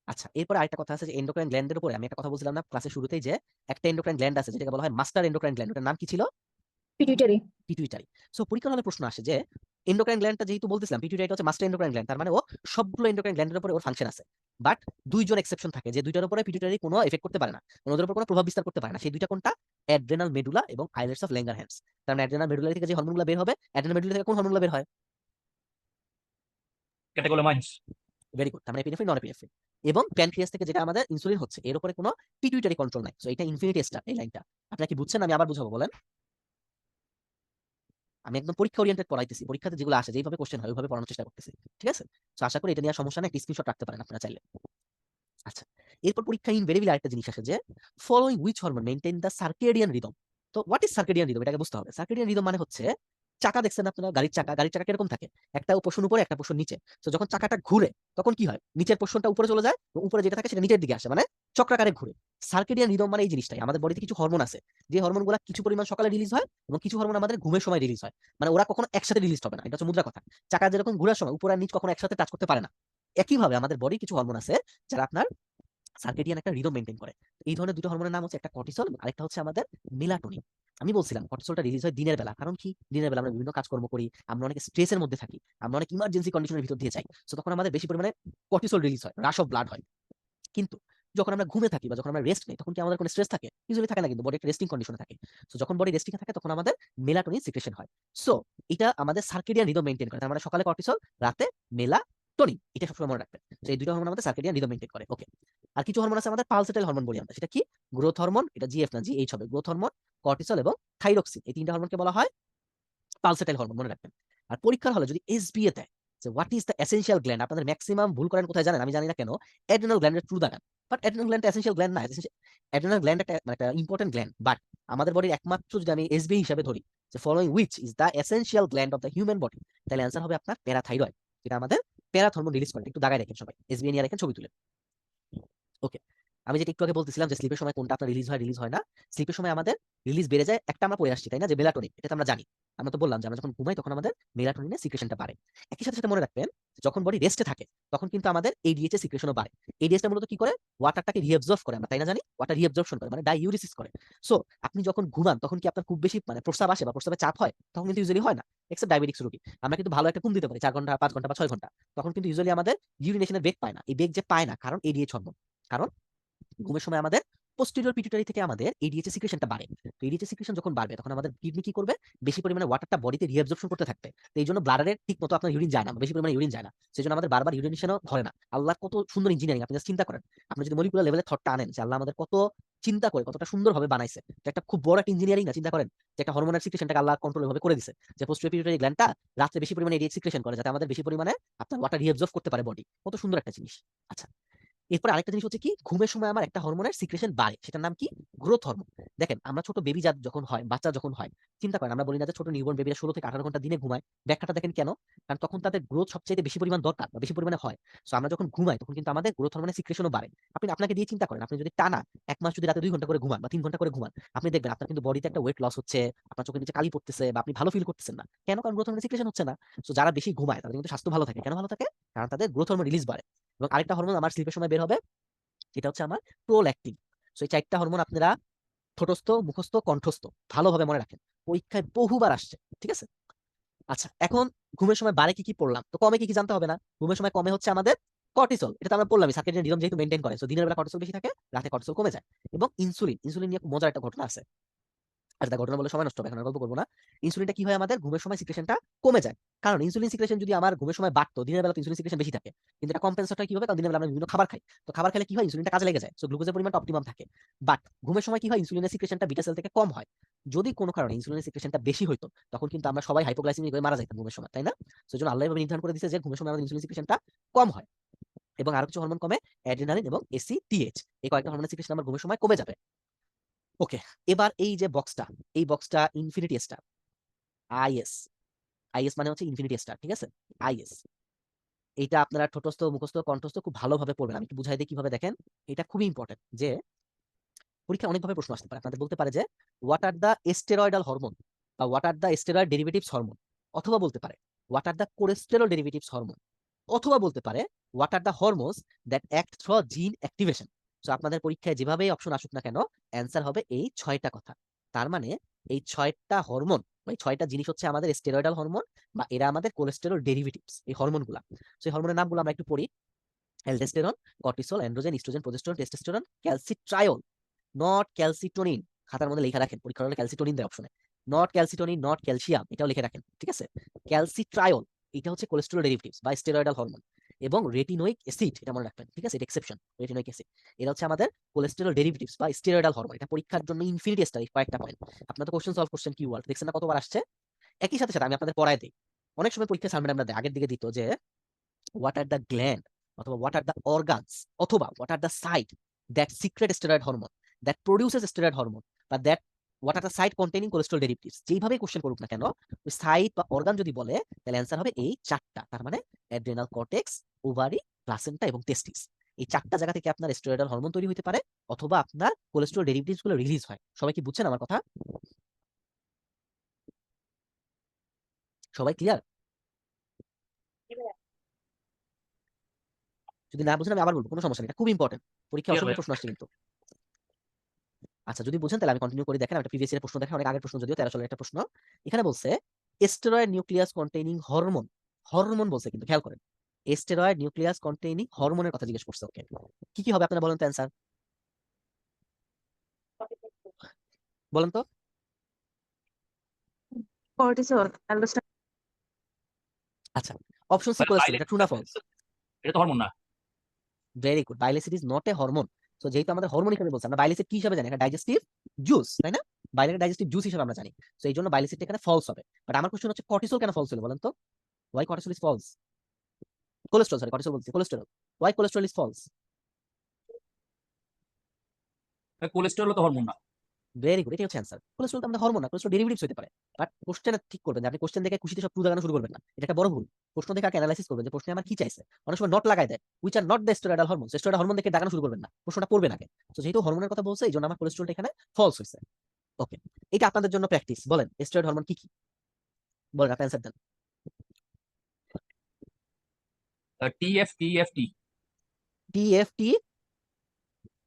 আচ্ছা, এরপর আরেকটা কথা আছে যে এন্ডোক্রাইন গ্ল্যান্ডের উপরে আমি একটা কথা বলছিলাম না ক্লাসের শুরুতেই, যে একটা এন্ডোক্রাইন গ্ল্যান্ড আছে যেটাকে বলা হয় মাস্টার এন্ডোক্রাইন গ্ল্যান্ড, ওটার নাম কি ছিল? পিটুইটারি। পিটুইটারি। সো পরীক্ষার হলে প্রশ্ন আসে যে এন্ডোক্রাইন গ্ল্যান্ডটা যেহেতু বলতেছিলাম পিটুইটারিটা হচ্ছে মাস্টার এন্ডোক্রাইন গ্ল্যান্ড, তার মানে ও সবগুলো এন্ডোক্রাইন গ্ল্যান্ডের উপরে ওর ফাংশন আছে, বাট দুইজন এক্সেপশন থাকে যে দুইটার উপরে পিটুইটারি কোনো এফেক্ট করতে পারে না, ওদের উপর কোনো প্রভাব বিস্তার করতে পারে না। সেই দুইটা কোনটা? অ্যাড্রেনাল মেডুলা এবং আইলেটস অফ ল্যাঙ্গারহ্যান্স। তার মানে অ্যাড্রেনাল মেডুলা থেকে যে হরমোনগুলো বের হবে, অ্যাড্রেনাল মেডুলা থেকে কোন হরমোনগুলো বের হয়? ক্যাটেকোলামাইন্স। Very good. তার মানে এপিনেফ্রিন, নরএপিনেফ্রিন। এবং প্যানক্রিয়াস থেকে যেটা আমাদের ইনসুলিন হচ্ছে, এর উপরে কোনো পিটুইটারি কন্ট্রোল নাই। সো এটা ইনফিনিটি স্টার, এই লাইনটা আপনারা কি বুঝছেন? আমি আবার বুঝাবো, বলেন। আমি একদম পরীক্ষা ওরিয়েন্টেড পড়াইতেছি, পরীক্ষাতে যেগুলো আসে যেভাবে কোশ্চেন হয় ওইভাবে পড়ানোর চেষ্টা করতেছি, ঠিক আছে। তো আশা করি এটা নিয়ে আর সমস্যা নেই, একটা স্ক্রিনশট রাখতে পারেন আপনারা চাইলে। আচ্ছা, এরপর পরীক্ষা ইনভেরিবলি আরেকটা জিনিস আসে যে following which hormone maintain the circadian rhythm. তো হোয়াট ইজ সার্কেডিয়ান রিদম, এটাকে বুঝতে হবে। সার্কেডিয়ান রিদম মানে হচ্ছে চাকা দেখছেন আপনারা, গাড়ির চাকা, গাড়ির চাকা কিরকম থাকে, একটা পোর্শন উপরে একটা পোর্শন নিচে। তো যখন চাকাটা ঘুরে তখন কি হয়, নিচের পোর্শনটা উপরে চলে যায় এবং উপরে যেটা থাকে সেটা নিচের দিকে আসে, মানে চক্রাকারে ঘুরে। সার্কেডিয়ান রিদম মানে এই জিনিসটাই, আমাদের বডিতে কিছু হরমোন আছে, যে হরমোনগুলো কিছু পরিমাণ সকালে রিলিজ হয় এবং কিছু হরমোন আমাদের ঘুমের সময় রিলিজ হয়, মানে ওরা কখনো একসাথে রিলিজ হবে না, এটা হচ্ছে মুদ্রা কথা। চাকা যেরকম ঘুরার সময় উপর আর নিচ কখনো একসাথে টাচ করতে পারে না, একইভাবে আমাদের বডি কিছু হরমোন আছে যারা আপনার সার্কেডিয়ান একটা রিদম মেইনটেইন করে। এই ধরনের দুটো হরমোনের নাম হচ্ছে একটা কর্টিসল, আরেকটা হচ্ছে আমাদের মেলাটোনিন। আমি বলছিলাম কর্টিসলটা রিলিজ হয় দিনের বেলা, কারণ কি, দিনের বেলা আমরা বিভিন্ন কাজকর্ম করি, আমরা অনেক স্ট্রেসের মধ্যে থাকি, আমরা অনেক ইমার্জেন্সি কন্ডিশনের ভিতর দিয়ে যাই, সো তখন আমাদের বেশি পরিমাণে কর্টিসল রিলিজ হয়, রাশ অফ ব্লাড হয়। কিন্তু যখন আমরা ঘুমে থাকি বা যখন আমরা রেস্ট নেই, তখন কি আমাদের কোনো স্ট্রেস থাকে? ইউজুয়ালি থাকে না, কিন্তু বডি একটা রেস্টিং কন্ডিশনে থাকে। সো যখন বডি রেস্টিং থাকে তখন আমাদের মেলাটোনিন সিক্রেশন হয়। সো এটা আমাদের সার্কেডিয়ান রিদম মেইনটেইন করে, তার মানে সকালে কর্টিসল, রাতে মেলাটোনিন, এটা সবসময় মনে রাখবেন। তো এই দুটো হরমোন আমাদের সার্কেডিয়ান রিদম মেইনটেইন করে, ওকে। আর কিছু হরমোন আছে আমাদের পালসেটাইল হরমোন বলি আমরা, সেটা কি? গ্রোথ হরমোন, এটা জিএফ না জিএইচ হবে, গ্রোথ হরমোন, কর্টিসল এবং থাইরক্সিন, এই তিনটা হরমোনকে বলা হয় পালসেটাইল হরমোন, মনে রাখবেন। আর পরীক্ষার হলে যদি এসবিএ দেয় যে what is the essential gland, আপনাদের ম্যাক্সিমাম ভুল করেন কোথায় জানেন? আমি জানি না কেন, অ্যাড্রেনাল গ্ল্যান্ডের ট্রু দাগান, but adrenal gland essential gland না। অ্যাড্রেনাল গ্ল্যান্ড একটা ইম্পর্টেন্ট গ্ল্যান্ড, বাট আমাদের বডির একমাত্র যদি আমি এসবি হিসাবে ধরি যে following which is the essential gland of the human body, তাহলে অ্যান্সার হবে আপনার প্যারাথাইরয়েড, যেটা আমাদের প্যারাথর্মোন রিলিজ করে। একটু দাগায় রাখেন সবাই, এসবি নিয়ে রাখেন, ছবি তুলে, ওকে। আমি যেটা একটু আগে বলতেছিলাম যে স্লিপের সময় কোনটা আপনার রিলিজ হয় না, স্লিপের সময় আমাদের রিলিজ বেড়ে যায়, একটা আমরা পড়ে আসছি তাই না, যে মেলাটোনিন, এটা তো আমরা জানি। আমরা তো বললাম যে আমরা যখন ঘুমাই তখন আমাদের মেলাটোনিনের সিক্রেশনটা বাড়ে। একই সাথে সাথে মনে রাখবেন যখন বডি রেস্টে থাকে তখন কিন্তু আমাদের এডিএইচ এর সিক্রেশনও বাড়ে। এডিএইচটা মূলত কি করে, ওয়াটারটাকে রিঅ্যাবজর্ব করে, আমরা তাই না জানি, ওয়াটার রিঅ্যাবজর্পশন করে, মানে ডাইউরিসিস করে। সো আপনি যখন ঘুমান তখন কি আপনার খুব বেশি মানে প্রস্রাব আসে বা প্রস্রাবের চাপ হয়? তখন কিন্তু ইউজুয়ালি হয় না, এক্সেপ্ট ডায়াবেটিক্স রোগী। আমরা কিন্তু ভালো একটা ঘুম দিতে পারি 4 ঘন্টা, 5 ঘন্টা বা 6 ঘন্টা, তখন কিন্তু ইউজুয়ালি আমাদের ইউরিনেশনের বেগ পায় না। এই বেগ যে পায় না, কারণ এডিএইচ হরমোন, কারণ ঘুমের সময় আমাদের পোস্টেরিয়র পিটুইটারি থেকে আমাদের এডিএইচ সিক্রেশনটা বাড়ে। তো এডিএইচ সিক্রেশন যখন বাড়বে তখন আমাদের কিডনি কি করবে, বেশি পরিমাণে ওয়াটারটা বডিতে রিঅ্যাবজর্পশন করতে থাকবে। তো এই জন্য ব্লাডারে ঠিক মতো আপনার ইউরিন যায় না, বেশি পরিমাণে ইউরিন যায় না, সেই জন্য আমাদের বারবার ইউরিনেশনও ধরে না। আল্লাহ কত সুন্দর ইঞ্জিনিয়ারিং, আপনি জাস্ট চিন্তা করেন। আপনি যদি মলিকুলার লেভেলে থটটা আনেন যে আল্লাহ আমাদের কত চিন্তা করে কতটা সুন্দরভাবে বানাইছে, এটা একটা খুব বড় একটা ইঞ্জিনিয়ারিং না? চিন্তা করেন যে একটা হরমোনাল সিক্রেশনটাকে আল্লাহ কন্ট্রোল ভাবে করে দিছে, যে পোস্টেরিয়র পিটুইটারি গ্ল্যান্ডটা রাতে বেশি পরিমাণে এডিএইচ সিক্রেশন করে যাতে আমাদের বেশি পরিমাণে আপনার ওয়াটার রিঅ্যাবজর্ব করতে পারে বডি, কত সুন্দর একটা জিনিস। আচ্ছা, এরপর আরেকটা জিনিস হচ্ছে কি, ঘুমের সময় আমার একটা হরমোনের সিক্রেশন বাড়ে, সেটার নাম কি, গ্রোথ হরমোন। দেখেন আমরা ছোট বেবি যখন হয়, বাচ্চা যখন হয়, চিন্তা করেন, আমরা বলি না যে ছোট নিউবর্ন বেবিরা 16 থেকে 18 ঘন্টা দিনে ঘুমায়। ব্যাখ্যাটা দেখেন কেন? কারণ তখন তাদের গ্রোথ সবচেয়ে বেশি পরিমাণ দরকার বা বেশি পরিমাণে হয়। সো আমরা যখন ঘুমাই তখন কিন্তু আমাদের গ্রোথ হরমোনের সিক্রেশনও বাড়ে। আপনাকে দিয়ে চিন্তা করেন, আপনি যদি টানা 1 মাস যদি রাতে 2 ঘন্টা করে ঘুমান বা 3 ঘন্টা করে ঘুমান, আপনি দেখবেন আপনার কিন্তু বডিতে একটা ওয়েট লস হচ্ছে, আপনার চোখের নিচে কালি পড়তেছে বা আপনি ভালো ফিল করতেছেন না। কেন? কারণ গ্রোথ হরমোনের সিক্রেশন হচ্ছে না। সো যারা বেশি ঘুমায় তাদের কিন্তু স্বাস্থ্য ভালো থাকে। কেন ভালো থাকে? কারণ তাদের গ্রোথ হরমোন রিলিজ বাড়ে। এবং আরেকটা হরমোন আমার স্লিপের সময় বের হবে, এটা হচ্ছে আমার প্রোল্যাক্টিন। সো এই 4টা হরমোন আপনারা ঠোঁটস্থ, মুখস্থ, কণ্ঠস্থ ভালোভাবে মনে রাখেন, পরীক্ষায় বহুবার আসছে। ঠিক আছে? আচ্ছা, এখন ঘুমের সময় বাড়ে কি কি পড়লাম, তো কমে কি কি জানতে হবে না? ঘুমের সময় কমে হচ্ছে আমাদের কর্টিসল, এটা তো আমরা বললামই, সার্কেডিয়ান রিদম যেহেতু মেইনটেইন করে, সো দিনের বেলা কর্টিসল বেশি থাকে, রাতে কর্টিসল কমে যায়। এবং ইনসুলিন নিয়ে খুব মজার একটা ঘটনা আছে। আচ্ছা, ঘটনা বলে সময় নষ্ট হবে, এখন আর গল্প করবো না। ইনসুলিনটা কি হয়, আমাদের ঘুমের সময় সিক্রেশনটা কমে যায়। কারণ ইনসুলিন সিক্রেশন যদি আমার ঘুমের সময় বাড়তো, দিনের বেলা তো ইনসুলিন সিক্রেশন বেশি থাকে, কিন্তু এটা কম্পেনসেট হয় কিভাবে? কারণ দিনের বেলা আমরা বিভিন্ন খাবার খাই, তো খাবার খেলে কি হয়, ইনসুলিনটা কাজে লেগে যায়, সো গ্লুকোজের পরিমাণটা অপটিমাম থাকে। বাট ঘুমের সময় কি হয়, ইনসুলিনের সিক্রেশনটা বিটা সেল থেকে কম হয়। যদি কোনো কারণে ইনসুলিনের সিক্রেশনটা বেশি হতো, তখন কিন্তু আমরা সবাই হাইপোগ্লাইসেমিক হয়ে মারা যাইতাম ঘুমের সময়, তাই না? সো এই জন্য আল্লাহ এভাবে নির্ধারণ করে দিয়েছে যে ঘুমের সময় আমাদের ইনসুলিন সিক্রেশনটা কম হয়। এবং আরো কিছু হরমোন কমে, অ্যাড্রিনালিন এবং এসিটিএইচ, এই কয়েকটা হরমোনের সিক্রেশন আমার ঘুমের সময় কমে যাবে। ওকে, এবার এই যে বক্সটা, এই বক্সটা ইনফিনিটি স্টার, আইএস। আইএস মানে হচ্ছে ইনফিনিটি স্টার, ঠিক আছে? আইএস, এইটা আপনারা ঠোঁটস্থ, মুখস্থ, কণ্ঠস্থ খুব ভালোভাবে পড়বেন। আমি একটু বুঝাই দিই কিভাবে। দেখেন, এটা খুবই ইম্পর্টেন্ট যে পরীক্ষা অনেকভাবে প্রশ্ন আসতে পারে। আপনাদের বলতে পারে যে what are the steroidal hormone, বা what are the steroid derivatives hormone, অথবা বলতে পারে what are the cholesterol derivatives hormone, অথবা বলতে পারে what are the hormones that act through gene activation. So আপনাদের পরীক্ষায় যেভাবেই অপশন আসুক না কেন, অ্যান্সার হবে এই 6টা কথা। তার মানে এই 6টা হরমোন, এই 6টা জিনিস হচ্ছে আমাদের স্টেরয়েডাল হরমোন, বা এরা আমাদের কোলেস্টেরল ডেরিভেটিভস, এই হরমোনগুলা। সেই হরমোনের নামগুলো আমরা একটু পড়ি। Aldosterone, cortisol, androgen, estrogen, progesterone, testosterone, calcitriol, not calcitonin. খাতার মধ্যে লেখা রাখেন, পরীক্ষার হলে ক্যালসিটোনিন দেয় অপশনে, নট ক্যালসিটোনিন, নট ক্যালসিয়াম, এটাও লিখে রাখেন। ঠিক আছে? ক্যালসিট্রায়োল, এটা হচ্ছে কোলেস্টেরল ডেরিভেটিভস বা স্টেরয়েডাল হরমোন। এবং রেটিনোইক অ্যাসিড, এটা মনে রাখবেন। ঠিক আছে? এটা এক্সেপশন, রেটিনোইক অ্যাসিড, এটা হচ্ছে আমাদের কোলেস্টেরল ডেরিভেটিভস বা স্টেরয়েডাল হরমোন। এটা পরীক্ষার জন্য ইনফিনিটি স্টার, কয়েকটা পয়েন্ট। আপনার তো কোশ্চেন সলভ করছেন কিওয়ার্ড, দেখছেন না কতবার আসছে। একই সাথে সাথে আমি আপনাদের পড়ায় দিই, অনেক সময় পরীক্ষা সামনে আমরা আগের দিকে দিত যে হোয়াট আর দ্য গ্ল্যান্ড, অথবা হোয়াট আর দ্য অর্গানস, অথবা what are the site that secrete steroid hormone, that produces steroid hormone, বা that what are the site containing cholesterol derivatives. যেইভাবে কোশ্চেন করুক না কেন, ওই সাইট বা অর্গান যদি বলে, তাহলে অ্যান্সার হবে এই 4টা। তার মানে অ্যাড্রেনাল কর্টেক্স, ওভারি, প্লাসেন্টা এবং টেস্টিস। এই 4টা জায়গা থেকে আপনার স্টেরয়েডাল হরমোন তৈরি হতে পারে, অথবা আপনার কোলেস্টেরল ডেরিভেটিভস গুলো রিলিজ হয়। সবাই কি বুঝছেন আমার কথা? সবাই ক্লিয়ার? যদি না বুঝেন আমি আবার বলবো, কোনো সমস্যা নেই, এটা খুব ইম্পর্টেন্ট, পরীক্ষা Clear অসংখ্য ভাইয়া। প্রশ্ন আসছে কিন্তু। আচ্ছা, যদি বুঝেন তাহলে আমি কন্টিনিউ করি। দেখেন, একটা প্রিভিয়াস ইয়ারের প্রশ্ন, দেখেন অনেক আগের প্রশ্ন, যদিও 13 সালের একটা প্রশ্ন। এখানে বলছে steroid nucleus containing hormone, hormone বলছে কিন্তু, খেয়াল করেন, স্টেরয়েড নিউক্লিয়াস কন্টেইনিং হরমোনের কথা জিজ্ঞেস করছে। ওকে, কি কি হবে আপনারা বলেন তো অ্যান্সার, বলেন তো। cortisol, aldosterone, আচ্ছা, অপশন সি কোলেস্টেরল, এটা ট্রু না ফলস? এটা তো হরমোন না। Very good, bile acid is not a hormone. So যেহেতু আমাদের হরমোন হিসেবে বলছে, আমরা বাইলেসিড কি হিসেবে জানি, এটা ডাইজেস্টিভ জুস, তাই না? বাইলের ডাইজেস্টিভ জুস হিসেবে আমরা জানি। সো এই জন্য বাইলেসিড এখানে ফলস হবে। বাট আমার কোশ্চেন হচ্ছে কর্টিসল কেন ফলস হলো বলেন তো? Why cortisol is false? Cholesterol, sorry cortisol বলছি, cholesterol. Why cholesterol is false? Cholesterol তো হরমোন না। ভেরি গুড, এটাই হচ্ছে অ্যান্সার। কোলেস্টেরল তো আমাদের হরমোন না, কোলেস্টেরল ডেরিভেটিভস হতে পারে। বাট কোশ্চেনে ঠিক করবেন যে আপনি কোশ্চেন দেখে খুশিতে সব ট্রু লাগানো শুরু করবেন না, এটা একটা বড় ভুল। প্রশ্ন দেখে আগে অ্যানালাইসিস করবেন যে প্রশ্নে আমার কি চাইছে। অনেক সময় নট লাগায় দেয়, which are not the steroidal hormone, steroidal hormone দেখে দাগানো শুরু করবেন না, প্রশ্নটা পড়বেন আগে। তো যেহেতু হরমোনের কথা বলছে, এই জন্য আমার কোলেস্টেরলটা এখানে ফলস হয়েছে। ওকে, এটা আপনাদের জন্য প্র্যাকটিস। বলেন স্টেরয়েড হরমোন কি কি, বলেন আপনি অ্যান্সার দেন। TFT TFT,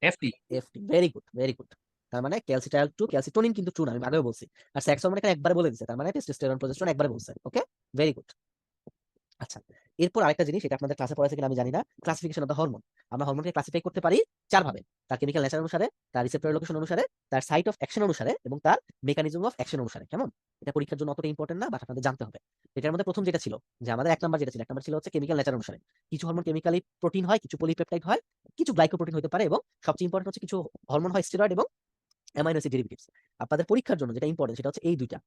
FT. FT, very good, very good. তার মানে ক্যালসিট্রায়োল টু, ক্যালসিটোনিন কিন্তু ট্রু না, আমি আগেও বলছি। আর সেক্স হরমোন এখানে একবারে বলে দিয়েছে, তার মানে টেস্টোস্টেরন, প্রোজেস্টেরন একবারে বলছে। ওকে, ভেরি গুড। আচ্ছা, এরপর আরেকটা জিনিস, এটা আপনাদের ক্লাসে পড়াইছে কিনা আমি জানি না, ক্লাসিফিকেশন অফ দ্য হরমোন। আমরা হরমোনকে ক্লাসিফাই করতে পারি 4 ভাবে: তার কেমিক্যাল নেচার অনুসারে, তার রিসেপ্টর লোকেশন অনুসারে, তার সাইট অফ অ্যাকশন অনুসারে, এবং তার মেকানিজম অফ অ্যাকশন অনুসারে। কেমন? এটা পরীক্ষার জন্য অতটা ইম্পর্টেন্ট না, বাট আপনাদের জানতে হবে। এটার মধ্যে প্রথম যেটা ছিল, যে আমাদের 1 নাম্বার যেটা ছিল, 1 নাম্বার ছিল হচ্ছে কেমিক্যাল নেচার অনুসারে। কিছু হরমোন কেমিক্যালি প্রোটিন হয়, কিছু পলিপেপটাইড হয়, কিছু গ্লাইকোপ্রোটিন হতে পারে, এবং সবচেয়ে ইম্পর্টেন্ট হচ্ছে কিছু হরমোন হয় স্টেরয়েড এবং অ্যামাইনো অ্যাসিড ডেরিভেটিভস। আপনাদের পরীক্ষার জন্য যেটা ইম্পর্টেন্ট সেটা হচ্ছে এই দুইটা,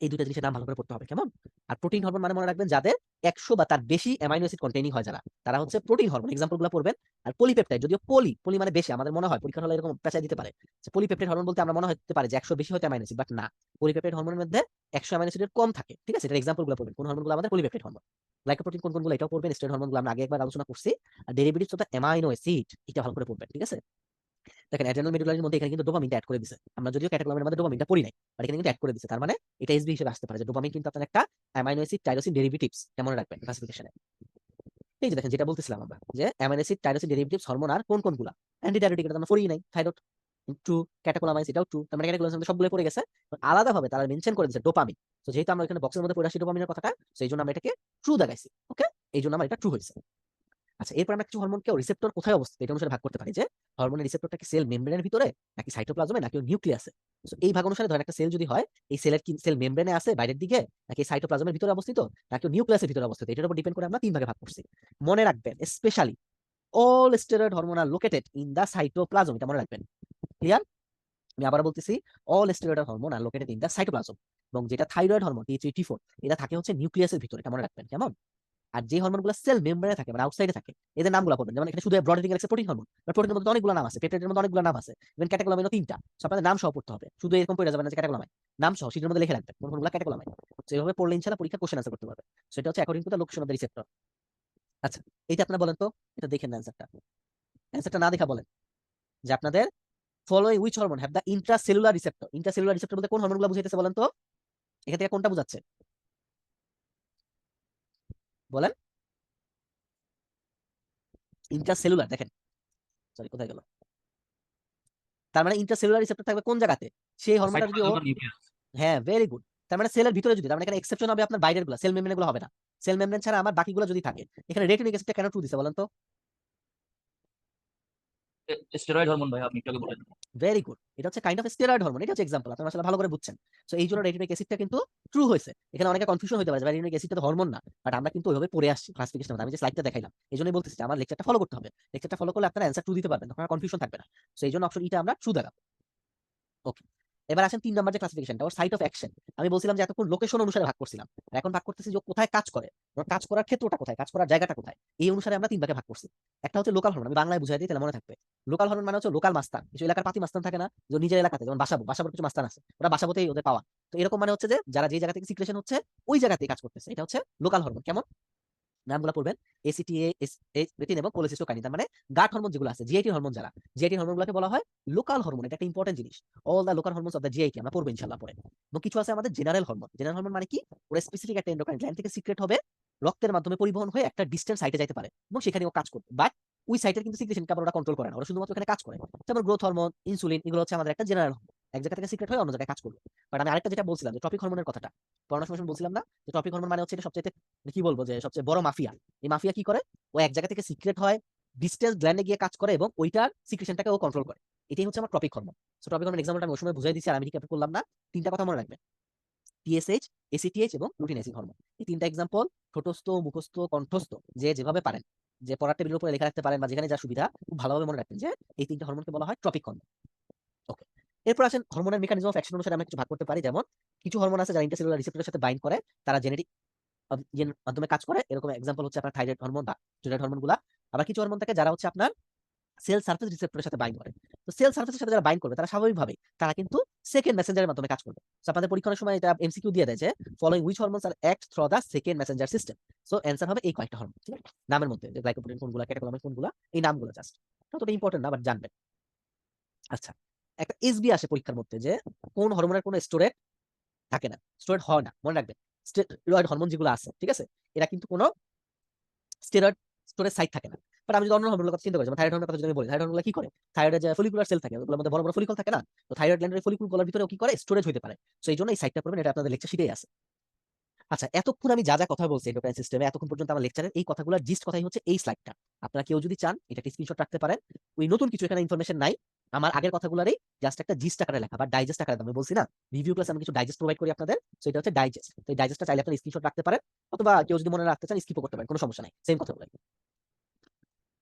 এই দুইটা জিনিসের নাম ভালো করে পড়তে হবে, কেমন? আর প্রোটিন হরমোন মানে মনে রাখবেন যাদের 100 বা তার বেশি অ্যামাইনো অ্যাসিড কন্টেইনিং হয় যারা, তারা হচ্ছে প্রোটিন হরমোন। এক্সাম্পল গুলো পড়বেন। আর পলিপেপটাইড, যদিও পলি মানে বেশি, আমাদের মনে হয় পরীক্ষা হলে এরকম পেঁচাই দিতে পারে যে পলিপেপটাইড হরমোন বলতে আমরা মনে হতে পারে যে 100 বেশি হয়তো অ্যামাইনো অ্যাসিড, বাট না, পলিপেপটাইড হরমোনের মধ্যে 100 অ্যামাইনো অ্যাসিডের কম থাকে, ঠিক আছে? এটার এক্সাম্পল গুলো পড়বেন, কোন হরমোনগুলো আমাদের পলিপেপটাইড হরমোন। গ্লাইকোপ্রোটিন কোন কোনগুলো এটাও পড়বেন, স্টেরয়েড হরমোনগুলো আমরা আগে একবার আলোচনা করছি। আর derivatives of the amino acid এটা ভালো করে পড়বেন, ঠিক আছে? দেখেন অ্যাড্রেনাল মেডুলারির মধ্যে এখানে কিন্তু ডোপামিনটা অ্যাড করে দিছে। আমরা যদিও ক্যাটাকলামের মধ্যে ডোপামিনটা পড়ি নাই, বাট এখানে কিন্তু অ্যাড করে দিছে। তার মানে এটা এসবি হিসেবে আসতে পারে যে ডোপামিন কিন্তু আপনার একটা অ্যামাইনো অ্যাসিড টাইরোসিন ডেরিভেটিভস, কেমন রাখবেন ক্লাসিফিকেশনে। এই যে দেখেন যেটা বলতেছিলাম আমরা যে amino acid tyrosine derivatives hormone আর কোন কোনগুলা, অ্যান্টিডাইরেটিক এটা আমরা পড়ি নাই, থাইরয়েড ট্রু, ক্যাটাকোলামাইন এটাও ট্রু। তার মানে ক্যাটাকোলামাইন সবগুলো পড়ে গেছে, আলাদাভাবে তারা মেনশন করে দিয়েছে ডোপামিন। তো যেহেতু আমরা এখানে বক্সের মধ্যে পড়ে আসি ডোপামিনের কথাটা, সেই জন্য আমরা এটাকে ট্রু দেখাইছি। ওকে, এই জন্য আমার এটা ট্রু হয়েছে। আচ্ছা, এরপর আমরা কিছু হরমোনকে রিসেপ্টর কোথায় অবস্থিত এটা অনুসারে ভাগ করতে পারি, যে হরমোনের রিসেপ্টরটা কি সেল মেমব্রেনের ভিতরে, নাকি সাইটোপ্লাজমে, নাকি নিউক্লিয়াসে। সো এই ভাগ অনুসারে ধরেন একটা সেল যদি হয়, এই সেলের কি সেল মেমব্রেনে আছে বাইরের দিকে, নাকি সাইটোপ্লাজমের ভিতরে অবস্থিত, নাকি নিউক্লিয়াসের ভিতরে অবস্থিত, এটার উপর ডিপেন্ড করে আমরা তিন ভাগে ভাগ করছি। মনে রাখবেন specially all steroid hormone are located in the cytoplasm, এটা মনে রাখবেন। ক্লিয়ার? আমি আবার বলতেছি, all steroid hormone are located in the cytoplasm. এবং যেটা থাইরয়েড হরমোন T3 T4 এটা থাকে হচ্ছে নিউক্লিয়াসের ভিতরে, এটা মনে রাখবেন, কেমন? আর যে হরমোনগুলো সেল মেমব্রেনে থাকে মানে আউটসাইডে থাকে, এদের নামগুলো পড়বেন। যেমন এখানে শুধু ব্রড হেডিং আছে প্রোটিন হরমোন, বা প্রোটিনের মধ্যে অনেকগুলো নাম আছে, পেপটাইডের মধ্যে অনেকগুলো নাম আছে, ইভেন ক্যাটাকোলামাইনও 3টা। সো আপনাদের নাম সহ পড়তে হবে, শুধু এরকম পড়ে যাবে না যে ক্যাটাকোলামাইন, নাম সহ শীটের মধ্যে লিখে রাখবেন কোন কোনগুলো ক্যাটাকোলামাইন। সো এইভাবে পড়লে ইনশাআল্লাহ পরীক্ষা কোশ্চেন আনসার করতে পারবে। সো এটা হচ্ছে according to the location of the receptor. আচ্ছা, এইটা আপনারা বলেন তো, এটা দেখেন অ্যান্সারটা, অ্যান্সারটা না দেখা বলেন যে আপনাদের following which hormone have the intracellular receptor. Intracellular receptor বলতে কোন হরমোনগুলো বুঝাইতেছে বলেন তো, এখান থেকে কোনটা বুঝাচ্ছে বলেন? ইন্ট্রাসেলুলার, দেখেন, সরি কোথায় গেল, তার মানে ইন্ট্রাসেলুলার রিসেপ্টর থাকবে কোন জায়গাতে, সেই হরমোনটা যদি ওর, সাইটোপ্লাজম নিউক্লিয়াস। হ্যাঁ ভেরি গুড। তার মানে সেলের ভিতরে যদি, তার মানে এখানে এক্সেপশন হবে আপনার বাইরের গুলো, সেল মেমব্রেন গুলো হবে না। সেল মেমব্রেন ছাড়া আমার বাকিগুলো যদি থাকে, এখানে রেটিনিক অ্যাসিডটা কেন ট্রু দিছে বলেন তো? স্টেরয়েড হরমোন ভাই, আপনি একটু আগে বলেন। ভেরি গুড, এটা হচ্ছে কাইন্ড অফ স্টেরয়েড হরমোন, এটা হচ্ছে এক্সাম্পল, আপনারা আসলে ভালো করে বুঝছেন। সো এই জন্য রেটিনিক অ্যাসিডটা কিন্তু ট্রু হয়েছে। এখানে অনেকে কনফিউশন হতে পারে যে রেটিনিক অ্যাসিডটা তো হরমোন না, বাট আমরা কিন্তু ওইভাবে পড়ে আসছি ক্লাসিফিকেশন। আমি যে স্লাইডটা দেখাইলাম এই জন্যই বলতেছি যে আমার লেকচারটা ফলো করতে হবে, লেকচারটা ফলো করলে আপনারা অ্যান্সার ট্রু দিতে পারবেন, তখন আর কনফিউশন থাকবে না। সো এই জন্য অপশন ইটা আমরা ট্রু দেখাবো। ওকে, এবার আসেন 3 নাম্বার যে ক্লাসিফিকেশনটা, ওর সাইট অফ অ্যাকশন। আমি বলছিলাম যে এতক্ষণ লোকেশন অনুসারে ভাগ করছিলাম, আর এখন ভাগ করতেছি যে ও কোথায় কাজ করে, ওর কাজ করার ক্ষেত্রটা কোথায়, কাজ করার জায়গাটা কোথায়, এই অনুসারে আমরা 3 ভাগে ভাগ করছি। একটা হচ্ছে লোকাল হরমোন, আমি বাংলায় বুঝাই দিই তাহলে মনে থাকবে। লোকাল হরমোন মানে হচ্ছে লোকাল মাস্তান, কিছু এলাকার পাতি মাস্তান থাকে না, যে নিজের এলাকাতে, যেমন বাসাবোর কিছু মাস্তান আছে, ওরা বাসাবোতেই ওদের পাওয়া। তো এরকম মানে হচ্ছে যে যারা যে জায়গা থেকে সিক্রেশন হচ্ছে ওই জায়গাতেই কাজ করতেছে, এটা হচ্ছে লোকাল হরমোন। কেমন? নামগুলো পড়বেন, এসিটিএ, রেটিন এবং কোলেসিস্টোকাইনিন। তার মানে গাট হরমোন যেগুলো আছে, জিআইটি হরমোন যারা, জিআইটি হরমোনগুলোকে বলা হয় লোকাল হরমোন। এটা একটা ইম্পর্টেন্ট জিনিস। All the local hormones of the GIT আমরা পড়বো ইনশাআল্লাহ পরে। এবং কিছু আছে আমাদের জেনারেল হরমোন। জেনারেল হরমোন মানে কি, ওরা স্পেসিফিক একটা এন্ডোক্রাইন গ্ল্যান্ড থেকে সিক্রেট হবে, রক্তের মাধ্যমে পরিবহন হয়ে একটা ডিস্টেন্স সাইটে যাইতে পারে এবং সেখানে ও কাজ করবে, বাট ওই সাইটের কিন্তু সিক্রেশন আবার ওরা কন্ট্রোল করে না, ওরা শুধুমাত্র এখানে কাজ করে। যেমন গ্রোথ হরমোন, ইনসুলিন, এগুলো হচ্ছে আমাদের একটা জেনারেল হরমোন, এক জায়গা থেকে সিক্রেট হয়ে অন্য জায়গায় কাজ করবে। বাট আমি আরেকটা যেটা বলছিলাম যে টপিক হরমোনের কথাটা, পড়ানোর সময় বলছিলাম না যে টপিক হরমোন মানে হচ্ছে এটা সবচেয়ে, কি বলবো, যে সবচেয়ে বড় মাফিয়া। এই মাফিয়া কি করে, ও এক জায়গা থেকে সিক্রেট হয়, ডিস্টেন্স গ্ল্যান্ডে গিয়ে কাজ করে এবং ওইটার সিক্রেশনটাকে ও কন্ট্রোল করে। এটাই হচ্ছে আমার topic hormone. So topic hormone এক্সাম্পলটা আমি ওই সময় বুঝাই দিচ্ছি আর আমি রিক্যাপ করলাম না। 3টা কথা মনে রাখবেন, টিএসএইচ, এসিটিএইচ এবং লুটিন হরমোন। এই 3টা এক্সাম্পল ঠোঁটস্থ, মুখস্থ, কণ্ঠস্থ, যে যেভাবে পারেন, যে পড়ার টেবিলের উপরে লেখা রাখতে পারেন বা যেখানে যা সুবিধা, খুব ভালোভাবে মনে রাখবেন যে এই 3টা হরমোনকে বলা হয় ট্রপিক হরমোন। ওকে, এরপর আসেন হরমোনের মেকানিজম অফ অ্যাকশন অনুসারে আমরা কিছু ভাগ করতে পারি। যেমন কিছু হরমোন আছে যারা ইন্টারসেলুলার রিসেপ্টরের সাথে বাইন্ড করে, তারা জেনেটিক মাধ্যমে কাজ করে, এরকম এক্সাম্পল হচ্ছে আপনার থাইরয়েড হরমোন বা স্টেরয়েড হরমোন গুলা। আবার কিছু হরমোন থাকে যারা হচ্ছে আপনার সেল সার্ফেস রিসেপ্টরের সাথে বাইন্ড করে। তো সেল সার্ফেসের সাথে যারা বাইন্ড করবে তারা স্বাভাবিকভাবে তারা কিন্তু সেকেন্ড মেসেঞ্জারের মাধ্যমে কাজ করবে। সো আপনাদের পরীক্ষার সময় এটা এমসিকিউ দিয়ে দেয় যে following which hormones are act through the second messenger system. So answer হবে এই কয়েকটা হরমোন, ঠিক আছে? নামের মধ্যে যে গ্লাইকোপ্রোটিন কোনগুলা, ক্যাটাকোলামিন কোনগুলা, এই নামগুলো জাস্ট, ততটা ইম্পর্টেন্ট না, বাট জানবেন। আচ্ছা, একটা এসবি আসে পরীক্ষার মধ্যে যে কোন হরমোনের কোনো স্টোরেট থাকে না, স্টোরেট হয় না, মনে রাখবেন। স্টেরয়েড হরমোন যেগুলো আছে, ঠিক আছে, এরা কিন্তু কোনো স্টেরয়েড স্টোরেজ সাইট থাকে না। বাট আমি যদি অন্য হরমোনের কথা চিন্তা করি, যেমন থাইরয়েড হরমোনের কথা যদি আমি বলি, থাইরয়েড হরমোন কি করে, থাইরয়েডের যে ফলিকুলার সেল থাকে ওগুলোর মধ্যে বড় বড় ফলিকল থাকে না, তো থাইরয়েড গ্ল্যান্ডের ফলিকুলগুলোর ভিতরে কি করে, স্টোরেজ হতে পারে। সো এই জন্য এই সাইটটা পড়বেন, এটা আপনাদের লেকচার শিটেই আছে। আচ্ছা, এতক্ষণ আমি যা যা কথা বলছি এন্ডোক্রাইন সিস্টেমে, এতক্ষণ পর্যন্ত আমার লেকচারের এই কথাগুলোর জিস্ট কথাই হচ্ছে এই স্লাইডটা। আপনারা কেউ যদি চান এটা একটা স্ক্রিনশট রাখতে পারেন। ওই নতুন কিছু এখানে ইনফরমেশন নাই, আমার আগের কথাগুলোরই জাস্ট একটা জিস্ট আকারে লেখা বা ডাইজেস্ট আকারে। আমি বলছি না রিভিউ ক্লাসে আমি কিছু ডাইজেস্ট প্রোভাইড করি আপনাদের, সো এটা হচ্ছে ডাইজেস্ট। তো এই ডাইজেস্টটা চাইলে আপনারা স্ক্রিনশট রাখতে পারেন, অথবা কেউ যদি মনে রাখতে চান স্কিপও করতে পারেন, কোনো সমস্যা নাই, সেম কথাগুলো।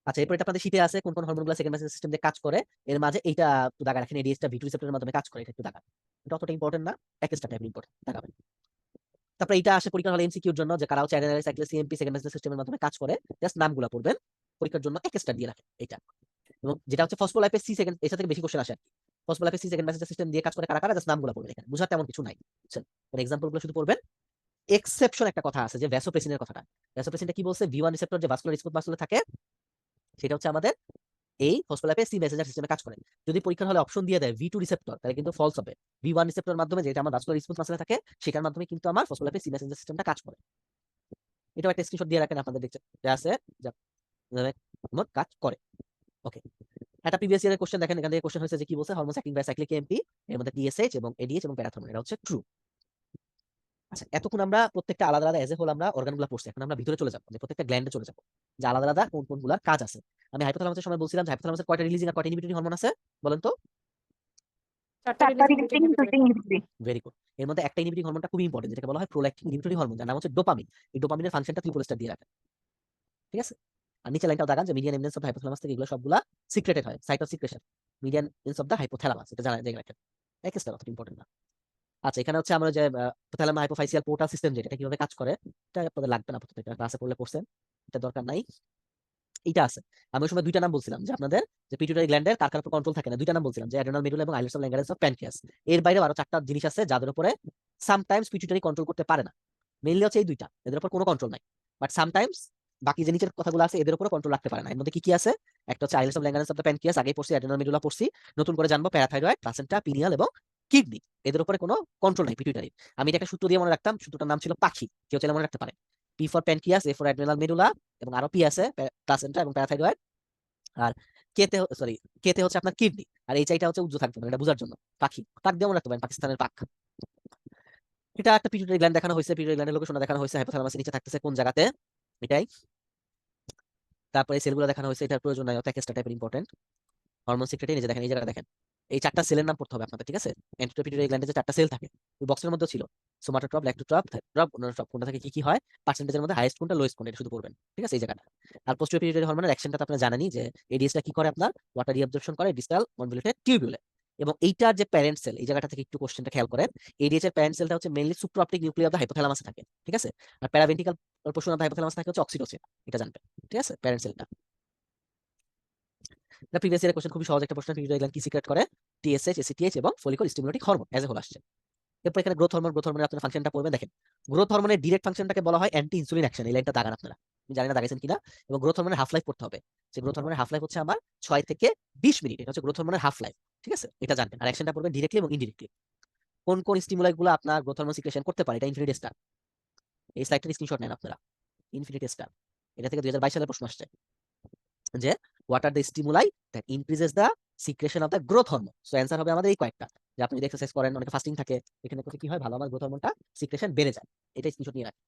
আচ্ছা, এরপর এটা আপনাদের শীটে আছে কোন কোন হরমোনগুলো সেকেন্ড মেসেজ সিস্টেম দিয়ে কাজ করে। এর মাঝে এইটা একটু দাগা রাখেন, এডিএসটা ভি2 রিসেপ্টরের মাধ্যমে কাজ করে, এটা একটু দাগা। এটা অতটা ইম্পর্টেন্ট না, প্যাকেজটা টাইপ ইম্পর্টেন্ট, দাগাবেন। তারপরে এটা আসে পরীক্ষার হলে এমসিকিউর জন্য, যে কারা হচ্ছে অ্যাডেনাইন সাইক্লেস সিএমপি সেকেন্ড সিস্টেমের মাধ্যমে কাজ করে, জাস্ট নামগুলো পড়বেন, পরীক্ষার জন্য এক স্টার দিয়ে রাখেন এটা। এবং যেটা হচ্ছে ফসফোলাইপেজ সি সেকেন্ড, এর থেকে বেশি কোশ্চেন আসে আর কি। Phospholipase C second messenger system দিয়ে কাজ করে কারা কারা, জাস্ট নামগুলো পড়বেন, এখানে বুঝার তেমন কিছু নাই, বুঝছেন? এক্সাম্পল গুলো শুধু পড়বেন। এক্সেপশন একটা কথা আছে, যে ভ্যাসোপ্রেসিনের কথাটা। ভ্যাসোপ্রেসিনটা কি বলছে, ভি1 রিসেপ্টর যে ভাস্কুলার স্মুথ মাসলে থাকে, সেটা হচ্ছে আমাদের এই ফসফোলাইপেজ সি মেসেঞ্জার সিস্টেমে কাজ করে। যদি পরীক্ষার হলে অপশন দিয়ে দেয় ভি2 রিসেপ্টর, তাহলে কিন্তু ফলস হবে। ভি1 রিসেপ্টরের মাধ্যমে, যেটা আমার ভাস্কুলার স্মুথ মাসলে থাকে, সেটার মাধ্যমে কিন্তু আমার ফসফোলাইপেজ সি মেসেঞ্জার সিস্টেমটা কাজ করে। এটাও একটা স্ক্রিনশট দিয়ে রাখেন আপনাদের, দেখতে আছে যা কাজ করে। ওকে, একটা প্রিভিয়াস ইয়ারের কোশ্চেন দেখেন, এখান থেকে কোশ্চেন হয়েছে যে কি বলছে, hormones acting by cyclic AMP, এর মধ্যে টিএসএইচ এবং এডিএইচ এবং প্যারাথর্মোন, এটা হচ্ছে ট্রু। আচ্ছা, এতক্ষণ আমরা প্রত্যেকটা আলাদা আলাদা এজ এ হোল আমরা অর্গানগুলো পড়ছি, এখন আমরা ভিতরে চলে যাবো, যে প্রত্যেকটা গ্ল্যান্ডে চলে যাবো, যে আলাদা আলাদা কোন কোনগুলোর কাজ আছে। আমি হাইপোথ্যালামাসের সময় বলছিলাম যে হাইপোথ্যালামাসের কয়টা রিলিজিং আর কয়টা ইনহিবিটরি হরমোন আছে বলেন তো? 4টা রিলিজিং, 2টা ইনহিবিটরি। Very good. এর মধ্যে একটা ইনহিবিটরি হরমোনটা খুবই ইম্পর্টেন্ট, যেটাকে বলা হয় প্রোল্যাক্টিন ইনহিবিটরি হরমোন, যার নাম হচ্ছে ডোপামিন। এই ডোপামিনের ফাংশনটা ট্রিপল স্টার দিয়ে রাখেন, ঠিক আছে? আর নিচে লাইনটাও দাগান যে median eminence of the hypothalamus থেকে এগুলো সবগুলা সিক্রেটেড হয়, site of secretion, median eminence of the hypothalamus, এটা জানা জেনে রাখেন, এক স্টার, অত ইম্পর্টেন্ট না। আচ্ছা, এখানে হচ্ছে আমরা যে hypothalamus hypophyseal পোর্টাল সিস্টেম, যেটা কিভাবে কাজ করে, এটা আপনাদের লাগবে না, প্রত্যেকটা ক্লাসে পড়লে পড়ছেন, এটা দরকার নাই। এটা আছে। আমি ওই সময় দুইটা নাম বলছিলাম যে আপনাদের, যে পিটুইটারি গ্ল্যান্ডের কার কার উপর কন্ট্রোল থাকে না, দুইটা নাম বলছিলাম, যে অ্যাড্রেনাল মেডুলা এবং islets of Langerhans of pancreas. এর বাইরে আরো 4টা জিনিস আছে যাদের উপরে সামটাইমস পিটুইটারি কন্ট্রোল করতে পারে না। মেইনলি হচ্ছে এই দুইটা, এদের উপর কোনো কন্ট্রোল নাই, বাট সামটাইমস বাকি যে নিচের কথাগুলো আছে এদের উপর কন্ট্রোল রাখতে পারে না। এর মধ্যে কি কি আছে, একটা হচ্ছে islets of Langerhans of the pancreas, আগেই পড়ছি, অ্যাড্রেনাল মেডুলা পড়ছি, নতুন করে জানবো প্যারাথাইরয়েড, প্লাসেন্টা, পিনিয়াল এবং কিডনি, এদের উপরে কোনো কন্ট্রোল নাই পিটুইটারি। আমি এটা একটা সূত্র দিয়ে মনে রাখতাম, সূত্রটার নাম ছিল পাখি, কেউ চাইলে মনে রাখতে পারে। P for pancreas, A for adrenal medulla, এবং আরো পি আছে প্লাসেন্টা এবং প্যারাথাইরয়েড, আর কেতে হচ্ছে আপনার কিডনি, আর এই চাইটা হচ্ছে উজ্জ্ব থাকবে, এটা বোঝার জন্য পাখি, পাক দিয়ে মনে রাখতে পারেন, পাকিস্তানের পাক। এটা একটা পিটুইটারি গ্ল্যান্ড দেখানো হয়েছে, পিটুইটারি গ্ল্যান্ডের লোকেশন দেখানো হয়েছে, হাইপোথ্যালামাসের নিচে থাকতেছে কোন জায়গাতে, এটাই। তারপরে সেলগুলো দেখানো হয়েছে, এটার প্রয়োজন নাই, অত এক্সট্রা টাইপের ইম্পর্টেন্ট। হরমোন সিক্রেটরি নিজে দেখেন, এই জায়গাটা দেখেন, এই 4টা সেলের নাম পড়তে হবে আপনাদের, ঠিক আছে? এন্টেরোপিটুইটারি গ্ল্যান্ডে যে 4টা সেল থাকে, ওই বক্সের মধ্যে ছিল সোমাটোট্রপ, ল্যাক্টোট্রপ, থাইরোট্রপ, অন্যট্রপ, কোনটা থেকে কি কি হয়, পার্সেন্টেজের মধ্যে হাইয়েস্ট কোনটা, লোয়েস্ট কোনটা, এটা শুধু পড়বেন, ঠিক আছে? এই জায়গাটা। আর পোস্টেরিয়র পিটুইটারি হরমোনের অ্যাকশনটা তো আপনারা জানেনই, যে এডিএসটা কি করে, আপনার ওয়াটার রিঅ্যাবজর্পশন করে ডিস্টাল কনভলিউটেড টিউবিউলে। এবং এইটার যে প্যারেন্ট সেল, এই জায়গাটা থেকে একটু কোশ্চেনটা খেয়াল করেন, এডিএস এর প্যারেন্ট সেলটা হচ্ছে মেইনলি সুপ্রাঅপটিক নিউক্লিয়াস অফ দ্য হাইপোথ্যালামাসে থাকে, ঠিক আছে? আর প্যারাভেন্ট্রিকাল পোর্শন অফ দ্য হাইপোথ্যালামাস থাকে হচ্ছে অক্সিটোসিন, এটা জানবেন, ঠিক আছে? প্যারেন্ট সেলটা। এটা প্রিভিয়াস ইয়ারের কোশ্চেন, খুবই সহজ একটা প্রশ্ন, পিটুইটারি গ্ল্যান্ড কি সিক্রেট করে, টিএসএইচ, এসিটিএইচ এবং follicle stimulating hormone as a whole আসছে। এরপর এখানে গ্রোথ হরমোন, গ্রোথ হরমোনের আপনারা ফাংশনটা পড়বেন, দেখেন গ্রোথ হরমোনের ডিরেক্ট ফাংশনটাকে বলা হয় অ্যান্টি ইনসুলিন অ্যাকশন, এই লাইনটা দাগান আপনারা, আমি জানি না দাগাইছেন কিনা। এবং গ্রোথ হরমোনের হাফ লাইফ পড়তে হবে, যে গ্রোথ হরমোনের হাফ লাইফ হচ্ছে আমার 6 থেকে 20 মিনিট, এটা হচ্ছে গ্রোথ হরমোনের হাফ লাইফ, ঠিক আছে? এটা জানবেন। আর অ্যাকশনটা পড়বেন ডিরেক্টলি এবং ইনডিরেক্টলি, কোন কোন স্টিমুলাই গুলো আপনার গ্রোথ হরমোন সিক্রেশন করতে পারে, এটা ইনফিনিটি স্টার, এই স্লাইডটার স্ক্রিনশট নেন আপনারা, ইনফিনিটি স্টার, এটা থেকে 2022 সালের প্রশ্ন আসছে, যে what are the stimuli that increases the secretion of the growth hormone. So answer হবে আমাদের এই কয়েকটা, যে আপনি যদি এক্সারসাইজ করেন, অনেকে ফাস্টিং থাকে, এখানে করতে কি হয়, ভালো আমার গ্রোথ হরমোনটা সিক্রেশন বেড়ে যায়, এটা স্ক্রিনশট নিয়ে রাখি।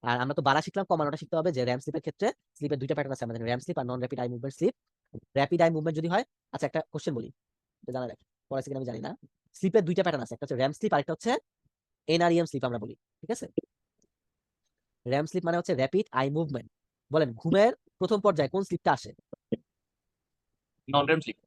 আর আমরা তো বাড়া শিখলাম, কমানোটা শিখতে হবে, যে র্যাম স্লিপের ক্ষেত্রে স্লিপের দুইটা প্যাটার্ন আছে আমাদের, র্যাম স্লিপ আর non rapid eye movement sleep. Rapid eye movement যদি হয়, আচ্ছা একটা কোশ্চেন বলি, এটা জানা রাখি, পড়াইছি কিনা আমি জানি না। স্লিপের দুইটা প্যাটার্ন আছে, একটা হচ্ছে র্যাম স্লিপ আর একটা হচ্ছে এনআরইএম স্লিপ আমরা বলি, ঠিক আছে? র্যাম স্লিপ মানে হচ্ছে র্যাপিড আই মুভমেন্ট। বলেন ঘুমের প্রথম পর্যায়ে কোন স্লিপটা আসে? নন রেম স্লিপ।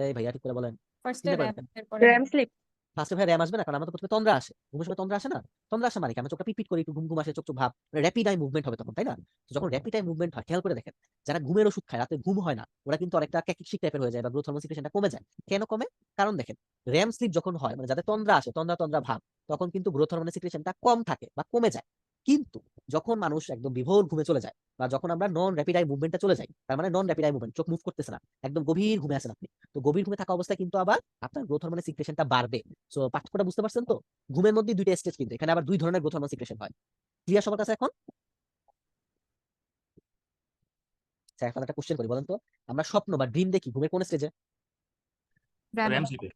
এই ভাইয়া ঠিক করে বলেন, ফার্স্টে চিন্তা র‍্যাম, করেন। এরপরে RAM sleep. ফার্স্টে ভাই র্যাম আসবে না, কারণ আমরা তো প্রথমে তন্দ্রা আসে, ঘুমের সময় তন্দ্রা আসে না, তন্দ্রা আসে মানে কি, আমরা চোখটা পিট করে একটু ঘুম ঘুম আসে, চোখ চোখ ভাব, র্যাপিড আই মুভমেন্ট হবে তখন, তাই না? তো যখন র্যাপিড আই মুভমেন্ট হয়, খেয়াল করে দেখেন, যারা ঘুমের ওষুধ খায়, রাতে ঘুম হয় না, ওরা কিন্তু অনেকটা ক্যাকিক টাইপের হয়ে যায়, বা গ্রোথ হরমোন সিক্রেশনটা কমে যায়। কেন কমে? কারণ দেখেন, র্যাম স্লিপ যখন হয়, মানে যাদের তন্দ্রা আসে, তন্দ্রা তন্দ্রা ভাব, তখন কিন্তু গ্রোথ হরমোনের সিক্রেশনটা কম থাকে বা কমে যায়। কিন্তু যখন মানুষ একদম বিভোর ঘুমে চলে যায়, বা যখন আমরা নন র্যাপিড আই মুভমেন্টে চলে যাই, তার মানে নন র্যাপিড আই মুভমেন্ট, চোখ মুভ করতেছে না, একদম গভীর ঘুমে আছেন আপনি, তো গভীর ঘুমে থাকা অবস্থায় কিন্তু আবার আপনার গ্রোথ হরমোনের সিক্রেশনটা বাড়বে। সো পার্থক্যটা বুঝতে পারছেন তো? ঘুমের মধ্যে দুইটা স্টেজ, কিন্তু এখানে আবার দুই ধরনের গ্রোথ হরমোন সিক্রেশন হয়। ক্লিয়ার সবার কাছে এখন? আচ্ছা, এখন একটা কোশ্চেন করি, বলেন তো, আমরা স্বপ্ন বা ড্রিম দেখি ঘুমের কোন স্টেজে? র্যাম স্লিপে।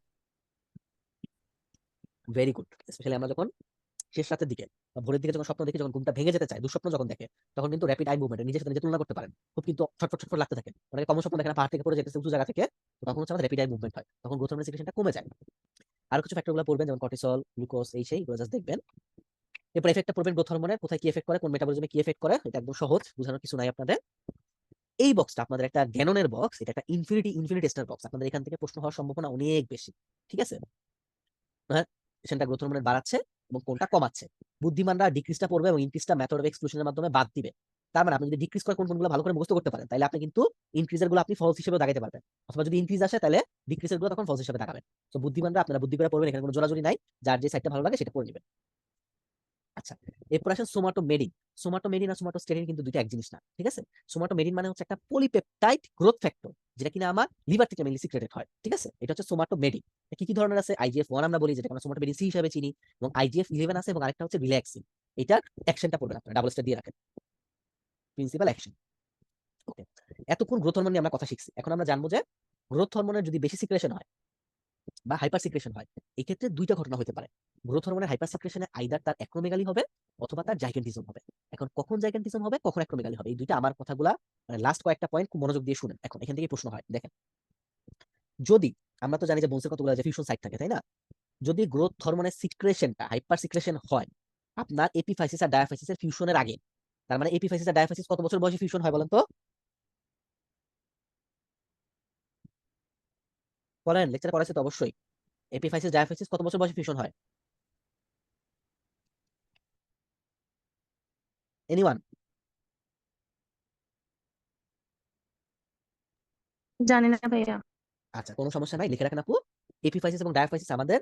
Very good. স্পেশালি আমরা যখন শেষ রাতের দিকে বা ভোরের দিকে যখন স্বপ্ন দেখি, যখন ঘুমটা ভেঙে যেতে চায়, দুঃস্বপ্ন যখন দেখে, তখন কিন্তু র্যাপিড আই মুভমেন্ট নিজের সাথে নিজে তুলনা করতে পারেন, খুব কিন্তু ছটফট ছটফট লাগতে থাকে, অনেকে কম স্বপ্ন দেখে না, পাহাড় থেকে পড়ে যেতেছে উঁচু জায়গা থেকে, তো তখন হচ্ছে আমাদের র্যাপিড আই মুভমেন্ট হয়, তখন গ্রোথ হরমোনের সিক্রেশনটা কমে যায়। আর কিছু ফ্যাক্টরগুলো পড়বেন, যেমন কর্টিসল, গ্লুকোজ, এই সেই এগুলো জাস্ট দেখবেন। এরপর এফেক্টটা পড়বেন গ্রোথ হরমোনের, কোথায় কি এফেক্ট করে, কোন মেটাবলিজমে কি এফেক্ট করে, এটা একদম সহজ, বোঝানোর কিছু নাই আপনাদের। এই বক্সটা আপনাদের একটা গ্যাননের বক্স, এটা একটা ইনফিনিটি টেস্টার বক্স, আপনাদের এখান থেকে প্রশ্ন হওয়ার সম্ভাবনা অনেক বেশি, ঠিক আছে? হ্যাঁ, সেটা গ্রোথ হরমোনের বাড়াচ্ছে এবং কোনটা কমাচ্ছে। বুদ্ধিমানরা ডিক্রিজটা পড়বে এবং ইনক্রিজটা মেথড অফ এক্সক্লুশনের মাধ্যমে বাদ দিবে। তার মানে আপনি যদি ডিক্রিজ করে কোনগুলো ভালো করে মুখস্থ করতে পারেন, তাহলে আপনি কিন্তু ইনক্রিজের গুলো আপনি ফলস হিসেবে দাগাইতে পারবেন, অথবা যদি ইনক্রিজ আসে তাহলে ডিক্রিজের গুলো তখন ফলস হিসেবে দাগাবেন। তো বুদ্ধিমানরা আপনারা বুদ্ধি করে পড়বেন, এখানে কোনো জোরাজুরি নাই, যার যে সাইডটা ভালো লাগে সেটা পড়ে নেবেন। আচ্ছা, এরপর আসেন সোমাটোমেরিন। সোমাটোমেরিন আর সোমাটোস্টেরিন কিন্তু দুইটা এক জিনিস না, ঠিক আছে? সোমাটোমেরিন মানে হচ্ছে একটা পলিপেপটাইড গ্রোথ ফ্যাক্টর, যেটা কিনা আমার লিভার থেকে মেইনলি সিক্রেটেড হয়, ঠিক আছে? এটা হচ্ছে সোমাটোমেরিন। কি কি ধরনের আছে? IGF-1 আমরা বলি, যেটা আমরা সোমাটোমেরিন সি হিসেবে চিনি, এবং IGF-11 আছে, এবং আরেকটা হচ্ছে রিল্যাক্সিন। এটার অ্যাকশনটা পড়বেন আপনারা, ডাবল স্টার দিয়ে রাখেন, প্রিন্সিপাল অ্যাকশন। ওকে, এতক্ষণ গ্রোথ হরমোন নিয়ে আমরা কথা শিখছি, এখন আমরা জানবো যে গ্রোথ হরমোনের যদি বেশি সিক্রেশন হয় বা হাইপার সিক্রেশন হয়, এই ক্ষেত্রে দুইটা ঘটনা হতে পারে। গ্রোথ হরমোনের হাইপার সিক্রেশনে আইদার তার অ্যাক্রোমেগালি হবে অথবা তার জাইগেন্টিজম হবে। এখন কখন জাইগেন্টিজম হবে, কখন অ্যাক্রোমেগালি হবে, এই দুইটা আমার কথাগুলা মানে লাস্ট কয়েকটা পয়েন্ট খুব মনোযোগ দিয়ে শুনেন। এখন এখান থেকে প্রশ্ন হয়, দেখেন, যদি আমরা তো জানি যে বোনসের কতগুলো যে ফিউশন সাইট থাকে, তাই না? যদি গ্রোথ হরমোনের সিক্রেশনটা হাইপার সিক্রেশন হয় আপনার এপিফাইসিস আর ডায়াফাইসিসের ফিউশনের আগে, তার মানে এপিফাইসিস আর ডায়াফাইসিস কত বছর বয়সে ফিউশন হয় বলেন তো? বলেন, লেকচারে পড়াইছে তো অবশ্যই। এপিফাইসিস ডায়াফাইসিস কত বছর বয়সে ফিউশন হয়? এনিওয়ান? জানি না ভাইয়া। আচ্ছা, কোনো সমস্যা নাই, লিখে রাখেন আপু। এপিফাইসিস এবং ডায়াফাইসিস আমাদের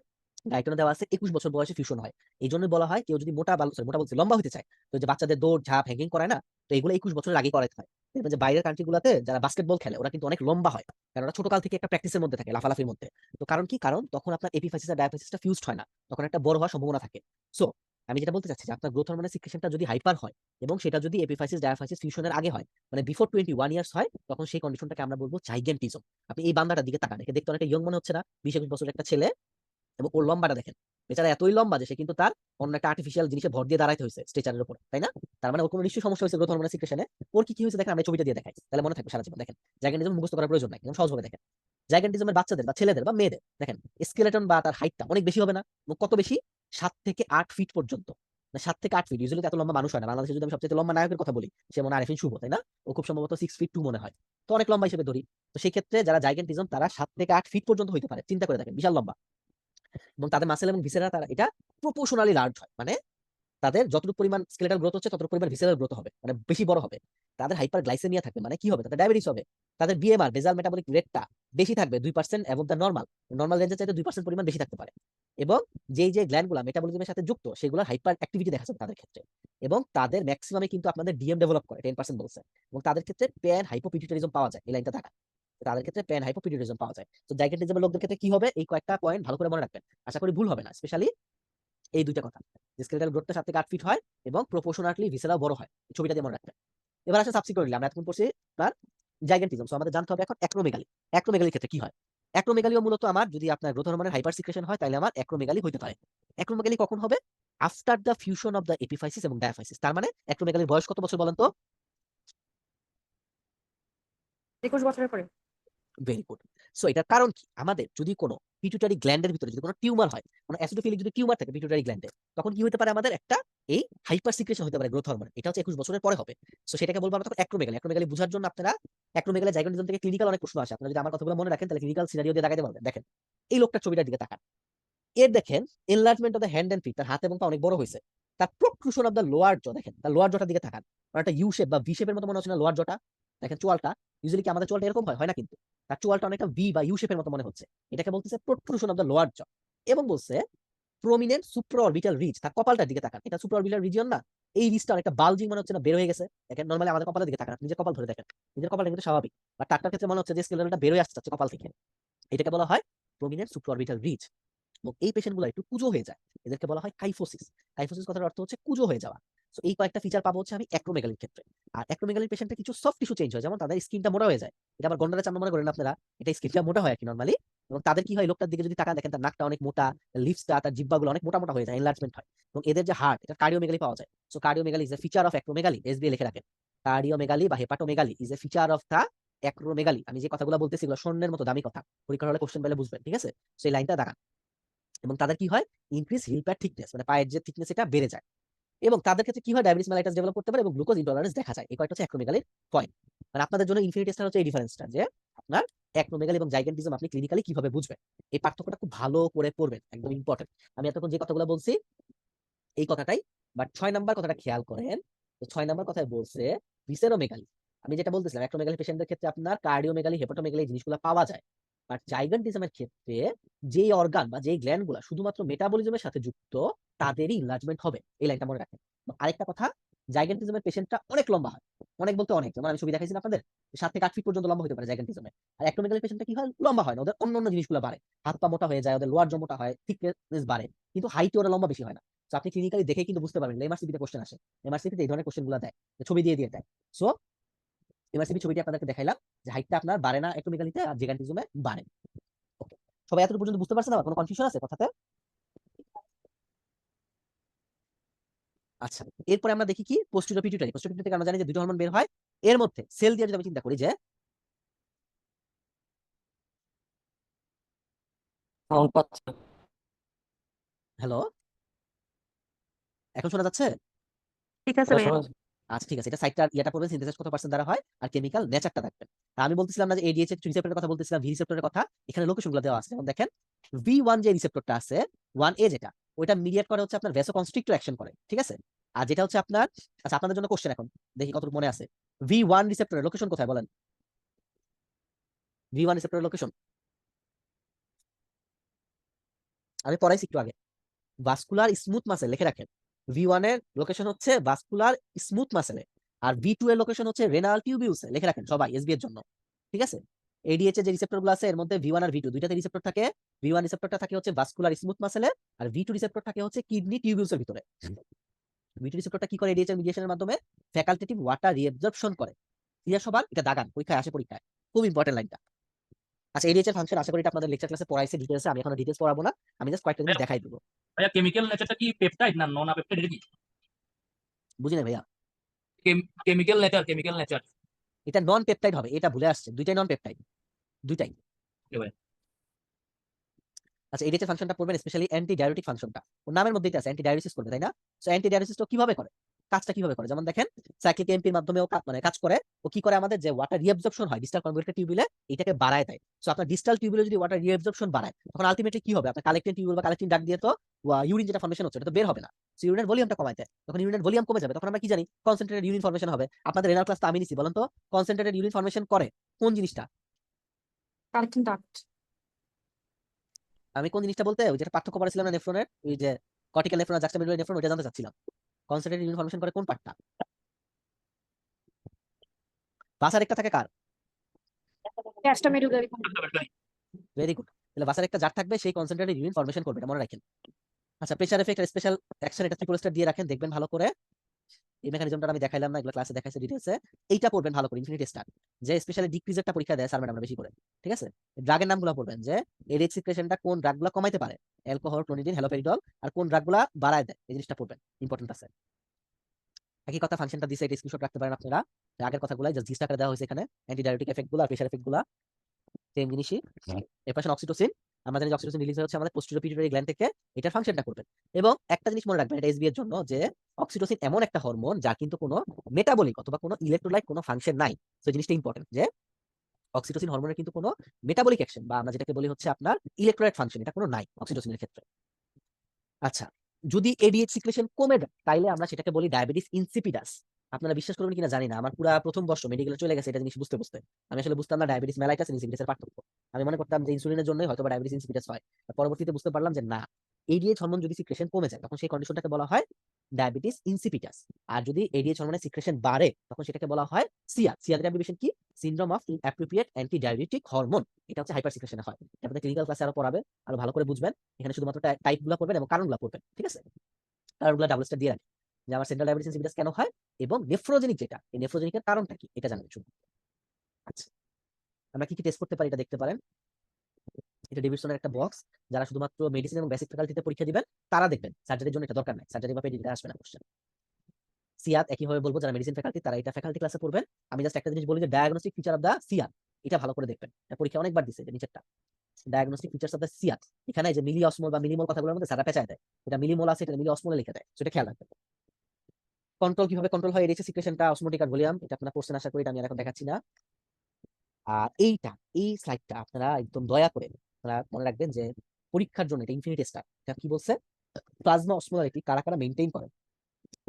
ডায়টনে দেওয়া আছে 21 বছর বয়সে ফিউশন হয়। এই জন্যই বলা হয় কেউ যদি মোটা বলছে লম্বা হতে চায়, তো যে বাচ্চাদের দৌড় ঝাঁপ হ্যাঙ্গিং করায় না, তো এগুলো 21 বছরের আগে করাতে হয়। দেখবেন যে বাইরের কান্ট্রি গুলাতে যারা বাস্কেটবল খেলে ওরা কিন্তু অনেক লম্বা হয়, কারণ ওরা ছোট কাল থেকে একটা প্র্যাকটিসের মধ্যে থাকে, লাফালাফির মধ্যে। তো কারণ কি? কারণ তখন আপনার এপিফাইসিস আর ডায়াফাইসিসটা ফিউজড হয় না, তখন একটা বড় হওয়ার সম্ভাবনা থাকে। সো আমি যেটা বলতে চাচ্ছি যে আপনার গ্রোথ হরমোনের সিক্রেশনটা যদি হাইপার হয় এবং সেটা যদি এপিফাইসিস ডায়াফাইসিস ফিউশনের আগে হয়, মানে বিফোর 21 ইয়ার্স হয়, তখন সেই কন্ডিশনটাকে আমরা বলবো জাইগেন্টিজম। আপনি এই বান্দাটার দিকে তাকান, একে দেখতে অনেকটা ইয়ং মনে হচ্ছে না? 20-21 বছরের একটা ছেলে, এবং ওর লম্বাটা দেখেন, বেচারা এতই লম্বা যে সে কিন্তু তার অন্য একটা আর্টিফিশিয়াল জিনিসে ভর দিয়ে দাঁড়াইতে হয়েছে স্ট্রেচারের উপর, তাই না? তার মানে ওর কোনো নিশ্চয়ই সমস্যা হয়েছে গ্রোথ হরমোনের সিক্রেশনে। ওর কি কি হয়েছে দেখেন, আমরা এই ছবিটা দিয়ে দেখাই, তাহলে মনে থাকবে সারা জীবন। দেখেন, জাইগেন্টিজম মুখস্থ করার প্রয়োজন নাই, একদম সহজভাবে দেখেন। জাইগেন্টিজমের বাচ্চাদের বা ছেলেদের বা মেয়েদের দেখেন, স্কেলেটন বা তার হাইটটা অনেক বেশি হবে না? এবং কত বেশি? 7 থেকে 8 ফিট পর্যন্ত। 7 থেকে 8 ফিট, ইউজুয়ালি এত লম্বা মানুষ হয় না। বাংলাদেশে যদি আমি সবচেয়ে লম্বা নায়কের কথা বলি, সে মনে হয় আরিফিন শুভ, তাই না? ও খুব সম্ভবত 6'2" মনে হয়, তো অনেক লম্বা হিসেবে ধরি। তো সেই ক্ষেত্রে যারা জাইগেন্টিজম তারা 7 থেকে 8 ফিট পর্যন্ত হইতে পারে, চিন্তা করে দেখেন, বিশাল লম্বা। এবং তাদের মাসেল এবং ভিসেরা তারা এটা প্রপোর্শনালি লার্জ হয়, মানে তাদের যতটুকু পরিমাণ স্কেলেটাল গ্রোথ হচ্ছে ততটুকু পরিমাণ ভিসেরাল গ্রোথ হবে, মানে বেশি বড় হবে। তাদের হাইপার গ্লাইসেমিয়া থাকবে, মানে কি হবে? তাদের ডায়াবেটিস হবে। তাদের বিএমআর বেজাল মেটাবলিক রেটটা বেশি থাকবে, 2% অ্যাবভ দ্য নরমাল, নরমাল রেঞ্জের চাইতে 2% পরিমাণ বেশি থাকতে পারে। এবং যেই যে গ্ল্যান্ডগুলো মেটাবলিজমের সাথে যুক্ত, সেগুলোর হাইপার অ্যাক্টিভিটি দেখা যাবে তাদের ক্ষেত্রে। এবং তাদের ম্যাক্সিমামে কিন্তু আপনাদের ডিএম ডেভেলপ করে 10% বলছে। এবং তাদের ক্ষেত্রে প্যান হাইপোপিটুইটারিজম পাওয়া যায়, এই লাইনটা দেখা, তাদের ক্ষেত্রে প্যান হাইপোপিটুইটারিজম পাওয়া যায়। তো জাইগেন্টিজমের লোকদের ক্ষেত্রে কি হবে, এই কয়েকটা পয়েন্ট ভালো করে মনে রাখবেন, আশা করি ভুল হবে না। স্পেশালি এই দুইটা কথা, যে স্কেলেটাল গ্রোথটা 7 থেকে 8 ফিট হয় এবং প্রপোর্শনালি ভিসেরাও বড় হয়, এই ছবিটা দিয়ে মনে রাখবেন। এবার আসে সাবসিকুয়েন্টলি, আমরা এতক্ষণ পড়ছি আপনার জাইগেন্টিজম, সো আমাদের জানতে হবে এখন অ্যাক্রোমেগালি। অ্যাক্রোমেগালির ক্ষেত্রে কি হয়? অ্যাক্রোমেগালিও মূলত আমার যদি আপনার গ্রোথ হরমোনের হাইপার সিক্রেশন হয়, তাহলে আমার অ্যাক্রোমেগালি হতে পারে। অ্যাক্রোমেগালি কখন হবে? After the fusion of the epiphysis এবং ডায়াফাইসিস। তার মানে অ্যাক্রোমেগালির বয়স কত বছর বলেন তো? 21 বছরের পরে। Very good. সো এটার কারণ কি? আমাদের যদি কোনো পিটুইটারি গ্ল্যান্ডের ভিতরে যদি কোনো টিউমার হয়, কোনো অ্যাসিডোফিলিক যদি টিউমার থাকে পিটুইটারি গ্ল্যান্ডে, তখন কি হতে পারে? আমাদের একটা এই হাইপার সিক্রেশন হতে পারে গ্রোথ হরমোন। এটা হচ্ছে 21 বছরের পরে হবে। সো সেটাকে বলবো আমরা তখন অ্যাক্রোমেগালি। অ্যাক্রোমেগালি বোঝার জন্য আপনারা অ্যাক্রোমেগালি জাইগোনিজম থেকে ক্লিনিক্যাল অনেক প্রশ্ন আসে। আপনারা যদি আমার কথাগুলো মনে রাখেন তাহলে ক্লিনিক্যাল সিনারিও দিয়ে দেখাতে পারবেন। দেখেন, এই লোকটার ছবিটার দিকে তাকান। এর দেখেন enlargement of the hand and feet, তার হাত এবং পা অনেক বড় হয়েছে। তার প্রক্রুশন অফ দ্য লোয়ার জ, দেখেন তার লোয়ার জটার দিকে তাকান, একটা ইউ শেপ বা ভি শেপের মতো মনে হচ্ছে না লোয়ার জটা? দেখেন চোয়ালটা, ইউজুয়ালি কি আমাদের চোয়ালটা এরকম হয়? হয় না কিন্তু। তার চোয়ালটা অনেকটা ভি বা ইউ শেপের মতো মনে হচ্ছে। এটাকে বলতেছে প্রোট্রুশন অফ দ্য লোয়ার জ। এবং বলছে প্রমিনেন্ট সুপ্রাঅরবিটাল রিজ, তার কপালটার দিকে তাকান, এটা সুপ্রাঅরবিটাল রিজিয়ন না? এই রিজটা অনেকটা বালজিং মনে হচ্ছে না, বের হয়ে গেছে। দেখেন নরমালি আমাদের কপালের দিকে তাকান, নিজের কপাল ধরে দেখেন, নিজের কপালটা কিন্তু স্বাভাবিক, বা তারটার ক্ষেত্রে মনে হচ্ছে যে স্কেলেটালটা বের হয়ে আসছে কপাল থেকে। এটাকে বলা হয় প্রমিনেন্ট সুপ্রাঅরবিটাল রিজ। এবং এই পেশেন্ট গুলো একটু কুজো হয়ে যায়, এদেরকে বলা হয় কাইফোসিস। কাইফোসিস কথার অর্থ হচ্ছে কুজো হয়ে যাওয়া। তো এই কয়েকটা ফিচার পাবো হচ্ছে আমি অ্যাক্রোমেগালির ক্ষেত্রে। আর অ্যাক্রোমেগালির পেশেন্টের কিছু সফট টিস্যু চেঞ্জ হয়, যেমন তাদের স্কিনটা মোটা হয়ে যায়। এটা আবার গন্ডারের চামড়া মনে করেন আপনারা, এটা স্কিনটা মোটা হয় আর কি নরমালি। এবং তাদের কি হয়, লোকটার দিকে যদি টাকা দেখেন, তার নাকটা অনেক মোটা, লিপসটা তার জিহ্বাগুলো অনেক মোটা মোটা হয়ে যায়, এনলার্জমেন্ট হয়। এবং এদের যে হার্ট, এটা কার্ডিওমেগালি পাওয়া যায়। So cardiomegaly is a feature of acromegaly, SB লিখে রাখেন। কার্ডিওমেগালি বা hepatomegaly is a feature of the acromegaly. আমি যে কথাগুলো বলতেছি এগুলো স্বর্ণের মতো দামি কথা, পরীক্ষার হলে কোশ্চেন পেলে বুঝবেন, ঠিক আছে? সেই লাইনটা দাঁড়ান। এবং তাদের কি হয়, ইনক্রিজ হিল প্যাড থিকনেস, মানে পায়ের যে থিকনেস এটা বেড়ে যায়। এবং তাদের ক্ষেত্রে কি হয়, ডায়াবেটিস মেলাইটাস ডেভেলপ করতে পারে এবং গ্লুকোজ ইনটলারেন্স দেখা যায়। এই কয়েকটা হচ্ছে অ্যাক্রোমেগালির পয়েন্ট। মানে আপনাদের জন্য ইনফিনিটি টেস্টটা হচ্ছে এই ডিফারেন্সটা, যে আপনার অ্যাক্রোমেগালি এবং জাইগেন্টিজম আপনি ক্লিনিক্যালি কিভাবে বুঝবেন, এই পার্থক্যটা খুব ভালো করে পড়বেন, একদম ইম্পর্টেন্ট। আমি এতক্ষণ যে কথাগুলো বলছি এই কথাটাই। বাট 6 নাম্বার কথাটা খেয়াল করেন। তো 6 নাম্বার কথায় বলছে ভিসেরোমেগালি। আমি যেটা বলতেছিলাম অ্যাক্রোমেগালি পেশেন্টদের ক্ষেত্রে আপনার কার্ডিওমেগালি, হেপাটোমেগালি এই জিনিসগুলো পাওয়া যায়। বাট জাইগান্টিজমের ক্ষেত্রে যেই অর্গান বা যেই গ্ল্যান্ড গুলা শুধুমাত্র মেটাবলিজমের সাথে যুক্ত তাদেরই ইনলার্জমেন্ট হবে। এই লাইনটা মনে রাখেন। আরেকটা কথা, জাইগান্টিজমের পেশেন্টটা অনেক লম্বা হয়। অনেক বলতে অনেক, যেমন আমি ছবি দেখাইছি না আপনাদের, 7 থেকে 8 ফিট পর্যন্ত লম্বা হতে পারে জাইগান্টিজমে। আর অ্যাক্রোমেগালি পেশেন্টটা কি হয়, লম্বা হয় না, ওদের অন্য জিনিসগুলো বাড়ে, হাত পা মোটা হয়ে যায়, ওদের লোয়ার জ মোটা হয়, থিকনেস বাড়ে, কিন্তু হাইটে ওরা লম্বা বেশি হয় না। তো আপনি ক্লিনিক্যালি দেখে কিন্তু বুঝতে পারবেন। এমআরসিপি তে কোশ্চেন আসে, এমআরসিপি তে এই ধরনের কোশ্চেন গুলো দেয়, ছবি দিয়ে দেয়। সো এমআরসিপি ছবিটি আপনাদেরকে দেখাইলাম যে হাইটটা আপনার বাড়ে না অ্যাক্রোমেগালিতে, আর জাইগান্টিজমে বাড়ে। ওকে, সবাই এতটুকু পর্যন্ত বুঝতে পারছেন? আবার কোনো কনফিউশন আছে কথাতে? আচ্ছা, এরপরে আমরা দেখি কি পোস্টিরিয়র পিটুইটারি। পোস্টিরিয়র পিটুইটারি থেকে আমরা জানি যে দুটো হরমোন বের হয়। এর মধ্যে সেল দিয়ে যদি আমি চিন্তা করি যে, হ্যালো, এখন শোনা যাচ্ছে? ঠিক আছে ভাইয়া। আচ্ছা ঠিক আছে, এটা সাইটটা ইয়েটা পড়বেন, সিনথেসিস কত পার্সেন্ট দ্বারা হয় আর কেমিক্যাল নেচারটা দেখবেন। আর আমি বলতেছিলাম না যে এডিএইচ এর রিসেপ্টরের কথা বলতেছিলাম, ভি রিসেপ্টরের কথা, এখানে লোকেশনগুলো দেওয়া আছে। যেমন দেখেন ভি1 যে রিসেপ্টরটা আছে, 1A যেটা, ওইটা মিডিয়েট করে হচ্ছে আপনার ভ্যাসোকনস্ট্রিক্টর অ্যাকশন করে, ঠিক আছে? আর যেটা হচ্ছে আপনার, আচ্ছা আপনাদের জন্য কোশ্চেন এখন, দেখি কতটুকু মনে আছে। ভি1 রিসেপ্টরের লোকেশন কোথায় বলেন? ভি1 রিসেপ্টরের লোকেশন আমি পড়াইছি একটু আগে, ভাস্কুলার স্মুথ মাসেল, লিখে রাখেন। ভি1 এর লোকেশন হচ্ছে ভাস্কুলার স্মুথ মাসেলে, আর ভি2 এর লোকেশন হচ্ছে রেনাল টিউবিউসে, লিখে রাখেন সবাই এসবি এর জন্য, ঠিক আছে? এডিএইচ এর যে রিসেপ্টর গুলো আছে এর মধ্যে ভি1 আর ভি2 দুইটাতে রিসেপ্টর থাকে। ভি1 রিসেপ্টরটা থাকে হচ্ছে ভাস্কুলার স্মুথ মাসেলে, আর ভি2 রিসেপ্টর থাকে হচ্ছে কিডনি টিউবিউসের ভিতরে। ভি2 রিসেপ্টরটা কি করে এডিএইচ এর মিডিয়েশনের মাধ্যমে ফ্যাকাল্টেটিভ ওয়াটার রিঅ্যাবজর্পশন করে। ক্লিয়ার সবার? এটা দাগান, পরীক্ষায় আসে, পরীক্ষায় খুব ইম্পর্টেন্ট লাইনটা। আচ্ছা, এডিএইচ এর ফাংশন আশা করি এটা আপনাদের লেকচার ক্লাসে পড়াইছে ডিটেইলসে, আমি এখন ডিটেইলস পড়াবো না, আমি জাস্ট কয়েকটা জিনিস দেখাই দেবো। ভাইয়া কেমিক্যাল নেচারটা কি পেপটাইড না নন পেপটাইড, এটা কি? বুঝি না ভাইয়া, কেমিক্যাল নেচার। এটা নন পেপটাইড হবে, এটা ভুলে আসছে, দুইটাই নন পেপটাইড, দুইটাই। আচ্ছা, এডিএইচ এর ফাংশনটা পড়বেন, স্পেশালি অ্যান্টি ডায়োরেটিক ফাংশনটা, ওর নামের মধ্যেই আছে, অ্যান্টি ডায়োরেসিস করবে, তাই না? সো অ্যান্টি ডায়োরেসিসটা কিভাবে করে, কাজটা কিভাবে করে, যেমন দেখেন সাইক্লিক এমপির মাধ্যমে ও মানে কাজ করে। ও কি করে, আমাদের যে ওয়াটার রিঅ্যাবজর্পশন হয় ডিস্টাল কনভলিউটেড টিউবুলে, এটাকে বাড়ায় দেয়। সো আপনার ডিস্টাল টিউবুলে যদি ওয়াটার রিঅ্যাবজর্পশন বাড়ায়, তখন আলটিমেটলি কি হবে, আপনার কালেক্টিং টিউবুল বা কালেক্টিং ডাক্ট দিয়ে তো ইউরিন যেটা ফর্মেশন হচ্ছে এটা তো বের হবে না। সো ইউরিনের ভলিউমটা কমায় দেয়, তখন ইউরিনের ভলিউম কমে যাবে, তখন আমরা কি জানি কনসেন্ট্রেটেড ইউরিন ফর্মেশন হবে। আপনাদের রেনাল ক্লাস তো আমি নিছি, বলেন তো কনসেন্ট্রেটেড ইউরিন ফর্মেশন করে কোন জিনিসটা? Collecting duct. আমি কোন জিনিসটা বলতে, ওই যেটা পার্থক্য করেছিলাম না নেফ্রনের, ওই যে কর্টিক্যাল নেফ্রন আর জাক্সটামেডুলার নেফ্রন, ওইটা জানতে চাচ্ছিলাম। কনসেন্ট্রেটেড ইউরিন ফর্মেশন করে কোন পার্টটা? বাসার একটা থাকে কার? গ্যাস্ট্রামেডুলারি। Very good. তাহলে বাসার একটা জার থাকবে, সেই কনসেন্ট্রেটেড ইউরিন ফর্মেশন করবে, এটা মনে রাখেন। আচ্ছা, প্রেসার এফেক্ট আর স্পেশাল অ্যাকশন, এটা ট্রিপল স্টার দিয়ে রাখেন, দেখবেন ভালো করে। এই মেকানিজমটা আমি দেখাইলাম না, এগুলো ক্লাসে দেখাইছে ডিটেইলসে। এইটা পড়বেন ভালো করে, ইনফিনিটি স্টার, যে স্পেশালি ডিক্রিজেরটা পরীক্ষা দেয় স্যার ম্যাডামরা বেশি করে, ঠিক আছে? ড্রাগের নামগুলো পড়বেন, যে এডিএইচ সিক্রেশনটা কোন ড্রাগগুলো কমাইতে পারে, অ্যালকোহল, ক্লোনিডিন, হ্যালোপেরিডল, আর কোন ড্রাগগুলো বাড়ায় দেয়, এই জিনিসটা পড়বেন, ইম্পর্টেন্ট আছে। একই কথা ফাংশনটা দিছে, এটা স্ক্রিনশট রাখতে পারেন আপনারা, আগের কথাগুলাই জাস্ট জিস্ট আকারে দেওয়া হয়েছে এখানে, অ্যান্টিডায়োটিক এফেক্টগুলো আর প্রেসার এফেক্টগুলো সেম জিনিসই। এর পাশে অক্সিটোসিন, আমরা জানি অক্সিটোসিন রিলিজ হচ্ছে আমাদের পোস্টেরিয়র পিটুইটারি গ্ল্যান্ড থেকে, এটা ফাংশনটা করবেন। এবং একটা জিনিস মনে রাখবেন, এটা এসবি এর জন্য, যে অক্সিটোসিন এমন একটা হরমোন যার কিন্তু কোনো মেটাবলিক অথবা কোনো ইলেকট্রোলাইট কোনো ফাংশন নাই। তো এই জিনিসটা ইম্পর্টেন্ট, যে অক্সিটোসিন হরমোনের কিন্তু কোনো মেটাবলিক অ্যাকশন বা আমরা যেটাকে বলি হচ্ছে আপনার ইলেকট্রোলাইট ফাংশন, এটা কোনো নাই অক্সিটোসিনের ক্ষেত্রে। আচ্ছা, যদি এডিএইচ সিক্রেশন কমে যায় তাইলে আমরা সেটাকে বলি ডায়াবেটিস ইনসিপিডাস। আপনারা বিশ্বাস করবেন কিনা জানি না, আমার পুরো প্রথম বর্ষ মেডিকেলে চলে গেছে এটা জিনিস বুঝতে বুঝতে। আমি আসলে বুঝতাম না ডায়াবেটিস মেলাইটাস ইনসিপিডাসের পার্থক্য। আমি মনে করতাম যে ইনসুলিনের জন্যই হয়তো ডায়াবেটিস ইনসিপিডাস হয়। পরবর্তীতে বুঝতে পারলাম যে না, এডিএইচ হরমোন যদি সিক্রেশন কমে যায় তখন সেই কন্ডিশনটাকে বলা হয় ডায়াবেটিস ইনসিপিডাস। আর যদি এডিএইচ হরমোনের সিক্রেশন বাড়ে তখন সেটাকে বলা হয় সিয়া। সিয়ার অ্যাব্রিভিয়েশন কি? Syndrome of inappropriate anti diabetic hormone. এটা হচ্ছে হাইপার সিক্রেশনে হয়। আপনাদের ক্লিনিক্যাল ক্লাসে আরো পড়াবে, আরো ভালো করে বুঝবেন। এখানে শুধুমাত্র টাইপগুলো পড়বেন এবং কারণগুলো পড়বেন, ঠিক আছে? কারণগুলো ডাবল স্টার দিয়ে রাখি, যে আমার সেন্ট্রাল ডায়াবেটিস ইনসিপিডাস কেন হয় এবং নেফ্রোজেনিক যেটা, এই নেফ্রোজেনিকের কারণটা কি এটা জানবেন শুধু। আচ্ছা, আমরা কি কি টেস্ট করতে পারি এটা দেখতে পারেন। এটা ডেভিডসনের একটা বক্স, যারা শুধুমাত্র মেডিসিন এবং বেসিক ফ্যাকাল্টিতে পরীক্ষা দিবেন তারা দেখবেন, সার্জারির জন্য এটা দরকার নাই, সার্জারি বা পেডিয়াট্রিতে আসবে না কোশ্চেন। সিয়াত একইভাবে বলবো, যারা মেডিসিন ফ্যাকাল্টি তারা এটা ফ্যাকাল্টি ক্লাসে পড়বেন। আমি জাস্ট একটা জিনিস বলি যে ডায়াগনস্টিক ফিচার অফ দা সিয়াত, এটা ভালো করে দেখবেন, পরীক্ষা অনেকবার দিছে, যে নিচেরটা ডায়াগনস্টিক ফিচার্স অফ দা সিয়াত, এখানে যে মিলি অসমোল বা মিলিমোল কথাগুলোর মধ্যে সারা পেঁচায় দেয়, এটা মিলিমোল আছে, এটা মিলি অসমোলে লিখে দেয়, সেটা খেয়াল রাখবেন। কন্ট্রোল কিভাবে কন্ট্রোল হয় এডিএইচ সিক্রেশনটা, অসমোটিক আর ভলিউম, এটা আপনারা কোশ্চেন আশা করি, এটা আমি আর এখন দেখাচ্ছি না। আর এই স্লাইডটা আপনারা একদম দয়া করে আপনারা মনে রাখবেন, যে পরীক্ষার জন্য এটা ইনফিনিটি স্টার, এটা কি বলছে, প্লাজমা অসমোলারিটি কারা কারা মেইনটেইন করে?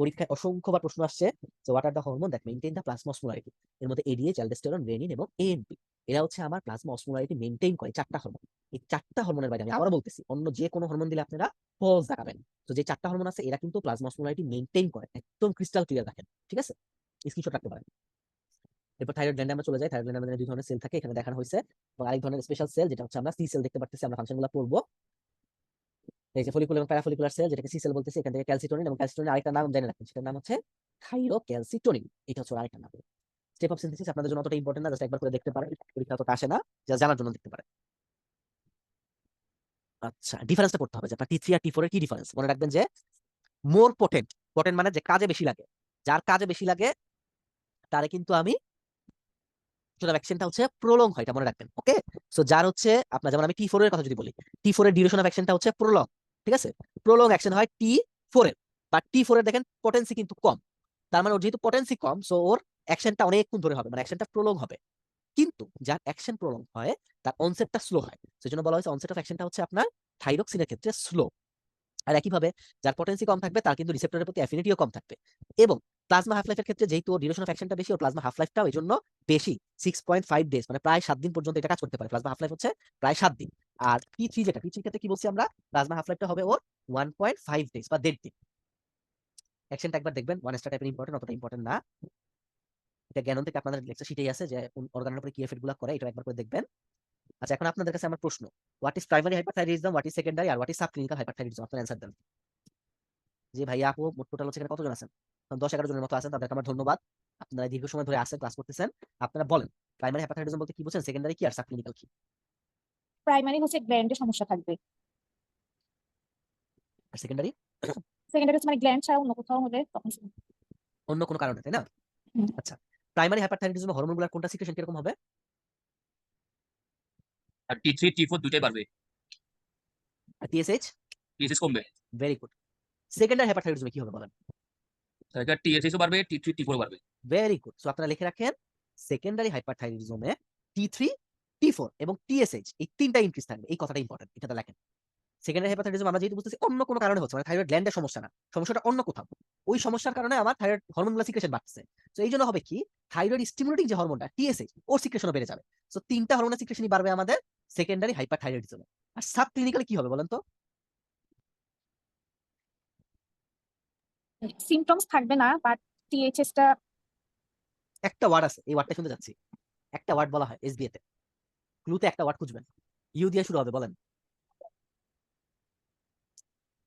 পরীক্ষায় অসংখ্যবার প্রশ্ন আসছে যে what are the hormone that maintain the plasma osmolarity. এর মধ্যে এডিএইচ, অ্যালডোস্টেরন, রেনিন এবং এএনপি, এরা হচ্ছে আমার প্লাজমা অসমোলারিটি মেইনটেইন করে, চারটা হরমোন। এই চারটা হরমোনের বাইরে আমি আবারও বলতেছি, অন্য যে কোনো হরমোন দিলে আপনারা ফলস দেখাবেন। তো যে চারটা হরমোন আছে এরা কিন্তু প্লাজমা অসমোলারিটি মেইনটেইন করে, একদম ক্রিস্টাল ক্লিয়ার রাখেন, ঠিক আছে? স্ক্রিনশট রাখতে পারেন। এরপর থাইরয়েড গ্ল্যান্ডে আমরা চলে যাই। থাইরয়েড গ্ল্যান্ডের মধ্যে দুই ধরনের সেল থাকে, এখানে দেখানো হয়েছে, এবং আরেক ধরনের স্পেশাল সেল যেটা হচ্ছে আমরা সি সেল দেখতে পাচ্ছি। আমরা ফাংশনগুলো পড়বো। এই যে ফলিকুলার এবং প্যারাফলিকুলার সেল, যেটাকে সি সেল বলতেছি, এখান থেকে ক্যালসিটোনিন, এবং ক্যালসিটোনিন আরেকটা নাম জেনে রাখবেন, সেটার নাম হচ্ছে থাইরোক্যালসিটোনিন। এটা হচ্ছে ওর আরেকটা নাম। স্টেপ অফ সিনথেসিস আপনাদের জন্য অতটা ইম্পর্টেন্ট না, জাস্ট একবার করে দেখতে পারেন, পরীক্ষা অতটা আসে না, যা জানার জন্য দেখতে পারেন। আচ্ছা, ডিফারেন্সটা পড়তে হবে যে আপনার টি3 আর টি4 এর কি ডিফারেন্স। মনে রাখবেন যে মোর পোটেন্ট, পোটেন্ট মানে যে কাজে বেশি লাগে, যার কাজে বেশি লাগে তারে কিন্তু আমি অ্যাকশনটা হচ্ছে প্রলং হয়, এটা মনে রাখবেন। ওকে, সো যার হচ্ছে আপনার, যেমন আমি টি4 এর কথা যদি বলি, টি4 এর ডিউরেশন অফ অ্যাকশনটা হচ্ছে প্রলং, ঠিক আছে? প্রলং অ্যাকশন হয় টি4 এর, বা টি4 এর দেখেন পটেন্সি কিন্তু কম, তার মানে ওর যেহেতু পটেন্সি কম, সো ওর অ্যাকশনটা অনেকক্ষণ ধরে হবে, মানে অ্যাকশনটা প্রলং হবে। কিন্তু যার অ্যাকশন প্রলং হয় তার অনসেটটা স্লো হয়, সেজন্য বলা হয়েছে অনসেট অফ অ্যাকশনটা হচ্ছে আপনার থাইরক্সিনের ক্ষেত্রে স্লো। আর একইভাবে যার পটেন্সি কম থাকবে তার কিন্তু রিসেপ্টরের প্রতি অ্যাফিনিটিও কম থাকবে। এবং প্লাজমা হাফ লাইফের ক্ষেত্রে যেহেতু ডিউরেশন অফ অ্যাকশনটা বেশি, ও প্লাজমা হাফ লাইফটাও এই জন্য বেশি, 6.5 ডেজ, মানে প্রায় 7 দিন পর্যন্ত এটা কাজ করতে পারে। প্লাজমা হাফ লাইফ হচ্ছে প্রায় 7 দিন। আর টি3 যেটা, টি3 ক্ষেত্রে কি বলছি আমরা, প্লাজমা হাফ লাইফটা হবে ওর 1.5 ডেজ বা 1.5 দিন। অ্যাকশনটা একবার দেখবেন, ওয়ান স্টার টাইপের ইম্পর্টেন্ট, অতটা ইম্পর্টেন্ট না। এটা জ্ঞান থেকে আপনাদের লেকচার শিটেই আছে যে কোন অর্গানের উপরে কি এফেক্ট গুলো করে, এটা একবার করে দেখবেন। আচ্ছা, এখন আপনাদের কাছে আমার প্রশ্ন, what is primary hyperthyroidism, what is secondary, আর হোয়াট ইজ সাবক্লিনিক্যাল হাইপারথাইরয়েডিজম? আপনারা অ্যানসার দেন। যে ভাইয়া আপু মোট টোটাল হচ্ছে এখানে কতজন আছেন? 10-11 জনের মতো আছেন, তাদেরকে আমার ধন্যবাদ। আপনারা দীর্ঘ সময় ধরে আসেন, ক্লাস করতেছেন। আপনারা বলেন প্রাইমারি হাইপারথাইরয়েডিজম বলতে কি বুঝছেন, সেকেন্ডারি কি, আর সাবক্লিনিক্যাল কি? প্রাইমারি হচ্ছে গ্ল্যান্ডের সমস্যা থাকবে, আর সেকেন্ডারি সেকেন্ডারি হচ্ছে মানে গ্ল্যান্ড ছাড়া অন্য কোথাও হলে তখন অন্য কোনো কারণে, তাই না? হুম। আচ্ছা, প্রাইমারি হাইপারথাইরয়েডিজম হরমোনগুলোর কোনটা সিক্রেশন কিরকম হবে? আর টি3 টি4 দুইটাই বাড়বে, আর টিএসএইচ? টিএসএস কমবে। Very good. সেকেন্ডারি হাইপারথাইরয়েডিজমে কি হবে বলেন? তাহলে টিএসএসও বাড়বে, টি3 টি4 বাড়বে। Very good. সো আপনারা লিখে রাখেন, সেকেন্ডারি হাইপারথাইরয়েডিজমে টি3, টি4 এবং টিএসএইচ এই তিনটা ইনক্রিজ থাকবে, এই কথাটা ইম্পর্টেন্ট, এটা লেখেন। সেকেন্ডারি হাইপারথাইরয়েডিজম আমরা যেহেতু বুঝতেছি অন্য কোনো কারণে হচ্ছে, মানে থাইরয়েড গ্ল্যান্ডের সমস্যা না, সমস্যাটা অন্য কোথাও, ওই সমস্যার কারণে আমার থাইরয়েড হরমোনগুলো সিক্রেশন বাড়ছে। তো এই জন্য হবে কি, থাইরয়েড স্টিমুলেটিং যে হরমোনটা টিএসএইচ, ওর সিক্রেশনও বেড়ে যাবে। সো তিনটা হরমোনের সিক্রেশনই বাড়বে আমাদের সেকেন্ডারি হাইপারথাইরয়েডিজমে। আর সাব ক্লিনিক্যালি কি হবে বলেন তো? সিমটমস থাকবে না, বাট টিএইচএস টা একটা ওয়ার্ড আছে, এই ওয়ার্ডটা শুনতে যাচ্ছি। একটা ওয়ার্ড বলা হয় এসবিএ তে, ক্লুতে একটা ওয়ার্ড খুঁজবেন, ইউ দিয়ে শুরু হবে, বলেন।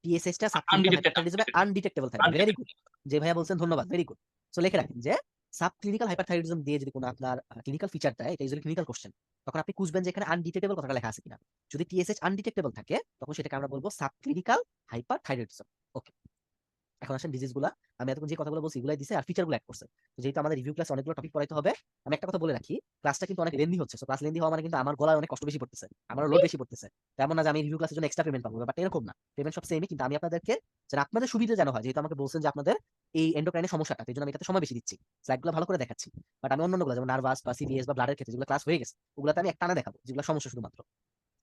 টিএসএইচটা সাবক্লিনিক্যাল আনডিটেক্টেড, হাইপারথাইরয়েডিজমে আনডিটেক্টেবল থাকবে। ভেরি গুড, যে ভাইয়া বলছেন ধন্যবাদ, ভেরি গুড। সো লিখে রাখেন যে সাবক্লিনিক্যাল হাইপারথাইরয়েডিজম দিয়ে যদি কোনো আপনার ক্লিনিক্যাল ফিচার দেয়, এটা ইউজুয়ালি ক্লিনিক্যাল কোশ্চেন, তখন আপনি খুঁজবেন যে এখানে আনডিটেক্টেবল কথাটা লেখা আছে কিনা। যদি টিএসএইচ আনডিটেক্টেবল থাকে তখন সেটাকে আমরা বলবো সাবক্লিনিক্যাল হাইপারথাইরয়েডিজম। ওকে, এখন আসেন ডিজিজ গুলা। আমি এতক্ষণ যে কথাগুলো বলছি এগুলাই দিছে, আর ফিচার গুলো অ্যাড করছে। তো যেহেতু আমাদের রিভিউ ক্লাস অনেকগুলো টপিক পড়াইতে হবে, আমি একটা কথা বলে রাখি, ক্লাসটা কিন্তু অনেক লেন্দি হচ্ছে। ক্লাস লেন্দি হওয়া মানে কিন্তু আমার গলায় অনেক কষ্ট বেশি পড়তেছে, আমার লোড বেশি পড়তেছে। তেমন না যে আমি রিভিউ ক্লাসের জন্য এক্সট্রা পেমেন্ট পাবো, ব্যাপারটা এরকম না। পেমেন্ট সব সেমই, কিন্তু আমি আপনাদেরকে যেন আপনাদের সুবিধা যেন হয়, যেহেতু আমাকে বলছেন যে আপনাদের এই এন্ডোক্রাইনের সমস্যাটা, এই জন্য আমি এটাতে সময় বেশি দিচ্ছি, স্লাইডগুলো ভালো করে দেখাচ্ছি। বাট আমি অন্যগুলো যেমন নার্ভাস বা সিভিএস বা ব্লাডের ক্ষেত্রে যেগুলো ক্লাস হয়ে গেছে, ওগুলোতে আমি একটানা দেখাবো যেগুলো সমস্যা শুধুমাত্র।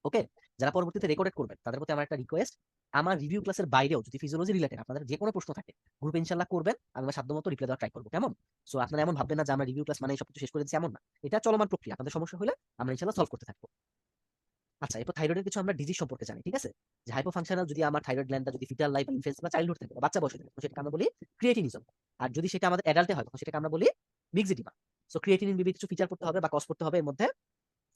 ওকে, যারা পরবর্তীতে রেকর্ডেড করবেন তাদের প্রতি আমার একটা রিকোয়েস্ট, আমার রিভিউ ক্লাসের বাইরেও যদি ফিজিওলজি রিলেটেড আপনাদের যে কোনো প্রশ্ন থাকে গ্রুপে ইনশাল্লাহ করবেন, আমি আমার সাধ্যমতো রিপ্লাই দেওয়ার ট্রাই করবো, কেমন? সো আপনারা এমন ভাববেন না যে আমরা রিভিউ ক্লাস মানে সবকিছু শেষ করে দিচ্ছি, এমন না। এটা চলমান প্রক্রিয়া, আপনাদের সমস্যা হলে আমরা ইনশাল্লাহ সলভ করতে থাকবো। আচ্ছা, এরপর থাইরয়েডের কিছু আমরা ডিজিজ সম্পর্কে জানি, ঠিক আছে? যে হাইপোফাংশনাল যদি আমার থাইরয়েড গ্ল্যান্ডটা যদি ফিটাল লাইফ বা ইনফেন্স বা চাইল্ডহুড থাকে, বাচ্চা বয়সে থাকে, সেটাকে আমরা বলি ক্রিয়েটিনিজম। আর যদি সেটা আমাদের অ্যাডাল্টে হয় তখন সেটাকে আমরা বলি মিক্সিডিমা। সো ক্রিয়েটিনিন বিবি কিছু ফিচার করতে হবে বা কজ করতে হবে এর মধ্যে।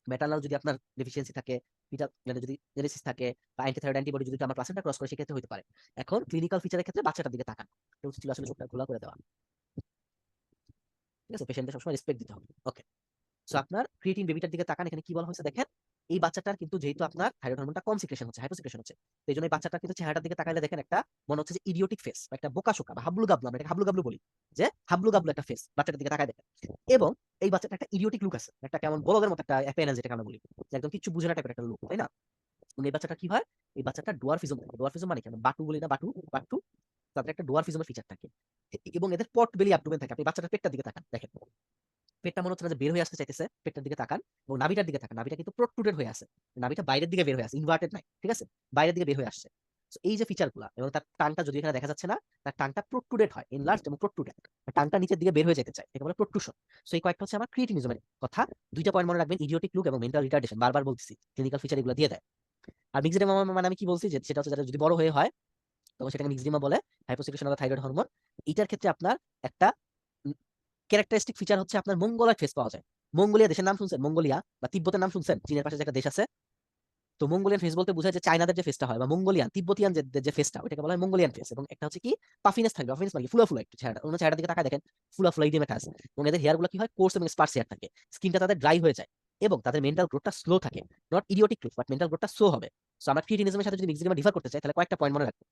ম্যাটারনাল যদি আপনার ডেফিসিয়েন্সি থাকে, ফিটাল গ্ল্যান্ডে যদি জেনেসিস থাকে, বা অ্যান্টিথাইরয়েড অ্যান্টিবডি যদি আমার প্লাসেন্টা ক্রস করে, সেক্ষেত্রে হতে পারে। এখন ক্লিনিক্যাল ফিচারের ক্ষেত্রে বাচ্চাটার দিকে তাকান, এটা উচিত ছিল আসলে চোখটা খোলা করে দেওয়া, ঠিক আছে? পেশেন্টদের সবসময় রেসপেক্ট দিতে হবে। ওকে, সো আপনার ক্রিয়েটিন বেবিটার দিকে তাকান, এখানে কি বলা হয়েছে দেখেন। এই বাচ্চাটার কিন্তু যেহেতু আপনার থাইরয়েড হরমোনটা কম সিক্রেশন হচ্ছে, হাইপো সিক্রেশন হচ্ছে, তো এই জন্য এই বাচ্চাটার কিন্তু চেহারাটার দিকে তাকাইলে দেখেন একটা মনে হচ্ছে যে ইডিওটিক ফেস, বা একটা বোকাশোকা বা হাবলু গাবলু, আমরা এটাকে হাবলু গাবলু বলি, যে হাবলু গাবলু একটা ফেস বাচ্চাটার দিকে তাকায় দেখেন। এবং এই বাচ্চাটা একটা ইডিওটিক লুক আছে, একটা কেমন বলদের মতো একটা অ্যাপিয়ারেন্স, যেটাকে আমরা বলি যে একদম কিছু বুঝে না টাইপের একটা লুক, তাই না? এবং এই বাচ্চাটা কি হয়, এই বাচ্চাটা ডুয়ারফিজম থাকে। ডুয়ারফিজম মানে কেন, বাটু বলি না, বাটু বাটু, তাদের একটা ডুয়ারফিজমের ফিচার থাকে, এবং এদের পট বেলি অ্যাবডোমেন থাকে। আপনি বাচ্চাটার পেটটার দিকে তাকান, দেখেন পেটটা মনে হচ্ছে না যে বের হয়ে আসতে চাইতেছে, পেটটার দিকে তাকান, এবং নাভিটার দিকে তাকান, নাভিটা কিন্তু প্রোট্রুডেড হয়ে আছে, নাভিটা বাইরের দিকে বের হয়ে আসে, ইনভার্টেড নাই, ঠিক আছে? বাইরের দিকে বের হয়ে আসছে। So, এই যে ফিচারগুলো এবং তার টানটা যদি এখানে দেখা যাচ্ছে না, তার টানটা প্রোট্রুডেড হয়, এনলার্জড এবং প্রোট্রুডেড, টানটা নিচের দিকে বের হয়ে যেতে চায়, এটাকে বলে প্রোট্রুশন। সো এই কয়েকটা হচ্ছে আমার ক্রিয়েটিনিজমের কথা। দুইটা পয়েন্ট মনে রাখবেন, ইডিওটিক লুক এবং মেন্টাল রিটার্ডেশন, বারবার বলতেছি, ক্লিনিক্যাল ফিচার এগুলো দিয়ে দেয়। আর মিক্সড এডিমা মানে আমি কি বলছি, যে সেটা হচ্ছে যারা যদি বড় হয়ে হয় তখন সেটাকে মিক্সড এডিমা বলে, হাইপোসেক্রেশন অফ থাইরয়েড হরমোন। এটার ক্ষেত্রে আপনার একটা ক্যারেক্টারিস্টিক ফিচার হচ্ছে আপনার মঙ্গোলয়েড ফেস পাওয়া যায়। মঙ্গোলিয়া দেশের নাম শুনছেন? মঙ্গোলিয়া বা তিব্বতের নাম শুনছেন? চীনের পাশে যে একটা দেশ আছে। তো মঙ্গোলিয়ান ফেস বলতে বোঝায় যে চায়নাদের যে ফেসটা হয় বা মঙ্গোলিয়ান তিব্বতিয়ান যে ফেসটা, ওটাকে বলা হয় মঙ্গোলিয়ান ফেস। এবং একটা হচ্ছে কি পাফিনেস থাকবে, পাফিনেস মানে ফুলা ফুলা একটু চেহারা, অন্য চেহারার দিকে তাকায় দেখেন, ফুলা ফুলা ইডিমেটা আছে। এবং এদের হেয়ার গুলো কি হয়, কোর্স এবং স্পার্স হেয়ার থাকে, স্কিনটা তাদের ড্রাই হয়ে যায় এবং তাদের মেন্টাল গ্রোথটা স্লো থাকে। Not idiotic growth, but mental গ্রোথটা স্লো হবে। সো আমরা ক্রিয়েটিনিজমের সাথে যদি মিক্সড এডিমা ডিফার করতে চাই, তাহলে কয়েকটা পয়েন্ট মনে রাখবো।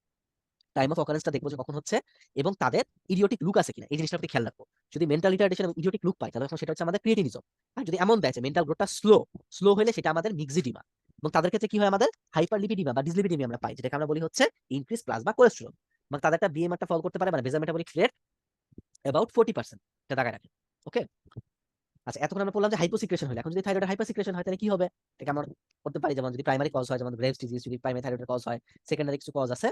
টাইম অফ অকারেন্সটা দেখবো যে কখন হচ্ছে, এবং তাদের ইডিওটিক লুক আছে কিনা, এই জিনিসটা আপনি খেয়াল রাখবো। যদি মেন্টাল রিটার্ডেশন এবং ইডিওটিক লুক পাই, তাহলে সেটা হচ্ছে আমাদের ক্রিয়েটিনিজম। আর যদি এমন দেয় মেন্টাল গ্রোথটা স্লো স্লো হলে, সেটা আমাদের মিক্সিডিমা। এবং তাদের ক্ষেত্রে কি হয়, আমাদের হাইপারলিপিডিমা বা ডিসলিপিডিমা আমরা পাই, যেটাকে আমরা বলি হচ্ছে ইনক্রিজ প্লাজমা কোলেস্টেরল। এবং তাদের একটা বিএমআরটা ফল করতে পারে, মানে বেজাল মেটাবলিক রেট অ্যাবাউট 40%, এটা দাগায় রাখে। ওকে, আচ্ছা, এতক্ষণ আমরা বললাম যে হাইপোসিক্রেশন হলে। এখন যদি থাইরয়েড হাইপারসিক্রেশন হয়, তাহলে কি হবে? এটাকে আমরা করতে পারি, যেমন যদি প্রাইমারি কজ হয়, যেমন গ্রেভস ডিজিজ, যদি প্রাইমারি থাইরয়েডের কজ হয়, সেকেন্ডারি কিছু কজ আছে।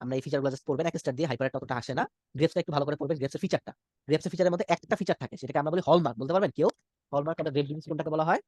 আমরা এই ফিচারগুলো জাস্ট পড়বেন, এক স্টার দিয়ে, হাইপার অতটা আসে না। গ্রেভসটা একটু ভালো করে পড়বেন, গ্রেভসের ফিচারটা। গ্রেভসের ফিচারের মধ্যে একটা ফিচার থাকে, সেটাকে আমরা বলি হলমার্ক। বলতে পারবেন কেউ হলমার্ক আমরা গ্রেভ ডিজিজ কোনটাকে বলা হয়?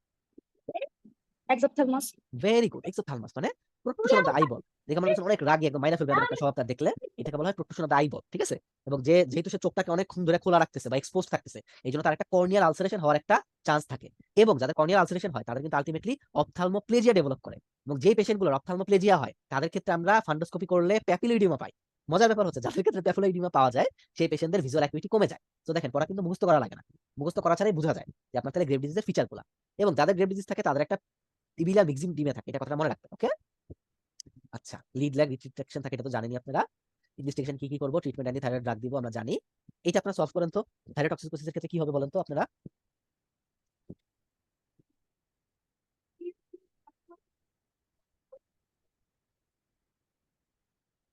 এক্সোথ্যালমাস। ভেরি গুড, এক্সোথ্যালমাস মানে প্রোট্রুশন অফ দ্য আইবল। দেখে মনে হচ্ছে অনেক রাগী, একদম মাইরা ফেলবে একটা স্বভাব তার দেখলে, এটাকে বলা হয় প্রোট্রুশন অফ দ্য আইবল। ঠিক আছে? এবং যেহেতু সে চোখটাকে অনেকক্ষণ ধরে খোলা রাখতেছে বা এক্সপোজ থাকতেছে, এই জন্য তার একটা কর্নিয়াল আলসারেশন হওয়ার একটা চান্স থাকে। এবং যাদের কর্নিয়াল আলসারেশন হয়, তাদের কিন্তু আলটিমেটলি অপথ্যালমোপ্লেজিয়া ডেভেলপ করে। এবং যেই পেশেন্টগুলোর অপথ্যালমোপ্লেজিয়া হয়, তাদের ক্ষেত্রে আমরা ফান্ডোস্কোপি করলে প্যাপিলোইডিমা পাই। মজার ব্যাপার হচ্ছে, যাদের ক্ষেত্রে প্যাপিলোইডিমা পাওয়া যায়, সেই পেশেন্টদের ভিজুয়াল অ্যাকুইটি কমে যায়। তো দেখেন, পড়া কিন্তু মুখস্থ করা লাগে না, মুখস্থ করা ছাড়াই বোঝা যায় যে আপনার তাহলে গ্রেভ ডিজিজের ফিচারগুলো। এবং যাদের গ্রেভ ডিজিজ থাকে, তাদের একটা টিবিলা মিক্সিং ডিমে থাকে, এটা কথাটা মনে রাখবেন। ওকে, আচ্ছা, লিড ল্যাগ রিট্রাকশন থাকে, এটা তো জানেনই আপনারা। ইনভেস্টিগেশন কি কি করব, ট্রিটমেন্ট অ্যান্টি থাইরয়েড ড্রাগ দিব, আমরা জানি। এটা আপনারা সলভ করেন তো। থাইরয়েড টক্সিকোসিসের ক্ষেত্রে কি হবে বলেন তো আপনারা?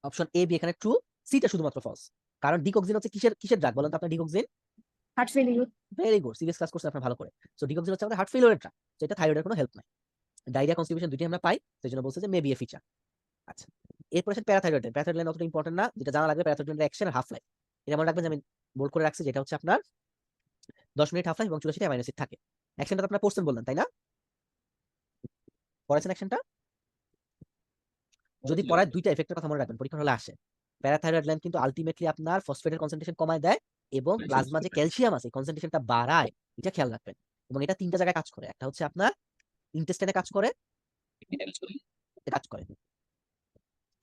অপশন এ বি এখানে ট্রু, সিটা শুধুমাত্র ফলস। কারণ ডিকক্সিন হচ্ছে কিসের কিসের ড্রাগ বলেন তো আপনার? Digoxin. Heart failure. Very good, serious class করছেন আপনারা ভালো করে। সো ডিকক্সিন হচ্ছে আমাদের হার্ট ফেলিওরের ড্রাগ। তো এটা থাইরয়েডের কোনো হেল্প নাই। ডায়রিয়া, কনস্টিপেশন দুইটাই আমরা পাই, সেই জন্য বলছে যে মেবি এ ফিচার। আচ্ছা, এরপর আসেন প্যারাথাইরয়েড। প্যারাথাইরয়েড লাইন অতটা ইম্পর্টেন্ট না, যেটা জানা লাগবে প্যারাথাইরয়েড অ্যাকশন আর হাফ লাইফ। এটা মনে রাখবেন যে আমি বোল্ড করে রাখছি, যেটা হচ্ছে আপনার 10 মিনিট হাফ লাইফ এবং 84 অ্যামাইনো অ্যাসিড থাকে। অ্যাকশনটা তো আপনারা পড়ছেন বললেন, তাই না? পড়েছেন অ্যাকশনটা? যদি পড়ায়, দুইটা এফেক্টের কথা মনে রাখবেন, পরীক্ষা হলে আসে। প্যারাথাইরয়েড গ্ল্যান্ড কিন্তু আলটিমেটলি আপনার ফসফেটের কনসেন্ট্রেশন কমায় দেয় এবং প্লাজমা যে ক্যালসিয়াম আছে কনসেন্ট্রেশনটা বাড়ায়, এটা খেয়াল রাখবেন। এবং এটা তিনটা জায়গায় কাজ করে, একটা হচ্ছে আপনার ইন্টেস্টাইনে কাজ করে, কাজ করে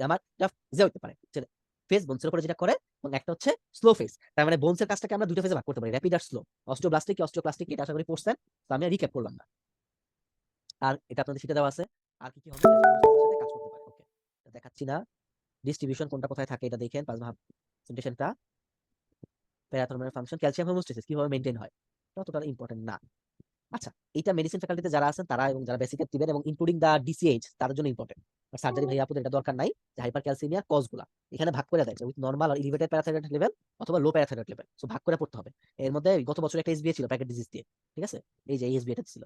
আমার যে হতে পারে ফেস বোনসের উপরে যেটা করে, এবং একটা হচ্ছে স্লো ফেস। তার মানে বোনসের কাজটাকে আমরা দুটো ফেজে ভাগ করতে পারি, র্যাপিড আর স্লো। অস্টিওব্লাস্টিক অস্টিওক্লাস্টিক, এটা আশা করি পড়ছেন, তো আমি রিক্যাপ করলাম না। আর এটা আপনাদের শিটে দেওয়া আছে। আর কি কি হবে, সাথে কাজ করতে পারে। ওকে, দেখাচ্ছি না। ডিস্ট্রিবিউশন কোনটা কোথায় থাকে এটা দেখেন, প্লাজমা কনসেন্ট্রেশনটা, প্যারাথর্মোনের ফাংশন, ক্যালসিয়াম হোমোস্ট্যাসিস কিভাবে মেইনটেইন হয়, ততটা ইম্পর্টেন্ট না। আচ্ছা, এটা মেডিসিন ফ্যাকাল্টিতে যারা আছেন তারা এবং যারা বেসিক দিবেন এবং ইনক্লুডিং দা ডিসিএইচ, তাদের জন্য ইম্পর্টেন্ট। আর সার্জারি ভাই আপনাদের এটা দরকার নাই, যে হাইপার ক্যালসিমিয়ার কজগুলা এখানে ভাগ করে দেয়, উইথ নরমাল আর এলিভেটেড প্যারাথাইরয়েড লেভেল অথবা লো প্যারাথাইরয়েড লেভেল। সো ভাগ করে পড়তে হবে। এর মধ্যে গত বছর একটা এসবিএ ছিল প্যাকেট ডিজিজ দিয়ে, ঠিক আছে? এই যে এসবিএ টা ছিল।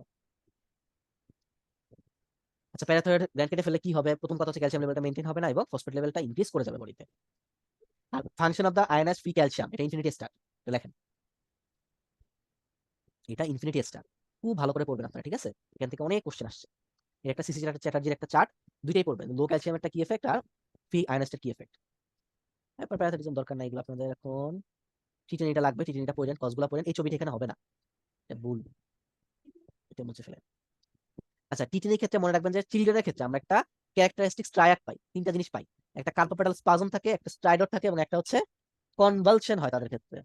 আচ্ছা, প্যারাথাইরয়েড গ্ল্যান্ড কেটে ফেলে কি হবে? প্রথম কথা হচ্ছে ক্যালসিয়াম লেভেলটা মেইনটেইন হবে না এবং ফসফেট লেভেলটা ইনক্রিজ করে যাবে বডিতে। আর function of the ionized free calcium, এটা ইনফিনিটি স্টার, লেখেন এটা ইনফিনিটি স্টার। খুব ভালো করে পড়বেন আপনারা, ঠিক আছে? এখান থেকে অনেক কোশ্চেন আসছে। এর একটা সিসি চ্যাটার্জির একটা চার্ট, দুইটাই পড়বেন, লো ক্যালসিয়ামেরটা কি এফেক্ট আর ফ্রি আয়নাইজডের কি এফেক্ট। এরপর প্যারাথিটিজম দরকার নাই এগুলো আপনাদের এখন। টিটেনিটা লাগবে, টিটেনিটা পড়েন, কজগুলো পড়েন। এই ছবিটা এখানে হবে না, এটা ভুল, এটা মুছে ফেলেন। আচ্ছা, টিটেনির ক্ষেত্রে মনে রাখবেন যে চিলড্রেনের ক্ষেত্রে আমরা একটা ক্যারেক্টারিস্টিক ট্রায়াড পাই, তিনটা জিনিস পাই। একটা কার্পোপেটাল স্পাজম থাকে, একটা স্ট্রাইডর থাকে এবং একটা হচ্ছে কনভালশন হয় তাদের ক্ষেত্রে।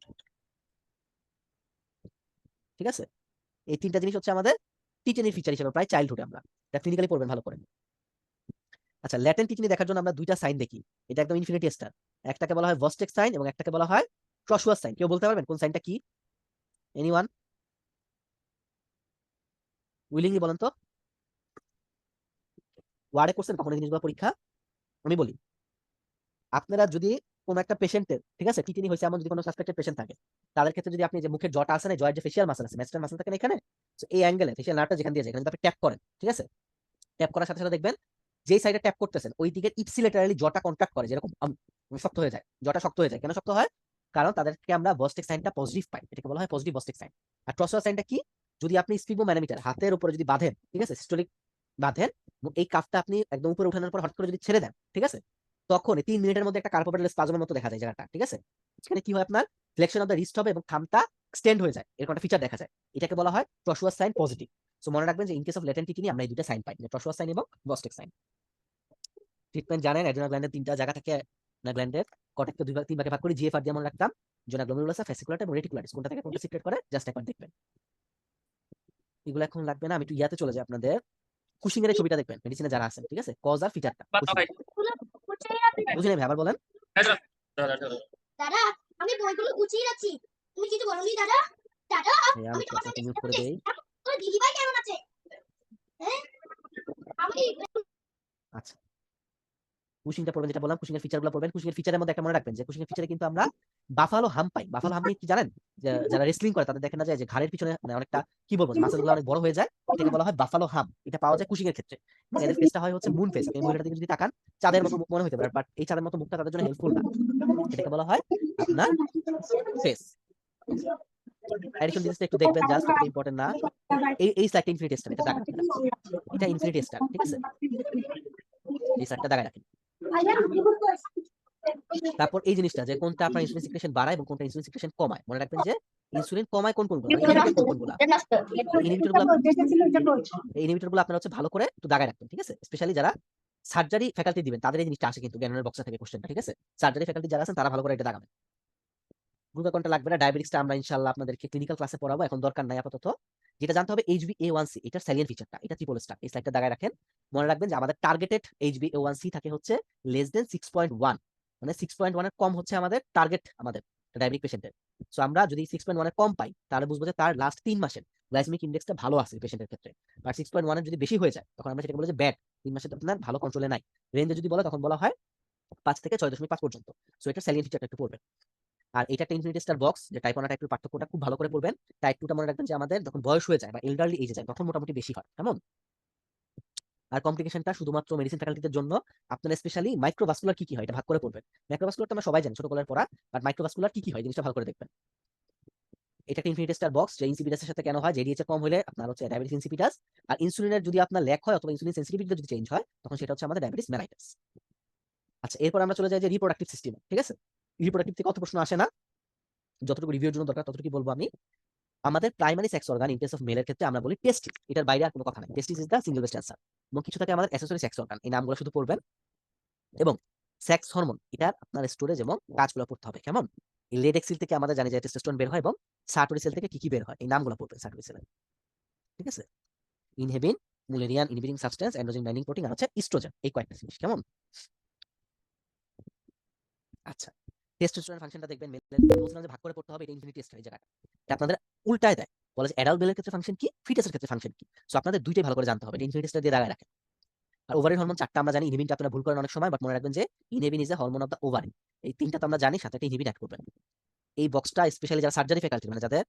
ঠিক আছে? এই তিনটা জিনিস হচ্ছে আমাদের টিটেনির ফিচার হিসেবে প্রায় চাইল্ডহুডে আমরা এটা ক্লিনিক্যালি পড়বেন ভালো করে। আচ্ছা, ল্যাটেন্ট টিটেনি দেখার জন্য আমরা দুইটা সাইন দেখি, এটা একদম ইনফিনিটি স্টার। একটাকে বলা হয় ভস্টেক সাইন এবং একটাকে বলা হয় ক্রসওয়ার্থ সাইন। কেউ বলতে পারবেন কোন সাইনটা কি? এনিওয়ান উইলিংলি বলেন তো। ওয়ার্ডে করছেন কখনো জিনিসগুলো পরীক্ষা? আমি বলি, আপনারা যদি কোন একটা পেশেন্টের, ঠিক আছে, টিটিনি হয়েছে এমন যদি কোনো সাসপেক্টেড পেশেন্ট থাকে, তাদের ক্ষেত্রে যদি আপনি যে মুখের জটা আছে না, জয়ের যে ফেশিয়াল মাসল আছে, ম্যাস্টার মাসল থাকে না এখানে, এই অ্যাঙ্গেলে ফেশিয়াল নার্ভটা যেখানে দিয়ে যায়, এখানে যদি আপনি ট্যাপ করেন, ঠিক আছে, ট্যাপ করার সাথে সাথে দেখবেন যেই সাইডে ট্যাপ করতেছেন ওই দিকে ইপসিলেটারালি জটা কন্ট্রাক্ট করে, যেরকম শক্ত হয়ে যায়, জটা শক্ত হয়ে যায়। কেন শক্ত হয়? কারণ তাদেরকে আমরা বস্টেক সাইনটা পজিটিভ পাই, এটাকে বলা হয় পজিটিভ বস্টেক সাইন। আর ট্রসোয়াস সাইনটা কি? যদি আপনি স্পিগমোম্যানোমিটার হাতের উপরে যদি বাঁধেন, ঠিক আছে, সিস্টোলিক বাঁধেন, এবং এই কাফটা আপনি একদম উপরে উঠানোর পর হঠাৎ করে যদি ছেড়ে দেন, ঠিক আছে, তখন 3 মিনিটের মধ্যে একটা কার্পোপেটাল স্পাজমের মতো দেখা যায় জায়গাটা, ঠিক আছে। এখানে কি হয়, আপনার ফ্লেকশন অফ দ্য রিস্ট হবে এবং থামটা এক্সটেন্ড হয়ে যায়, এরকম একটা ফিচার দেখা যায়। এটাকে বলা হয় ট্রসোয়াস সাইন পজিটিভ। সো মনে রাখবেন যে ইন কেস অফ ল্যাটেন্ট টিটিনি আমরা এই দুটো সাইন পাই, ট্রসোয়াস সাইন এবং বস্টেক সাইন। ট্রিটমেন্ট জানেন, অ্যাড্রিনাল গ্ল্যান্ডের 3টা জায়গা থাকে, না গ্ল্যান্ডের কর্টেক্সকে 3 ভাগে ভাগ করে জিএফআর দিয়ে মনে রাখতাম, জোনা গ্লোমেরুলাসা, ফ্যাসিকুলাটা এবং রেটিকুলারিস, কোনটা থেকে কোনটা সিক্রেট করে জাস্ট একবার দেখবেন। এগুলো এখন লাগবে না, আমি একটু ইয়াতে চলে যাই, আপনাদের কুশিং এর ছবিটা দেখবেন, মেডিসিনে যারা আছেন, ঠিক আছে, কজ আর ফিচারটা বুঝি নাই ভাই, আবার বলেন। দাদা আমি বইগুলো গুছিয়ে রাখছি, তুমি কিছু বলোনি দাদা? দাদা আমি আমি তোমার আপনাকে সাথে মিউট করে দেই। তোর দিদিভাই কেমন আছে? হ্যাঁ আমি আচ্ছা, কুশিংটা পড়বেন, যেটা বললাম কুশিং এর ফিচারগুলো পড়বেন। কুশিং এর ফিচারের মধ্যে একটা মনে রাখবেন যে কুশিং এর ফিচারে কিন্তু আমরা বাফালো হাম পাই। বাফালো হাম কি জানেন? যে যারা রেসলিং করে তাদের দেখেন না যায় যে ঘাড়ের পিছনে মানে অনেকটা কি বলবো মাসলগুলো অনেক বড় হয়ে যায়, এটাকে বলা হয় বাফালো হাম। এটা পাওয়া যায় কুশিং এর ক্ষেত্রে। এদের ফেসটা হয় হচ্ছে মুন ফেস। আপনি এই মহিলাটার দিকে যদি তাকান চাঁদের মতো মুখ মনে হতে পারে, বাট এই চাঁদের মতো মুখটা তাদের জন্য হেল্পফুল না। এটাকে বলা হয় আপনার ফেস। অ্যাডিশন জিনিসটা একটু দেখবেন, জাস্ট এটা ইম্পর্টেন্ট না। এই স্লাইডটা ইনফিনিটি স্টার, এটা দাগান, এটা ইনফিনিটি স্টার, ঠিক আছে, এই স্লাইডটা দাগায় রাখেন। তারপর এই জিনিসটা যে কোনটা আপনার ইনসুলিন সিক্রেশন বাড়ায় এবং কোনটা ইনসুলিন সিক্রেশন কমায়, মনে রাখবেন যে ইনসুলিন কমায় কোনগুলো, ইনহিবিটর কোনগুলো। এই ইনহিবিটরগুলো আপনারা হচ্ছে ভালো করে একটু দাগায় রাখবেন, ঠিক আছে, স্পেশালি যারা সার্জারি ফ্যাকাল্টি দিবেন তাদের এই জিনিসটা আসে কিন্তু জ্ঞানের বক্সে থেকে কোশ্চেনটা, ঠিক আছে, সার্জারি ফ্যাকাল্টি যারা আছেন তারা ভালো করে এটা দাগাবেন। গ্লুকাগনটা লাগবে না, ডায়াবেটিক্সটা আমরা ইনশাআল্লাহ আপনাদেরকে ক্লিনিক্যাল ক্লাসে পড়াবো, এখন দরকার নাই আপাতত। যেটা জানতে হবে HbA1c, এটার স্যালিয়েন্ট ফিচারটা, এটা ট্রিপল স্টার, এই স্লাইডটা দাগায় রাখেন। মনে রাখবেন যে আমাদের টার্গেটেড HbA1c থাকে হচ্ছে লেস দেন 6.1, মানে 6.1 এর কম হচ্ছে আমাদের টার্গেট, আমাদের ডায়াবেটিক পেশেন্টের। সো আমরা যদি 6.1 এর কম পাই তাহলে বুঝবো যে তার লাস্ট 3 মাসের গ্লাইসেমিক ইন্ডেক্সটা ভালো আছে পেশেন্টের ক্ষেত্রে। আর 6.1 এর যদি বেশি হয়ে যায় তখন আমরা সেটাকে বলি যে ব্যাড, 3 মাসে আপনার ভালো কন্ট্রোলে নাই। রেঞ্জে যদি বলে তখন বলা হয় 5 থেকে 6.5 পর্যন্ত। সো এটা স্যালিয়েন্ট ফিচারটা একটু পড়বেন। আর এটা একটা ইনফিনিটি স্টার বক্স, যে টাইপ 1 আর টাইপ 2 পার্থক্যটা খুব ভালো করে পড়বেন। টাইপ 2 টা মনে রাখবেন যে আমাদের যখন বয়স হয়ে যায় বা এল্ডারলি এজে যায় তখন মোটামুটি বেশি হয়, কেমন। আর কমপ্লিকেশনটা শুধুমাত্র মেডিসিন ফ্যাকাল্টিদের জন্য। আপনারা স্পেশালি মাইক্রোভাস্কুলার কি হয় এটা ভাগ করে পড়বেন। মাইক্রোভাস্কুলারটা আমরা সবাই জানি ছোটবেলার পড়া, বাট মাইক্রোভাস্কুলার কি হয় জিনিসটা ভালো করে দেখবেন। এটা একটা ইনফিনিটি স্টার বক্স, যে ইনসিপিটাসের সাথে কেন হয়, জেডিএইচ কম হলে আপনার হচ্ছে ডায়াবেটিস ইনসিপিটাস, আর ইনসুলিনের যদি আপনার ল্যাক হয় অথবা ইনসুলিন সেনসিটিভিটি যদি চেঞ্জ হয় তখন সেটা হচ্ছে আমাদের ডায়াবেটিস মেলাইটাস। আচ্ছা, এরপর আমরা চলে যাই যে রিপ্রোডাক্টিভ সিস্টেম, ঠিক আছে। রিপ্রোডাক্টিভ থেকে কত প্রশ্ন আসে না, যতটুকু রিভিউর জন্য দরকার ততটুকু বলবো আমি। আমাদের primary sex organ in case of মেলের ক্ষেত্রে আমরা বলি টেস্টিস, এটার বাইরে আর কোনো কথা নাই, testis is the single best answer. এবং কিছু থাকে আমাদের অ্যাক্সেসরি সেক্স অর্গান, এই নামগুলো শুধু পড়বেন। এবং সেক্স হরমোন এটার আপনার স্টোরেজ এবং কাজগুলো পড়তে হবে, কেমন। এই লেড এক্সিল থেকে আমাদের জানি যে টেস্টোস্টেরন বের হয় এবং সার্টোরি সেল থেকে কি কি বের হয় এই নামগুলো পড়বেন সার্টোরি সেলের, ঠিক আছে। Inhibin, Mullerian inhibiting substance, androgen binding protein আর হচ্ছে ইস্ট্রোজেন, এই কয়েকটা জিনিস, কেমন। আচ্ছা, টেস্টোস্টেরন ফাংশনটা দেখবেন মেলের বলছিলাম যে ভাগ করে পড়তে হবে, এটা ইনফিনিটি স্টার এই জায়গাটা। এটা আপনাদের উল্টায় দেয়, বলে যে অ্যাডাল্ট মেলের ক্ষেত্রে ফাংশন কি, ফিটাসের ক্ষেত্রে ফাংশন কি। সো আপনাদের দুইটাই ভালো করে জানতে হবে, এটা ইনফিনিটি স্টার দিয়ে দাগায় রাখেন। আর ওভারিন হরমোন 4টা আমরা জানি, ইনহিবিনটা আপনারা ভুল করেন অনেক সময়, বাট মনে রাখবেন যে inhibin is a hormone of the ovary. এই 3টা তো আমরা জানি, সাথে একটা ইনহিবিন অ্যাড করবেন। এই বক্সটা স্পেশালি যারা সার্জারি ফ্যাকাল্টি, মানে যাদের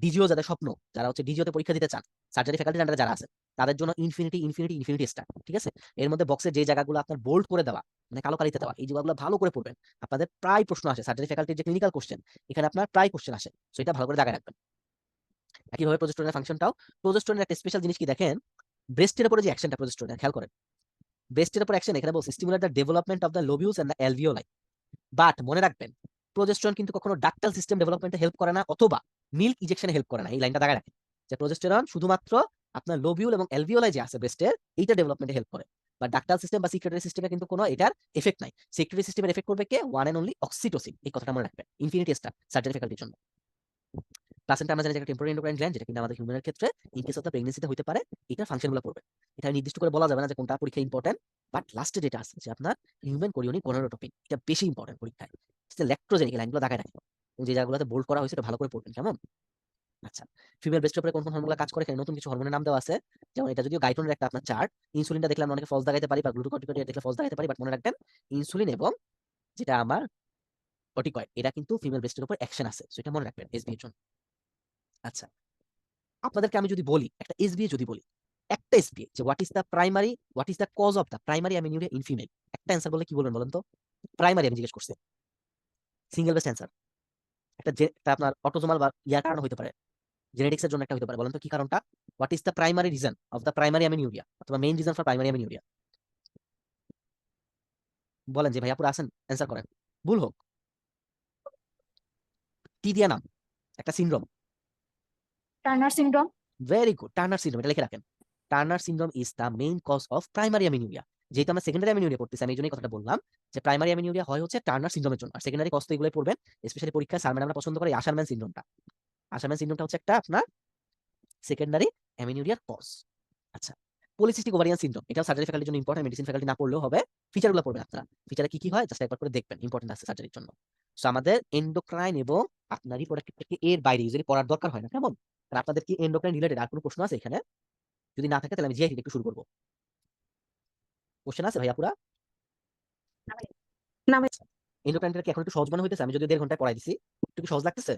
ডিজিও, যাদের স্বপ্ন, যারা হচ্ছে ডিজিওতে পরীক্ষা দিতে চান, সার্জারি ফ্যাকাল্টি আন্ডারে যারা আছে তাদের জন্য ইনফিনিটি ইনফিনিটি ইনফিনিটি স্টার, ঠিক আছে। এর মধ্যে বক্সের যে জায়গাগুলো আপনার বোল্ড করে দেওয়া, মানে কালো কালিতে দেওয়া, এই জায়গাগুলো ভালো করে পড়বেন। আপনাদের প্রায় প্রশ্ন আসে সার্জারি ফ্যাকাল্টির যে ক্লিনিক্যাল কোশ্চেন, এখানে আপনার প্রায় কোশ্চেন আসে, সো এটা ভালো করে দাগায় রাখবেন। একইভাবে প্রজেস্টেরনের ফাংশনটাও, প্রজেস্টেরনের একটা স্পেশাল জিনিস কি দেখেন, ব্রেস্টের উপরে যে অ্যাকশনটা প্রজেস্টেরনের খেয়াল করেন, ব্রেস্টের উপর অ্যাকশন এখানে বলছে stimulate the development of the lobules and the alveoli. But মনে রাখবেন প্রজেস্টেরন কিন্তু কখনো ডাক্টাল সিস্টেম ডেভেলপমেন্টে হেল্প করে না অথবা মিল্ক ইনজেকশনে হেল্প করে না, এই লাইনটা দাগায় রাখেন যে প্রজেস্টেরন শুধুমাত্র আপনার লোবিউল এবং অ্যালভিওলাই যে আছে ব্রেস্টের, এইটা ডেভেলপমেন্টে হেল্প করে। বা ডাক্টাল সিস্টেম বা সিক্রেটারি সিস্টেমে কিন্তু কোনো এটার এফেক্ট নাই। সিক্রেটারি সিস্টেমের এফেক্ট করবে কে, ওয়ান এন্ড অনলি অক্সিটোসিন, এই কথাটা মনে রাখবেন। ইনফিনিটি স্টার সার্জারি ফ্যাকাল্টির জন্য। প্লাসেন্টা আমরা জানি যে একটা টেম্পোরারি এন্ডোক্রাইন গ্ল্যান্ড, যেটা কিন্তু আমাদের হিউম্যানের ক্ষেত্রে ইন কেস অফ দ্য প্রেগন্যান্সিতে হতে পারে। এটার ফাংশনগুলো পড়বে, এটা নির্দিষ্ট করে বলা যাবে না যে কোনটা পরীক্ষা ইম্পর্টেন্ট, বাট লাস্টে যেটা আছে যে আপনার হিউম্যান কোরিওনিক গনোটোপিন, এটা বেশি ইম্পর্টেন্ট পরীক্ষায়। ল্যাক্টোজেনিক, এই লাইনগুলো দাগায় রাখেন এবং যে জায়গাগুলোতে বোল্ড করা হয়েছে এটা ভালো করে পড়বেন, কেমন। আচ্ছা, ফিমেল ব্রেস্টের উপরে কোন কোন হরমোনগুলো কাজ করে, এখানে নতুন কিছু হরমোনের নাম দেওয়া আছে। যেমন এটা যদিও গাইটনের একটা আপনার চার্ট, ইনসুলিনটা দেখলে আমরা অনেকে ফলস দাগাইতে পারি বা গ্লুকোকর্টিকয়েড দেখলে ফলস দাগাইতে পারি, বাট মনে রাখবেন ইনসুলিন এবং যেটা আমার কর্টিকয়েড, এটা কিন্তু ফিমেল ব্রেস্টের উপর অ্যাকশন আছে, সো এটা মনে রাখবেন এসবি এর জন্য। আচ্ছা, আপনাদেরকে আমি যদি বলি একটা এসবিএ যদি বলি, একটা এসপিএ যে what is the cause of the primary amenorrhoea in female, একটা অ্যান্সার বলে কি বলবেন বলেন তো? প্রাইমারি আমি জিজ্ঞেস করছি, সিঙ্গেল বেস্ট অ্যান্সার। একটা আপনার অটোজোমাল বা ইয়ার কারণে হতে পারে, জেনেটিক্সের জন্য একটা হতে পারে, বলেন তো কি কারণটা? What is the primary reason of the primary amenorrhoea অথবা main reason for primary amenorrhoea? বলেন যে ভাইয়া পুরো আসেন, অ্যান্সার করেন, ভুল হোক। টি দিয়া নাম, একটা syndrome. Turner syndrome. Very good, Turner syndrome, এটা লিখে রাখেন। Turner syndrome is the main cause of primary amenorrhoea. যেহেতু আমরা সেকেন্ডারি অ্যামিনিউরিয়া পড়তেছি, আমি এই জন্যই কথাটা বললাম যে প্রাইমারি অ্যামিনিউরিয়া হয় হচ্ছে টার্নার সিনড্রোমের জন্য, আর সেকেন্ডারি কজ তো এগুলোই পড়বেন, স্পেশালি পরীক্ষায় স্যার ম্যাডামরা পছন্দ করে আশারম্যান সিনড্রোমটা। আশারম্যান সিনড্রোমটা হচ্ছে একটা আপনার সেকেন্ডারি অ্যামিনিউরিয়ার কজ। আচ্ছা, পলিসিস্টিক ওভারিয়ান সিনড্রোম, এটাও সার্জারি ফ্যাকাল্টির জন্য ইম্পর্টেন্ট, মেডিসিন ফ্যাকাল্টি না পড়লেও হবে, ফিচারগুলো পড়বেন আপনারা। ফিচারে কি কি হয় জাস্ট একবার করে দেখবেন, ইম্পর্টেন্ট আছে সার্জারির জন্য। সো আমাদের এন্ডোক্রাইন এবং আপনার রিপ্রোডাক্টিভ থেকে এর বাইরে ইউজুয়ালি পড়ার দরকার হয় না, কেমন? আর আপনাদের কি এন্ডোক্রাইন রিলেটেড আর কোনো প্রশ্ন আছে এখানে? যদি না থাকে তাহলে আমি জিআইটি একটু শুরু করবো। কোশ্চেন আছে ভাইয়া পুরা? না ভাই, এন্ডোক্রাইনটা কি এখন একটু সহজ মনে হইতেছে? আমি যদি 1.5 ঘন্টায় পড়াই দিছি, একটু কি সহজ লাগতেছে?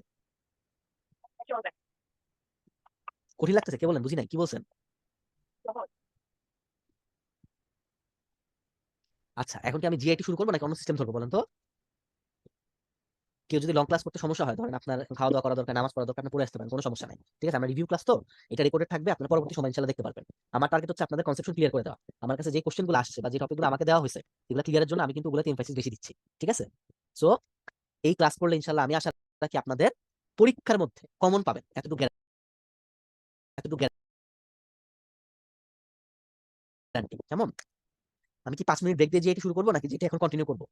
কঠিন লাগতেছে? কে বলেন, বুঝি নাই, কি বলছেন? আচ্ছা, এখন কি আমি জিআইটি শুরু করবো নাকি অন্য সিস্টেম ধরবো বলেন তো? কেউ যদি লং ক্লাস করতে সমস্যা হয়, ধরেন আপনার এখন খাওয়া দাওয়া করা দরকার, নামাজ পড়া দরকার, আপনি পড়ে আসতে পারেন, কোনো সমস্যা নাই, ঠিক আছে? আমরা রিভিউ ক্লাস তো, এটা রেকর্ডেড থাকবে, আপনার পরবর্তী সময় ইনশাআল্লাহ দেখতে পারবেন। আমার টার্গেট হচ্ছে আপনাদের কনসেপশন ক্লিয়ার করে দেওয়া। আমার কাছে যে কোশ্চেনগুলো আসছে বা যে টপিকগুলো আমাকে দেওয়া হয়েছে, এগুলো ক্লিয়ারের জন্য আমি কিন্তু ওগুলোতে এমফাসিস বেশি দিচ্ছি, ঠিক আছে? সো এই ক্লাস করলে ইনশাআল্লাহ আমি আশা রাখি আপনাদের পরীক্ষার মধ্যে কমন পাবেন, এতটুকু গ্যারান্টি। কেমন? আমি কি 5 মিনিট ব্রেক দিয়ে জিআইটি শুরু করবো নাকি যেটা এখন কন্টিনিউ করবো?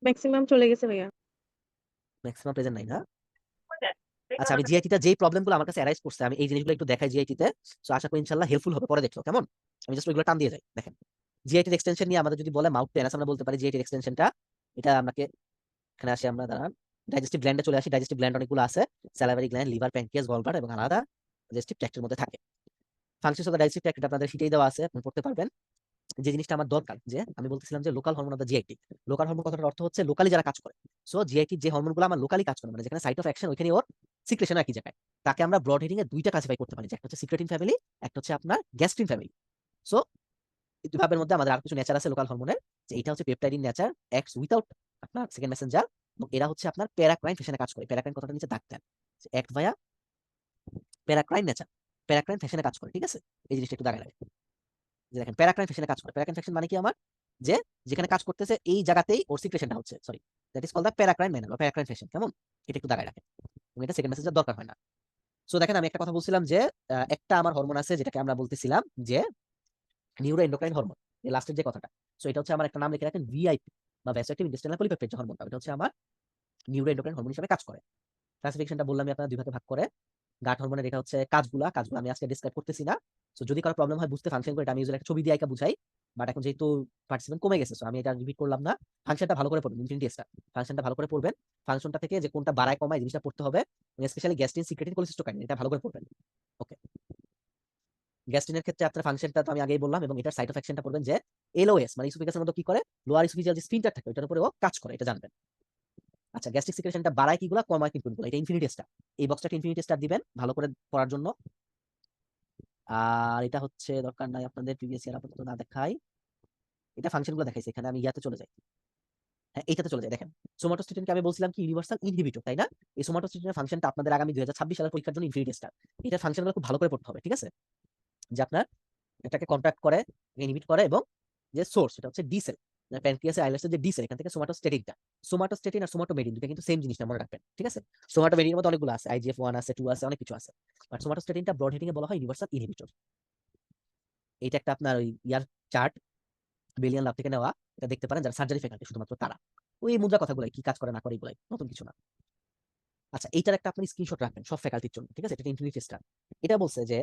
ম্যাক্সিমাম চলে গেছে ভাইয়া। ম্যাক্সিমাম প্রেজেন্ট নাই না? আচ্ছা, আমি জিআইটিটা যেই প্রবলেমগুলো আমার কাছে অ্যারাইজ করছে, আমি এই জিনিসগুলো একটু দেখাই জিআইটিতে। সো আশা করি ইনশাআল্লাহ হেল্পফুল হবে, পরে দেখলো কেমন? আমি জাস্ট ওইগুলো টান দিয়ে যাই। দেখেন, জিআইটির এক্সটেনশন নিয়ে আমাদের যদি বলে মাউথ টু অ্যানাস, আমরা বলতে পারি জিআইটির এক্সটেনশনটা এটা আমাকে, এখানে আসি আমরা, দাঁড়ান, ডাইজেস্টিভ গ্ল্যান্ডে চলে আসি। ডাইজেস্টিভ গ্ল্যান্ড অনেকগুলো আছে, salivary gland, liver, pancreas, gallbladder এবং আলাদা ডাইজেস্টিভ ট্র্যাক্টের মধ্যে থাকে। Functions of the digestive tract আপনাদের শীটেই দেওয়া আছে, আপনি পড়তে পারবেন। যে জিনিসটা আমার দরকার, যে আমি বলতেছিলাম যে local hormone of the GIT, local hormone কথাটার অর্থ হচ্ছে লোকালি যারা কাজ করে। সো জিআইটির যে হরমোনগুলো আমার লোকালি কাজ করে, মানে যেখানে সাইট অফ অ্যাকশন ওইখানে ওর সিক্রেশন একই জায়গায়, তাকে আমরা ব্রড হেডিং এ দুইটা ক্লাসিফাই করতে পারি, যে একটা হচ্ছে সিক্রেটিন ফ্যামিলি, একটা হচ্ছে আপনার গ্যাস্ট্রিন ফ্যামিলি। সো এই দুই ভাবের মধ্যে আমাদের আর কিছু নেচার আছে লোকাল হরমোনের, যে এটা হচ্ছে পেপটাইডিন নেচার, অ্যাক্টস উইথাউট আপনার সেকেন্ড মেসেঞ্জার, এবং এরা হচ্ছে আপনার প্যারাক্রাইন ফ্যাশনে কাজ করে। প্যারাক্রাইন কথাটা নিচে দাগ দেন, অ্যাক্ট ভায়া প্যারাক্রাইন নেচার, প্যারাক্রাইন ফ্যাশনে কাজ করে, ঠিক আছে? এই জিনিসটা একটু দাগায় রাখেন, যে দেখেন প্যারাক্রাইন ফ্যাশনে কাজ করে। প্যারাক্রাইন ফ্যাশন মানে কি আমার, যে যেখানে কাজ করতেছে এই জায়গাতেই ওর সিক্রেশনটা হচ্ছে, sorry, that is called the paracrine manner বা প্যারাক্রাইন ফ্যাশন। কেমন? এটা একটু দাগায় রাখেন, এবং এটা সেকেন্ড মেসেঞ্জার দরকার হয় না। সো দেখেন, আমি একটা কথা বলছিলাম যে একটা আমার হরমোন আছে যেটাকে আমরা বলতেছিলাম যে নিউরো এন্ডোক্রাইন হরমোন, এই লাস্টের যে কথাটা। সো এটা হচ্ছে আমার একটা নাম লিখে রাখেন, ভিআইপি বা ভ্যাসোঅ্যাক্টিভ ইন্টেস্টাইনাল পলিপেপটাইড যে হরমোনটা, এটা হচ্ছে আমার নিউরো এন্ডোক্রাইন হরমোন হিসেবে কাজ করে। ক্লাসিফিকেশনটা বললাম আপনারা দুই ভাগে ভাগ করে। গাট হরমোনের এটা হচ্ছে কাজগুলো আমি আজকে ডিসক্রাইব করতেছি না। সো যদি কারো প্রবলেম হয় বুঝতে, ফাংশন করে, এটা আমি ইউজুয়ালি একটা ছবি দিয়ে আইকা বুঝাই, বাট এখন যেহেতু পার্টিসিপেন্ট কমে গেছে, সো আমি এটা রিপিট করলাম না। ফাংশনটা ভালো করে পড়বেন, ইনফিনিটি স্টার ফাংশনটা ভালো করে পড়বেন। ফাংশনটা থেকে যে কোনটা বাড়ায় কমায় জিনিসটা পড়তে হবে, স্পেশালি গ্যাস্ট্রিন, সিক্রেটিন, কোলিসিস্টোকাইনিন, এটা ভালো করে পড়বেন। ওকে, গ্যাস্ট্রিনের ক্ষেত্রে আপনার ফাংশনটা তো আমি আগেই বললাম, এবং এটার সাইড অফ অ্যাকশনটা পড়বেন যে এলওএস মানে ইসোফেগাসের মধ্যে কি করে, লোয়ার ইসোফেজিয়াল যে স্ফিনক্টার থাকে ওটার উপরেও কাজ করে, এটা জানবেন। আচ্ছা, গ্যাস্ট্রিক সিক্রেশনটা বাড়ায় কিগুলা, কমায় কোনগুলা, এটা ইনফিনিটি স্টার। এই বক্সটাকে ইনফিনিটি স্টার দিবেন ভালো করে পড়ার জন্য। আর এটা হচ্ছে দরকার নাই আপনাদের, প্রিভিয়াস ইয়ার আপাতত না দেখাই, এটা ফাংশনগুলো দেখাইছে এখানে, আমি ইয়াতে চলে যাই। হ্যাঁ, এইটাতে চলে যাই। দেখেন, সোমাটোস্টেটিনকে আমি বলছিলাম কি ইউনিভার্সাল ইনহিবিটর, তাই না? এই সোমাটোস্টেটিনের ফাংশনটা আপনাদের আগামী 2026 সালের পরীক্ষার জন্য ইনফিনিটি স্টার। এটার ফাংশনগুলো খুব ভালো করে পড়তে হবে, ঠিক আছে? যে আপনার এটাকে কন্ট্রাক্ট করে, ইনহিবিট করে, এবং যে সোর্স এটা হচ্ছে ডি সেল, প্যানক্রিয়াসের আইলেটসের যে ডি সেল, এখান থেকে সোমাটোস্টেটিনটা, সোমাটোস্টেটিন আর সোমাটোমেডিন দুটো কিন্তু সেম জিনিসটা, মনে রাখবেন, ঠিক আছে? সোমাটোমেডিনের মধ্যে অনেকগুলো আছে, IGF-1 আছে, 2 আছে, অনেক কিছু আছে, বাট সোমাটোস্টেটিনটা ব্রড হেডিং এ বলা হয় ইউনিভার্সাল ইনহিবিটর। এটা একটা আপনার ওই ইয়ার চার্ট, বেলিয়ান ল্যাব থেকে নেওয়া, এটা দেখতে পারেন যারা সার্জারি ফ্যাকাল্টি, শুধুমাত্র তারা। ওই মুদ্রা কথাগুলো কি কাজ করে না করে এগুলাই, নতুন কিছু না। আচ্ছা, এইটার একটা আপনি স্ক্রিনশট রাখবেন সব ফ্যাকাল্টির জন্য, ঠিক আছে? এটা ইনফিনিটি স্টার। এটা বলছে যে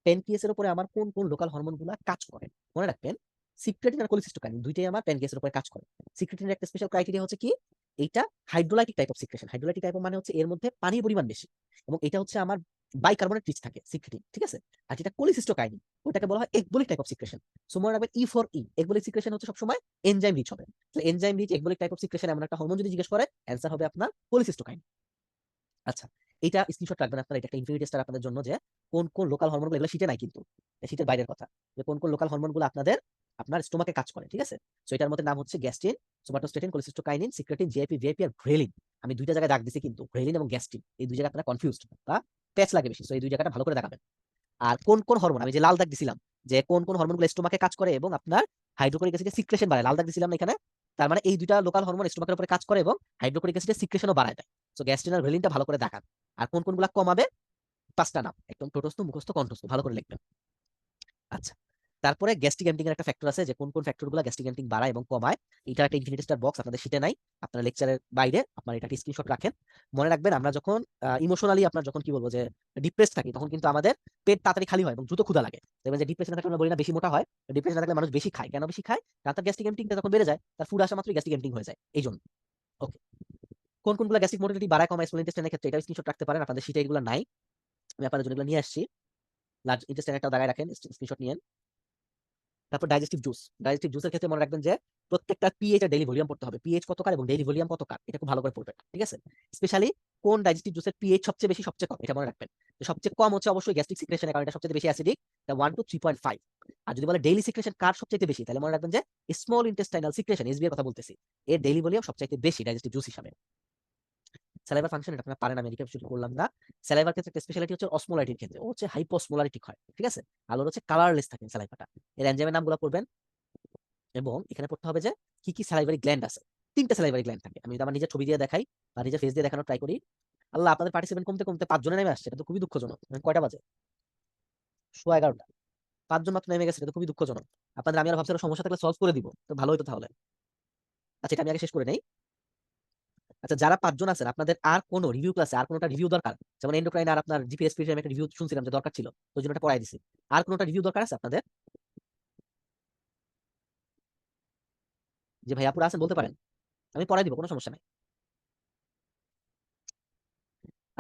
প্যানক্রিয়াসের উপরে আমার কোন কোন লোকাল হরমোনগুলো কাজ করে, মনে রাখবেন। সিক্রেটিন আর কোলিসিস্টোকাইনিন দুইটাই আমার প্যানক্রিয়াসের উপরে কাজ করে। সিক্রেটিনের একটা স্পেশাল ক্রাইটেরিয়া হচ্ছে কি, এইটা hydrolytic type of secretion. Hydrolytic type মানে হচ্ছে এর মধ্যে পানির পরিমাণ বেশি, এবং এটা হচ্ছে আমার বাইকার্বনেট রিচ থাকে সিক্রেটিন, ঠিক আছে? আর যেটা কোলিসিস্টোকাইনিন, ওটাকে বলা হয় একবলিক টাইপ অফ সিক্রেশন। সো মনে রাখবেন, E4E একবলিক সিক্রেশন হচ্ছে সবসময় এনজাইম রিচ হবে। তাহলে enzyme rich ecbolic type of secretion এমন একটা হরমোন যদি জিজ্ঞেস করে, অ্যান্সার হবে আপনার কোলিসিস্টোকাইনিন। আচ্ছা, এটা স্ক্রিনশট রাখবেন আপনারা, এটা একটা ইনফিনিটি স্টার আপনাদের জন্য, যে কোন কোন লোকাল হরমোনগুলো, এগুলো শীটে নাই কিন্তু, শীটের বাইরের কথা, যে কোন কোন লোকাল হরমোনগুলো আপনার স্টোমাকে কাজ করে, ঠিক আছে? সো এটার মধ্যে নাম হচ্ছে গ্যাস্ট্রিন, সোমাটোস্টেটিন, কোলিসিস্টোকাইনিন, সিক্রেটিন, জিআইপি, ভিআইপি আর ঘ্রেলিন। আমি দুইটা জায়গায় দাগ দিছি কিন্তু, ঘ্রেলিন এবং গ্যাস্ট্রিন, এই দুই জায়গায় আপনারা কনফিউজড বা প্যাচ লাগে বেশি, সো এই দুই জায়গাটা ভালো করে দেখাবেন। আর কোন কোন হরমোন, আমি যে লাল দাগ দিছিলাম, যে কোন কোন হরমোনগুলো স্টোমাকে কাজ করে এবং আপনার হাইড্রোক্লোরিক অ্যাসিডের সিক্রেশন বাড়ায়, লাল দাগ দিছিলাম না এখানে, তার মানে এই দুইটা লোকাল হরমোন স্টোমাকের উপরে কাজ করে এবং হাইড্রোক্লোরিক অ্যাসিডের সিক্রেশনও বাড়ায় দেয়। সো গ্যাস্ট্রিন আর ঘ্রেলিনটা ভালো করে দেখান। আর কোন কোনগুলো কমাবে, 5টা নাম একদম টোটস্থ, মুখস্থ, কণ্ঠস্থ, ভালো করে লিখবেন। আচ্ছা, তারপরে গ্যাস্ট্রিক এমটিং এর একটা ফ্যাক্টর আছে, যে কোন কোন ফ্যাক্টরগুলো গ্যাস্ট্রিক এমটিং বাড়ায় এবং কমায়। এটা একটা ইনফিনিটি স্টার বক্স, আপনাদের শীটে নাই, আপনার লেকচারের বাইরে, আপনার এটা স্ক্রিনশট রাখেন। মনে রাখবেন, আমরা যখন ইমোশনালি আপনার যখন কি বলবো যে ডিপ্রেস থাকি, তখন কিন্তু আমাদের পেট তাড়াতাড়ি খালি হয় এবং দ্রুত ক্ষুধা লাগে। দেখবেন যে ডিপ্রেশনে থাকলে আমরা বলি না বেশি মোটা হয়, ডিপ্রেশনে থাকলে মানুষ বেশি খায়। কেন বেশি খায়? কারণ তার গ্যাস্ট্রিক এমটিংটা যখন বেড়ে যায়, তার ফুড আসা মাত্রই গ্যাস্ট্রিক এমটিং হয়ে যায়, এই জন্য। ওকে, কোন কোনগুলো গ্যাস্ট্রিক মোটিলিটি বাড়ায় কমায় স্মল ইন্টেস্টাইনের ক্ষেত্রে, এটা স্ক্রিনশট রাখতে পারেন, আপনাদের শীটে এগুলো নাই, আমি আপনাদের জন্য এগুলো নিয়ে আসছি। লার্জ ইন্টেস্টাইন একটা দাগায় রাখেন, স্ক্রিনশট নিয়েন। তারপর ডাইজেস্টিভ জুস, ডাইজেস্টিভ জুসের ক্ষেত্রে মনে রাখবেন যে প্রত্যেকটা পিএইচ এর ডেইলি ভলিউম পড়তে হবে, পিএইচ কত কার এবং ডেইলি ভলিউম কত কার, এটা খুব ভালো করে পড়বেন, ঠিক আছে? স্পেশালি কোন ডাইজেস্টিভ জুসের পিএইচ সবচেয়ে বেশি, সবচেয়ে কম, এটা মনে রাখবেন। তো সবচেয়ে কম হচ্ছে অবশ্যই গ্যাস্ট্রিক সিক্রেশনের, কারণ এটা সবচেয়ে বেশি অ্যাসিডিক, এটা 1 to 3.5। আর যদি বলে ডেইলি সিক্রেশন কার সবচেয়ে বেশি, তাহলে মনে রাখবেন যে স্মল ইন্টেস্টাইনাল সিক্রেশন, এসবি এর কথা বলতেছি, এর ডেইলি ভলিউম সবচেয়ে বেশি ডাইজেস্টিভ জুস হিসাবে। স্যালাইভার ফাংশন, এটা আপনারা পারেন, আমি রিক্যাপ শুরু করলাম না। স্যালাইভার ক্ষেত্রে একটা স্পেশালিটি হচ্ছে অসমোলাইটির ক্ষেত্রে, ও হচ্ছে হাইপোসমোলারিটিক হয়, ঠিক আছে? আলোর হচ্ছে কালারলেস থাকে স্যালাইভাটা। এর এনজাইমের নামগুলো পড়বেন, এবং এখানে পড়তে হবে যে কি কি স্যালাইভারি গ্ল্যান্ড আছে। 3টা স্যালাইভারি গ্ল্যান্ড থাকে, আমি যদি আমার নিজের ছবি দিয়ে দেখাই বা নিজের ফেস দিয়ে দেখানোর ট্রাই করি। আল্লাহ, আপনাদের পার্টিসিপেন্ট কমতে কমতে 5 জনে নেমে আসছে, এটা তো খুবই দুঃখজনক। এখন কয়টা বাজে? 11:15। 5 জন মাত্র নেমে গেছে, এটা তো খুবই দুঃখজনক। আপনাদের আমি আর ভাবছিলাম সমস্যা থাকলে সলভ করে দিব, তো ভালো হতো তাহলে। আচ্ছা, এটা আমি আগে শেষ করে নেই। আচ্ছা, যারা 5 জন আছেন, আপনাদের আর কোনো রিভিউ ক্লাসে আর কোনোটা রিভিউ দরকার, যেমন এন্ডোক্রাইন আর আপনার জিপিএসপি আমি একটা রিভিউ শুনছিলাম যে দরকার ছিল, ওই জন্য এটা পড়াই দিছি। আর কোনোটা রিভিউ দরকার আছে আপনাদের? যে ভাই আপুরা আছেন বলতে পারেন, আমি পড়াই দিব, কোনো সমস্যা নাই।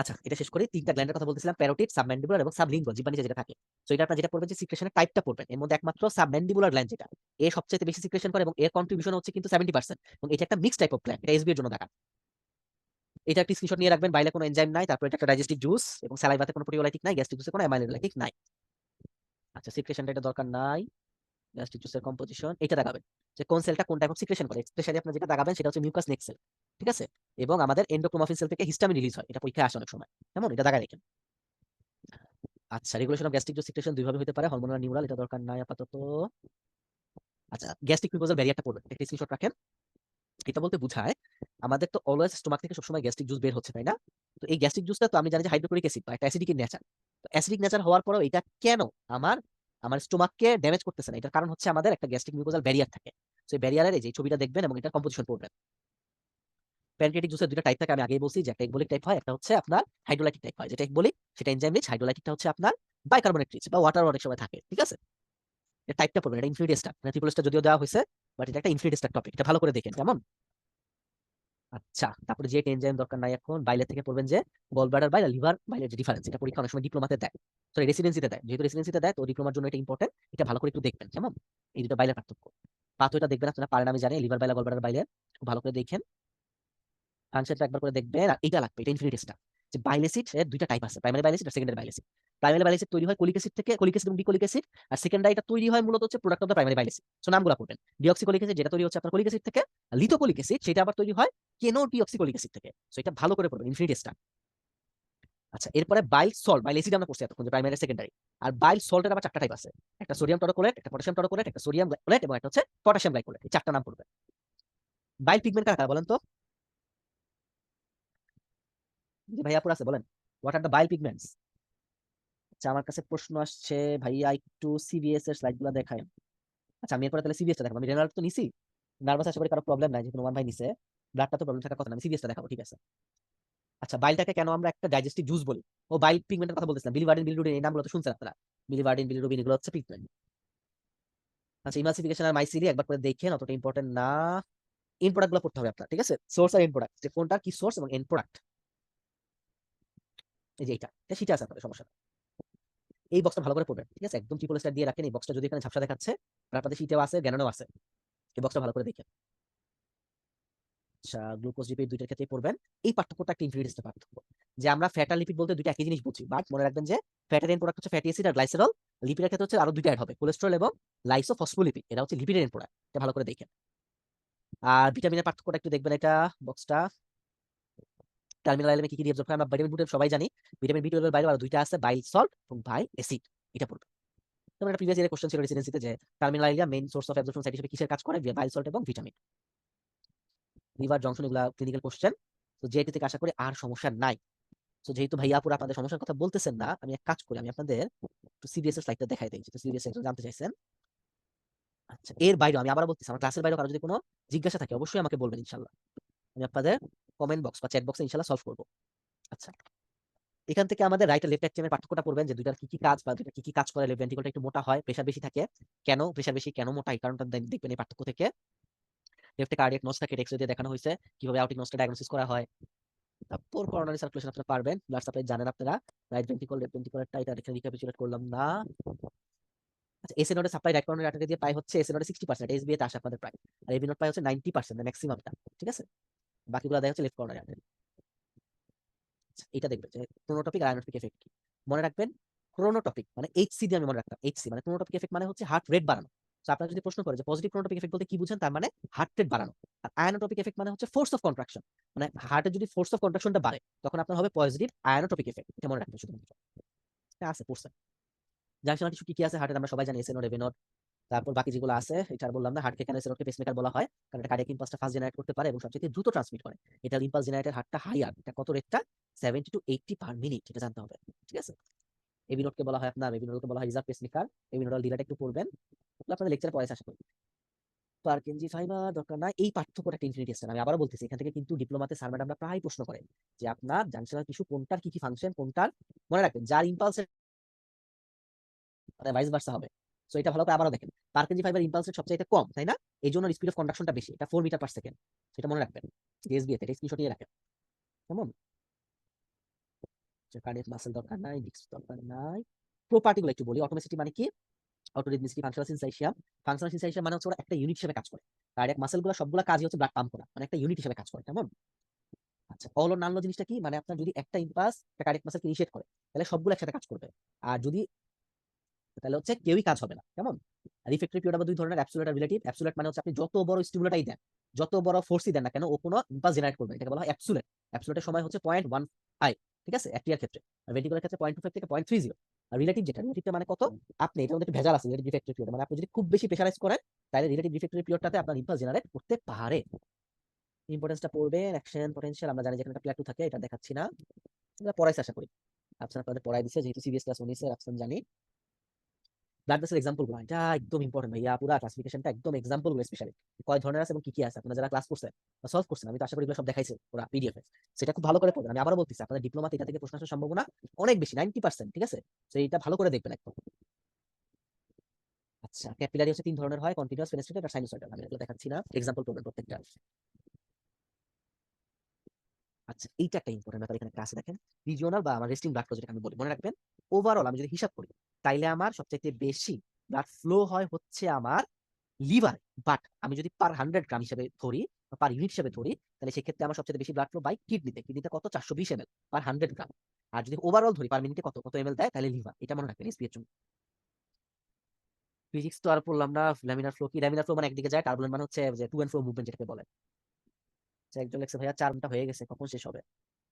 আচ্ছা, এটা শেষ করি। 3টা গ্ল্যান্ডের কথা বলতেছিলাম, প্যারোটিড, সাবম্যান্ডিবুলার এবং সাবলিঙ্গুয়াল, জিহ্বার নিচে যেটা থাকে। সো এটা আপনারা যেটা পড়বেন যে সিক্রেশনের টাইপটা পড়বেন, এর মধ্যে একমাত্র সাবম্যান্ডিবুলার গ্ল্যান্ড যেটা, এর সবচেয়ে বেশি সিক্রেশন করে এবং এর কন্ট্রিবিউশন হচ্ছে কিন্তু 70%, এবং এটা একটা মিক্স টাইপ অফ গ্ল্যান্ড, এটা এসবি এর জন্য দেখা। এটা একটা স্ক্রিনশট নিয়ে রাখবেন, বাইরে কোনো এনজাইম নাই, তারপর এটা একটা ডাইজেস্টিভ জুস, এবং স্যালাইভাতে কোনো প্রোটিওলাইটিক নাই, গ্যাস্ট্রিক জুসে কোনো অ্যামাইলোলাইটিক নাই। আচ্ছা, সিক্রেশনটা এটা দরকার নাই। গ্যাস্ট্রিক জুসের কম্পোজিশন এটা দেখাবেন, যে কোন সেলটা কোন টাইপ অফ সিক্রেশন করে। স্পেশালি আপনারা যেটা দেখাবেন সেটা হচ্ছে মিউকাস নেক্স সেল, ঠিক আছে? এবং আমাদের এন্ডোক্রোমাফিন সেল থেকে হিস্টামিন রিলিজ হয়, এটা পরীক্ষায় আসে অনেক সময়, কেমন? এটা দেখা রেখেন। আচ্ছা, regulation of gastric juice secretion দুইভাবে হতে পারে, হরমোনাল নিউরাল, এটা দরকার নাই আপাতত। আচ্ছা, গ্যাস্ট্রিক মিউকোজাল ব্যারিয়ারটা পড়বেন, একটা স্ক্রিনশট রাখেন। এটা বলতে বুঝায় আমাদের তো অলওয়েজ স্টোমাক থেকে সবসময় গ্যাস্ট্রিক জুস বের হচ্ছে, তাই না? তো এই গ্যাস্ট্রিক জুসটা তো আমি জানি যে হাইড্রোক্লোরিক অ্যাসিড বা একটা অ্যাসিডিক নেচার। তো অ্যাসিডিক নেচার হওয়ার পরেও এটা কেন আমার আমার স্টোমাককে ড্যামেজ করতেছে না? এটার কারণ হচ্ছে আমাদের একটা গ্যাস্ট্রিক মিউকোজাল ব্যারিয়ার থাকে। তো এই ব্যারিয়ারের এই যে ছবিটা দেখবেন এবং এটার কম্পোজিশন পড়বেন। প্যানক্রিয়াটিক জুসের 2টা টাইপ থাকে, আমি আগেই বলছি যে একটা একবলিক টাইপ হয়, একটা হচ্ছে আপনার হাইড্রোলাইটিক টাইপ হয়। যেটা একবলিক সেটা এনজাইম রিচ, হাইড্রোলাইটিকটা হচ্ছে আপনার বাইকার্বনেট রিচ বা ওয়াটার অনেক সময় থাকে, ঠিক আছে? এর টাইপটা পড়বেন, এটা ইনফিনিটি স্টার, ট্রিপল স্টার যদিও দেওয়া হয়েছে, বাট এটা একটা ইনফিনিটি স্টার টপিক, এটা ভালো করে দেখেন, কেমন? আচ্ছা, তারপরে যে এনজাইম দরকার নাই এখন, বাইলে থেকে পড়বেন যে গল ব্লাডার বাইল লিভার বাইলের যে ডিফারেন্স, এটা পরীক্ষা অনেক সময় ডিপ্লোমাতে দেয়, সরি রেসিডেন্সিতে দেয়, যেহেতু রেসিডেন্সিতে দেয় তো ডিপ্লোমার জন্য এটা ইম্পর্টেন্ট, এটা ভালো করে একটু দেখবেন, কেমন? এই দুটো বাইলের পার্থক্য। পাথওয়েটা দেখবেন, আপনারা পারেন আমি জানি, লিভার বাইলা গল ব্লাডার বাইলের, খুব ভালো করে দেখেন। ফাংশনটা একবার করে দেখবেন। আর এটা লাগবে, এটা ইনফিনিটি স্টার, যে বাইল অ্যাসিড এর 2টা টাইপ আছে, প্রাইমারি বাইল অ্যাসিড আর secondary bile acid. Primary bile acid তৈরি হয় কোলিক অ্যাসিড থেকে, কোলিক অ্যাসিড এবং ডিকোলিক অ্যাসিড, আর সেকেন্ডারিটা তৈরি হয় মূলত হচ্ছে product of the primary bile acid. So নামগুলো পড়বেন, ডিঅক্সিকোলিক অ্যাসিড যেটা তৈরি হচ্ছে আপনার কোলিক অ্যাসিড থেকে, লিথোকোলিক অ্যাসিড সেটা আবার তৈরি হয় কেনো ডিঅক্সিকোলিক অ্যাসিড থেকে। সো এটা ভালো করে পড়বেন, ইনফিনিটি স্টার। আচ্ছা, এরপরে বাইল সল্ট, বাইল অ্যাসিড আমরা পড়ছি এতক্ষণ, যে প্রাইমারি সেকেন্ডারি। আর বাইল সল্টের আবার 4টা টাইপ আছে, একটা সোডিয়াম টরোকোলেট, একটা পটাশিয়াম টরোকোলেট, একটা সোডিয়াম গ্লাইকোলেট এবং একটা হচ্ছে পটাশিয়াম গ্লাইকোলেট, এই 4টা নাম পড়বেন। বাইল পিগমেন্ট কারা বলেন তো? যে ভাইয়া পুরো আছে বলেন, what are the bile pigments? আচ্ছা, আমার কাছে প্রশ্ন আসছে ভাইয়া, একটু সিবিএস এর স্লাইড গুলো দেখায়। আচ্ছা, আমি এরপরে তাহলে সিবিএস টা দেখাবো, আমি রেনাল্ট তো নিছি, নার্ভাস আশা করি কারো প্রবলেম নাই, যেহেতু ওয়ান ভাই নিছে, ব্লাডটা তো প্রবলেম থাকার কথা না, আমি সিবিএস টা দেখাবো, ঠিক আছে? আচ্ছা, বাইলটাকে কেন আমরা একটা ডাইজেস্টিভ জুস বলি? ও বাইল পিগমেন্টের কথা বলতেছিলাম, বিলিভার্ডিন, বিলিরুবিন, এই নামগুলো তো শুনছেন আপনারা, বিলিভার্ডিন, বিলিরুবিন এগুলো হচ্ছে পিগমেন্ট। আচ্ছা, ইমালসিফিকেশন আর মাইসিলি একবার করে দেখেন, অতটা ইম্পর্টেন্ট না। এন্ড প্রোডাক্ট গুলো পড়তে হবে আপনার, ঠিক আছে? সোর্স আর এন্ড প্রোডাক্ট, যে কোনটা কি সোর্স এবং এন্ড প্রোডাক্ট, এই যে এটা সেটা আছে আপনাদের, সমস্যা না। এই বক্সটা ভালো করে পড়বেন, ঠিক আছে? একদম ট্রিপল স্টার দিয়ে রাখেন, এই বক্সটা যদি এখানে ঝাপসা দেখাচ্ছে, আর আপনাদের শীতেও আছে, জ্ঞানেও আছে, এই বক্সটা ভালো করে দেখেন। আচ্ছা, গ্লুকোজ জিপির 2টার ক্ষেত্রে পড়বেন। এই পার্থক্যটা একটা ইনফিনিটি স্টার পার্থক্য। যে আমরা ফ্যাট আর লিপিড বলতে দুইটা একই জিনিস বুঝি, বাট মনে রাখবেন যে ফ্যাটের এন্ড প্রোডাক্ট হচ্ছে ফ্যাটি অ্যাসিড আর গ্লাইসেরল, লিপিডের ক্ষেত্রে হচ্ছে আরো দুইটা অ্যাড হবে, কোলেস্টেরল এবং লাইসোফসফোলিপিড, এটা হচ্ছে লিপিডের এন্ড প্রোডাক্ট, এটা ভালো করে দেখেন। আর ভিটামিনের পার্থক্যটা একটু দেখবেন, এটা বক্সটা টার্মিনাল এলিমেন্ট কি কি রিঅ্যাবজর্ব করে আমরা ভিটামিন বি সবাই জানি। ভিটামিন বি 12 এর বাইরে আরো দুইটা আছে, বাইল সল্ট এবং বাইল অ্যাসিড, এটা পড়বে। তবে এটা প্রিভিয়াস ইয়ারের কোশ্চেন ছিল রেসিডেন্সিতে, যে terminal ileum main source of absorption site হিসেবে কিসের কাজ করে, বাইল সল্ট এবং ভিটামিন। লিভার জংশন এগুলা ক্লিনিক্যাল কোশ্চেন, তো যেটি থেকে আশা করি আর সমস্যা নাই। তো যেহেতু ভাইয়া পুরো আপনাদের সমস্যার কথা বলতেছেন না, আমি এক কাজ করি, আমি আপনাদের একটু সিবিএস এর স্লাইডটা দেখাই দিই, যেটা সিবিএস একটু জানতে চাইছেন। আচ্ছা, এর বাইরেও আমি আবার বলতেছি, আমার ক্লাসের বাইরেও কারো যদি কোনো জিজ্ঞাসা থাকে অবশ্যই আমাকে বলবেন ইনশাল্লাহ, আমি আপনাদের কমেন্ট বক্স বা চ্যাট বক্সে ইনশাল্লাহ সলভ করবো। আচ্ছা, এখান থেকে আমাদের রাইট আর লেফট অ্যাক্টিনের পার্থক্যটা পড়বেন, যে দুইটার কি কি কাজ বা দুইটা কি কি কাজ করে। লেফট ভেন্ট্রিকলটা একটু মোটা হয়, প্রেশার বেশি থাকে। কেন প্রেশার বেশি, কেন মোটা, এই কারণটা দেখবেন এই পার্থক্য থেকে। লেফটে কার্ডিয়াক নস থাকে, এক্সরে দিয়ে দেখানো হয়েছে কিভাবে আউটিক নসটা ডায়াগনোসিস করা হয়। তারপর করোনারি সার্কুলেশন আপনারা পারবেন, ব্লাড সাপ্লাই জানেন আপনারা। রাইট ভেন্ট্রিকল, লেফট ভেন্ট্রিকলটা এটা এখানে রিক্যাপিচুলেট করলাম না। আচ্ছা, এসি নোডে সাপ্লাই রাইট করোনারি আর্টারি দিয়ে পাই হচ্ছে এসি নোডে 60%, এসবিএ তে আসে আপনাদের প্রায়, আর এবি নোড পাই হচ্ছে 90%, ম্যাক্সিমামটা, ঠিক আছে। বাকিগুলো দেয় হচ্ছে লেফট করোনারি আর্টারি। এটা দেখবেন যে ক্রোনোটপিক আর আয়োনোটপিক এফেক্ট কি। মনে রাখবেন ক্রোনোটপিক মানে এইচসি দিয়ে আমি মনে রাখতাম, এইচসি মানে ক্রোনোটপিক এফেক্ট মানে হচ্ছে হার্ট রেট বাড়ানো। তো আপনারা যদি প্রশ্ন করে যে পজিটিভ ক্রোনোটপিক এফেক্ট বলতে কি বুঝেন, তার মানে হার্ট রেট বাড়ানো। আর আয়োনোটপিক এফেক্ট মানে হচ্ছে ফোর্স অফ কন্ট্রাকশন, মানে হার্টের যদি ফোর্স অফ কন্ট্রাকশনটা বাড়ে তখন আপনার হবে পজিটিভ আয়োনোটপিক এফেক্ট, এটা মনে রাখবেন শুধুমাত্র। এটা আছে পড়ছেন। জাংশনাল টিস্যু কি কি আছে হার্টের আমরা সবাই জানি, এসএ নোড, এভি নোড। তারপর বাকি যেগুলো আছে এটা আর বললাম না। হার্টকে কেন এসএ নোডকে পেসমেকার বলা হয়, কারণ এটা কার্ডিয়াক ইম্পালসটা ফাস্ট জেনারেট করতে পারে এবং সবচেয়ে দ্রুত ট্রান্সমিট করে। এটার ইম্পালস জেনারেটের হারটা হাইয়ার, এটা কত রেটটা 70 to 80 পার মিনিট, এটা জানতে হবে, ঠিক আছে। এবি নোডকে বলা হয় আপনার, এবি নোডকে বলা হয় রিজার্ভ পেসমেকার। এবি নোডাল ডিলাটা একটু পড়বেন, এগুলো আপনাদের লেকচারে পড়াইছে আশা করি। পারকিনজি ফাইবার দরকার নাই, এই পার্থক্যটা একটা ইনফিনিটি স্টার। আমি আবারও বলতেছি, এখান থেকে কিন্তু ডিপ্লোমাতে স্যার ম্যাডামরা প্রায় প্রশ্ন করে যে আপনার জাংশনাল টিস্যু কোনটার কি কি ফাংশন, কোনটার মনে রাখবেন যার ইম্পালসের মানে ভাইস ভার্সা হবে। সো এটা ভালো করে আবারও দেখেন, পারকিনজি ফাইবার ইম্পালস রেট সবচেয়ে কম, তাই না? এই জন্য স্পিড অফ কন্ডাকশনটা বেশি, এটা 4 মিটার পার সেকেন্ড, সেটা মনে রাখবেন। এসবিএ তে এটা স্ক্রিনশট নিয়ে রাখেন, কেমন? কার্ডিয়াক মাসল দরকার নাই, ডিস্ক দরকার নাই। প্রপার্টিগুলো একটু বলি। অটোমেসিটি মানে কি, অটোরিথমিসিটি, ফাংশনাল সিনসাইশিয়াম। ফাংশনাল সিনসাইশিয়াম মানে হচ্ছে ওরা একটা ইউনিট হিসেবে কাজ করে। কার্ডিয়াক মাসলগুলো সবগুলো কাজই হচ্ছে ব্লাড পাম্প করা, মানে একটা ইউনিট হিসেবে কাজ করে, কেমন? আচ্ছা, অল অর নান ল জিনিসটা কি, মানে আপনার যদি একটা ইম্পালস একটা কার্ডিয়াক মাসলকে ইনিশিয়েট করে তাহলে সবগুলো একসাথে কাজ করবে, আর যদি তাহলে হচ্ছে কেউই কাজ হবে না, কেমন? রিফ্লেক্টরি পিরিয়ড আবার দুই ধরনের, অ্যাবসোলিউট আর রিলেটিভ। অ্যাবসোলিউট মানে হচ্ছে আপনি যত বড় স্টিমুলাটাই দেন, যত বড় ফোর্সই দেন না কেন, ও কোনো ইম্পালস জেনারেট করবে, এটাকে বলা হয় অ্যাবসোলিউট। অ্যাবসোলিউটের সময় হচ্ছে 0.15, ঠিক আছে, অ্যাক্টিয়ার ক্ষেত্রে। আর ভেন্ট্রিকুলার ক্ষেত্রে 0.25 থেকে 0.30। আর রিলেটিভ যেটা, রিলেটিভটা মানে কত, আপনি এটার মধ্যে একটু ভেজাল আছে রিলেটিভ রিফ্লেক্টরি পিরিয়ড, মানে আপনি যদি খুব বেশি প্রেশারাইজ করেন তাহলে রিলেটিভ রিফ্লেক্টরি পিরিয়ডটাতে আপনার ইম্পালস জেনারেট করতে পারে। ইম্পর্টেন্সটা পড়বেন, অ্যাকশন পটেনশিয়াল আমরা জানি, যেখানে একটা প্লেয়ার 2 থাকে, এটা দেখাচ্ছি না, এটা পড়াইছে আশা করি। আপনাদের পড়াই দিছে, যেহেতু সিবিএস ক্লাস 19 এর অপশন জানি। ব্লাড ভেসেল এক্সাম্পল গুলো এটা একদম ইম্পর্টেন্ট ভাইয়া, পুরো ক্লাসিফিকেশনটা একদম এক্সাম্পল গুলো স্পেশালি কয় ধরনের আছে এবং কি কি আছে আপনারা যারা ক্লাস করছেন বা সলভ করছেন, আমি তো আশা করি এগুলো সব দেখাইছি পুরো পিডিএফ এ। সেটা খুব ভালো করে পড়বেন। আমি আবারও বলতেছি, আপনাদের ডিপ্লোমাতে এটা থেকে প্রশ্ন আসার সম্ভাবনা অনেক বেশি, 90%, ঠিক আছে। তো এটা ভালো করে দেখবেন একদম। আচ্ছা, ক্যাপিলারি হচ্ছে 3 ধরনের হয়, কন্টিনিউয়াস, ফেনেস্ট্রেটেড আর সাইনোসয়েডাল। আমি এগুলো দেখাচ্ছি না, এক্সাম্পল পড়বেন প্রত্যেকটা। আচ্ছা, এইটা একটা ইম্পর্টেন্ট ব্যাপার এখানে ক্লাসে দেখেন, রিজিওনাল বা আমার রেস্টিং ব্লাড ফ্লো যেটা আমি বলি, মনে রাখবেন ওভারঅল আমি যদি হিসাব করি তাইলে আমার সবচেয়ে বেশি ব্লাড ফ্লো হয় হচ্ছে আমার লিভার। বাট আমি যদি পার 100 গ্রাম হিসেবে ধরি বা পার ইউনিট হিসেবে ধরি, তাহলে সেক্ষেত্রে আমার সবচেয়ে বেশি ব্লাড ফ্লো বাই কিডনিতে, কিডনিতে কত 420 ml পার 100 গ্রাম। আর যদি ওভারঅল ধরি পার মিনিটে কত কত এমএল দেয়, তাহলে লিভার, এটা মনে রাখবেন এসপি এর জন্য। ফিজিক্স তো আর পড়লাম না। ল্যামিনার ফ্লো কি, ল্যামিনার ফ্লো মানে একদিকে যায়, টার্বুলেন্ট মানে হচ্ছে যে টু এন্ড ফ্রো মুভমেন্ট যেটাকে বলে। একজন লেখছে ভাইয়া 4 ঘন্টা হয়ে গেছে, কখন শেষ হবে?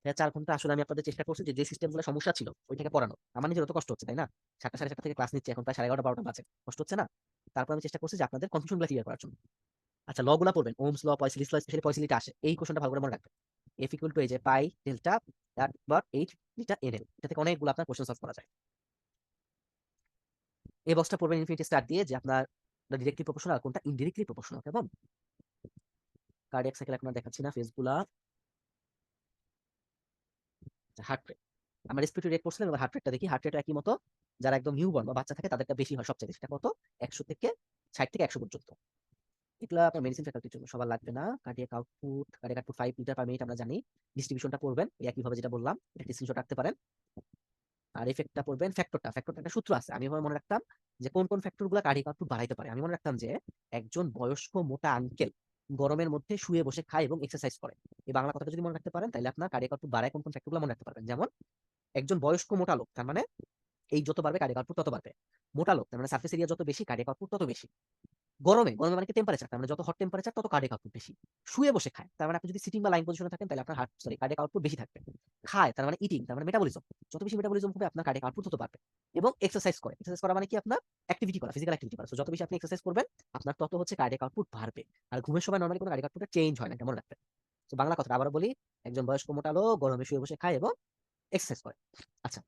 ভাইয়া 4 ঘন্টা আসলে আমি আপনাদের চেষ্টা করছি যে সিস্টেম গুলো সমস্যা ছিল ওইটাকে পড়ানো। আমার নিজের তো কষ্ট হচ্ছে, তাই না? 7টা 7:30 থেকে ক্লাস নিচ্ছি, এখন প্রায় 11:30 12টা বাজে, কষ্ট হচ্ছে না? তারপর আমি চেষ্টা করছি যে আপনাদের কনফিউশন গুলো ক্লিয়ার করার জন্য। আচ্ছা, ল গুলা পড়বেন, ওমস ল, পয়সিলিস ল, স্পেশালি পয়সিলিটা আসে, এই কোশ্চেনটা ভালো করে মনে রাখবেন। এফ ইকুয়াল টু এই যে pi delta dot eight litre NL, এটা থেকে অনেকগুলো আপনার কোশ্চেন সলভ করা যায়। এই বক্সটা পড়বেন ইনফিনিটি স্টার দিয়ে, যে আপনার ডিরেক্টলি প্রপোর্শনাল কোনটা ইনডিরেক্টলি প্রপোর্শনাল, কেমন? কার্ডিয়াক সাইকেল আপনার দেখাচ্ছি না, ফেসগুলা। হার্ট রেট, আমরা রেসপিরেটরি রেট পড়ছিলাম, এবার হার্ট রেটটা দেখি। হার্ট রেট একই মতো, যারা একদম নিউবর্ন বা বাচ্চা থাকে তাদেরটা বেশি হয় সবচেয়ে, সেটা কত 100 থেকে 60 থেকে 100 পর্যন্ত। এগুলো আপনার মেডিসিন ফ্যাকাল্টির জন্য সবার লাগবে না। Cardiac output 5 litre per minute আমরা জানি। ডিস্ট্রিবিউশনটা পড়বেন একইভাবে যেটা বললাম, এটা স্ক্রিনশট রাখতে পারেন। আর এফেক্টটা পড়বেন, ফ্যাক্টরটা একটা সূত্র আছে, আমি মনে রাখতাম যে কোন কোন ফ্যাক্টর গুলো কার্ডিয়াক আউটপুট বাড়াইতে পারে। আমি মনে রাখতাম যে একজন বয়স্ক মোটা আঙ্কেল গরমের মধ্যে শুয়ে বসে খায় এবং এক্সারসাইজ করে। এই বাংলা কথাটা যদি মনে রাখতে পারেন তাহলে আপনার কার্ডিয়াক আউটপুট বাড়ায় কোন কোন ফ্যাক্টরগুলো মনে রাখতে পারবেন। যেমন একজন বয়স্ক মোটা লোক, তার মানে এই যত বাড়বে কার্ডিয়াক আউটপুট তত বাড়বে। মোটা লোক তার মানে সারফেস এরিয়া যত বেশি কার্ডিয়াক আউটপুট তত বেশি। গরমে মানে কি টেম্পারেচার, তার মানে যত হট টেম্পারেচার তত কার্ডিয়াক আউটপুট বেশি। শুয়ে বসে খায় তার মানে আপনি যদি সিটিং বা লাইন পজিশনে থাকেন তাহলে আপনার কার্ডিয়াক আউটপুট বেশি থাকবে। খায় তার মানে ইটিং, তার মানে মেটাবলিজম, যত বেশি মেটাবলিজম হবে আপনার কার্ডিয়াক আউটপুট তত বাড়বে। এবং এক্সারসাইজ করা মানে কি আপনার অ্যাক্টিভিটি করা, ফিজিক্যাল অ্যাক্টিভিটি করা। যত বেশি আপনি এক্সারসাইজ করবেন আপনার তত হচ্ছে কার্ডিয়াক আউটপুট বাড়বে। আর ঘুমের সময় নরমালি কোনো কার্ডিয়াক আউটপুট চেঞ্জ হয় না, কেমন রাখবেন। তো বাংলা কথা আবার বলি, একজন বয়স্ক মোটা লোক গরমে শুয়ে বসে খায় এবং এক্সারসাইজ করে। আচ্ছা,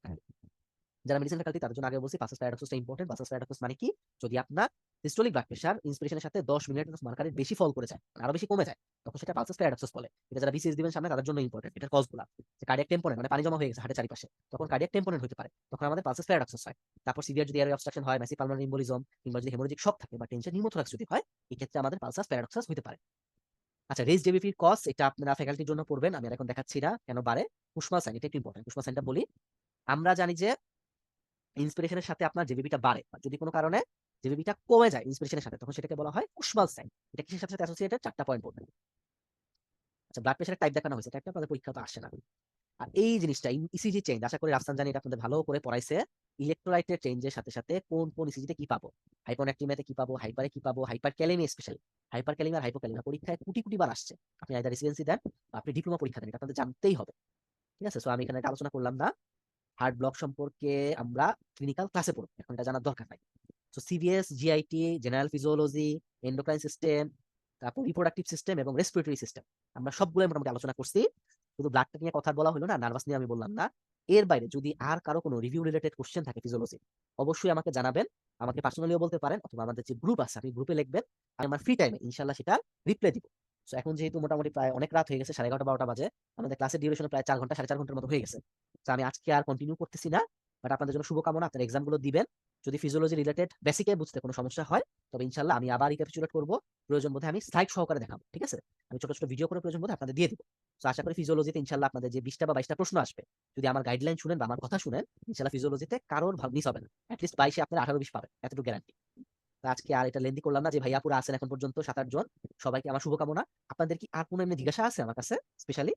যারা মেডিসিন ফ্যাকাল্টি তাদের জন্য আগে বলছি পালসাস প্যারাডক্সটা ইম্পর্টেন্ট। পালসাস প্যারাডক্স মানে কি, যদি আপনার সিস্টোলিক ব্লাড প্রেশার ইন্সপিরেশনের সাথে 10 মিনিট মার্কারের বেশি ফল করে যায়, আরো বেশি কমে যায়, তখন সেটা পালসাস প্যারাডক্স বলে। এটা যারা বিসিএস দিবেন সামনে তাদের জন্য ইম্পর্টেন্ট। এটার কজগুলা যে কার্ডিয়াক টেম্পোনেন্ট মানে পানি জমা হয়ে গেছে হার্টের চারিপাশে, তখন কার্ডিয়াক টেম্পোনেন্ট হতে পারে, তখন আমাদের পালসাস প্যারাডক্স হয়। তারপর সিভিয়ার যদি এয়ারওয়ে অবস্ট্রাকশন হয়, ম্যাসিভ পালমোনারি এম্বোলিজম, কিংবা যদি হেমোরেজিক শক থাকে বা টেনশন নিউমোথোরাক্স যদি হয়, এই ক্ষেত্রে আমাদের পালসাস প্যারাডক্স হতে পারে। আচ্ছা, রেজ জেবিপির কজ এটা আপনারা ফ্যাকাল্টির জন্য পড়বেন, আমি আর এখন দেখাচ্ছি না কেন বাড়ে। কুশমাল সাইন এটা একটু ইম্পর্টেন্ট। কুশমাল সাইনটা বলি, আমরা জানি যে ইন্সপিরেশনের সাথে আপনার জেবিপিটা বাড়ে, বা যদি কোনো কারণে জেবিপিটা কমে যায় ইন্সপিরেশনের সাথে, তখন সেটাকে বলা হয় কুশমাল সাইন। এটা কিসের সাথে অ্যাসোসিয়েটেড, 4টা পয়েন্ট পড়বেন। আচ্ছা, ব্লাড প্রেশারের টাইপ দেখানো হয়েছে, টাইপটা আপনাদের পরীক্ষাতে আসে না। আর এই জিনিসটা ইসিজি চেঞ্জ, আশা করি রাফসান জানি এটা আপনাদের ভালো করে পড়াইছে। ইলেকট্রোলাইটের চেঞ্জের সাথে সাথে কোন কোন ইসিজিতে কি পাবো, হাইপোনাট্রিমিয়াতে কি পাবো, হাইপারে কি পাবো, hyperkalaemia specially. Hyperkalaemia আর হাইপোক্যালেমিয়া পরীক্ষায় কোটি কোটি বার আসছে। আপনি আইদার রেসিডেন্সি দেন বা আপনি ডিপ্লোমা পরীক্ষা দেন, এটা আপনাদের জানতেই হবে। ঠিক আছে, সো আমি এখানে এটা আলোচনা করলাম না। হার্ট ব্লক সম্পর্কে আমরা ক্লিনিক্যাল ক্লাসে পড়বো, এখন এটা জানার দরকার নাই। So CVS, GIT, general physiology, endocrine system, তারপর রিপ্রোডাক্টিভ সিস্টেম এবং রেসপিরেটরি সিস্টেম, আমরা সবগুলো মোটামুটি আলোচনা করছি। শুধু ব্লাডটা নিয়ে কথা বলা হলো না, নার্ভাস নিয়ে আমি বললাম না। এর বাইরে যদি আর কারো কোনো রিভিউ রিলেটেড কোশ্চেন থাকে ফিজিওলজি, অবশ্যই আমাকে জানাবেন। আমাকে পার্সোনালিও বলতে পারেন, অথবা আমাদের যে গ্রুপ আছে আপনি গ্রুপে লিখবেন, আমি আমার ফ্রি টাইমে ইনশাল্লাহ সেটা রিপ্লাই দিব। সো এখন যেহেতু মোটামুটি প্রায় অনেক রাত হয়ে গেছে, 11:30-12টা বাজে, আমাদের ক্লাসের ডিউরেশন প্রায় 4 ঘন্টা 4.5 ঘন্টার মতো হয়ে গেছে। তো আমি আজকে আর কন্টিনিউ করতেছি না, বাট আপনাদের জন্য শুভকামনা, আপনার এক্সাম গুলো দিবেন। যদি ফিজিওলজি রিলেটেড বেসিকে বুঝতে কোনো সমস্যা হয়, তবে ইনশাল্লাহ আমি আবার রিক্যাপিচুলেট করবো, প্রয়োজন বোধে আমি স্লাইড সহকারে দেখাবো। ঠিক আছে, আমি ছোট ছোট ভিডিও করে প্রয়োজন বোধে আপনাদের দিয়ে দিব। তো আশা করি ফিজিওলজিতে ইনশাল্লাহ আপনাদের যে 20টা বা 22টা প্রশ্ন আসবে, যদি আমার গাইডলাইন শুনেন বা আমার কথা শুনেন, ইনশাল্লাহ ফিজিওলজিতে কারোর মিস হবে না। অ্যাটলিস্ট 22-এ আপনারা 18-20 পাবেন, এতটুকু গ্যারান্টি। আজকে আর এটা লেন্দি করলাম না, যে ভাইয়া পুরো আছেন এখন পর্যন্ত 7-8 জন, সবাইকে আমার শুভকামনা। আপনাদের কি আর কোনো এমনি জিজ্ঞাসা আছে আমার কাছে স্পেশালি?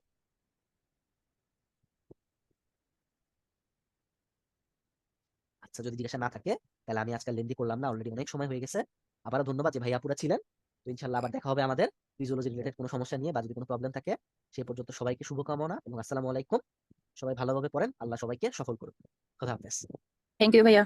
আচ্ছা, যদি জিজ্ঞাসা না থাকে তাহলে আমি আজকাল লেন্দি করলাম না, অলরেডি অনেক সময় হয়ে গেছে। আবারও ধন্যবাদ যে ভাইয়া পুরা ছিলেন। তো ইনশাল্লাহ আবার দেখা হবে আমাদের ফিজিওলজি রিলেটেড কোনো সমস্যা নিয়ে, বা যদি কোনো প্রবলেম থাকে। সেই পর্যন্ত সবাইকে শুভকামনা এবং আসসালামু আলাইকুম। সবাই ভালোভাবে পড়েন, আল্লাহ সবাইকে সফল করুন। খোদা হাফেজ। থ্যাংক ইউ ভাইয়া।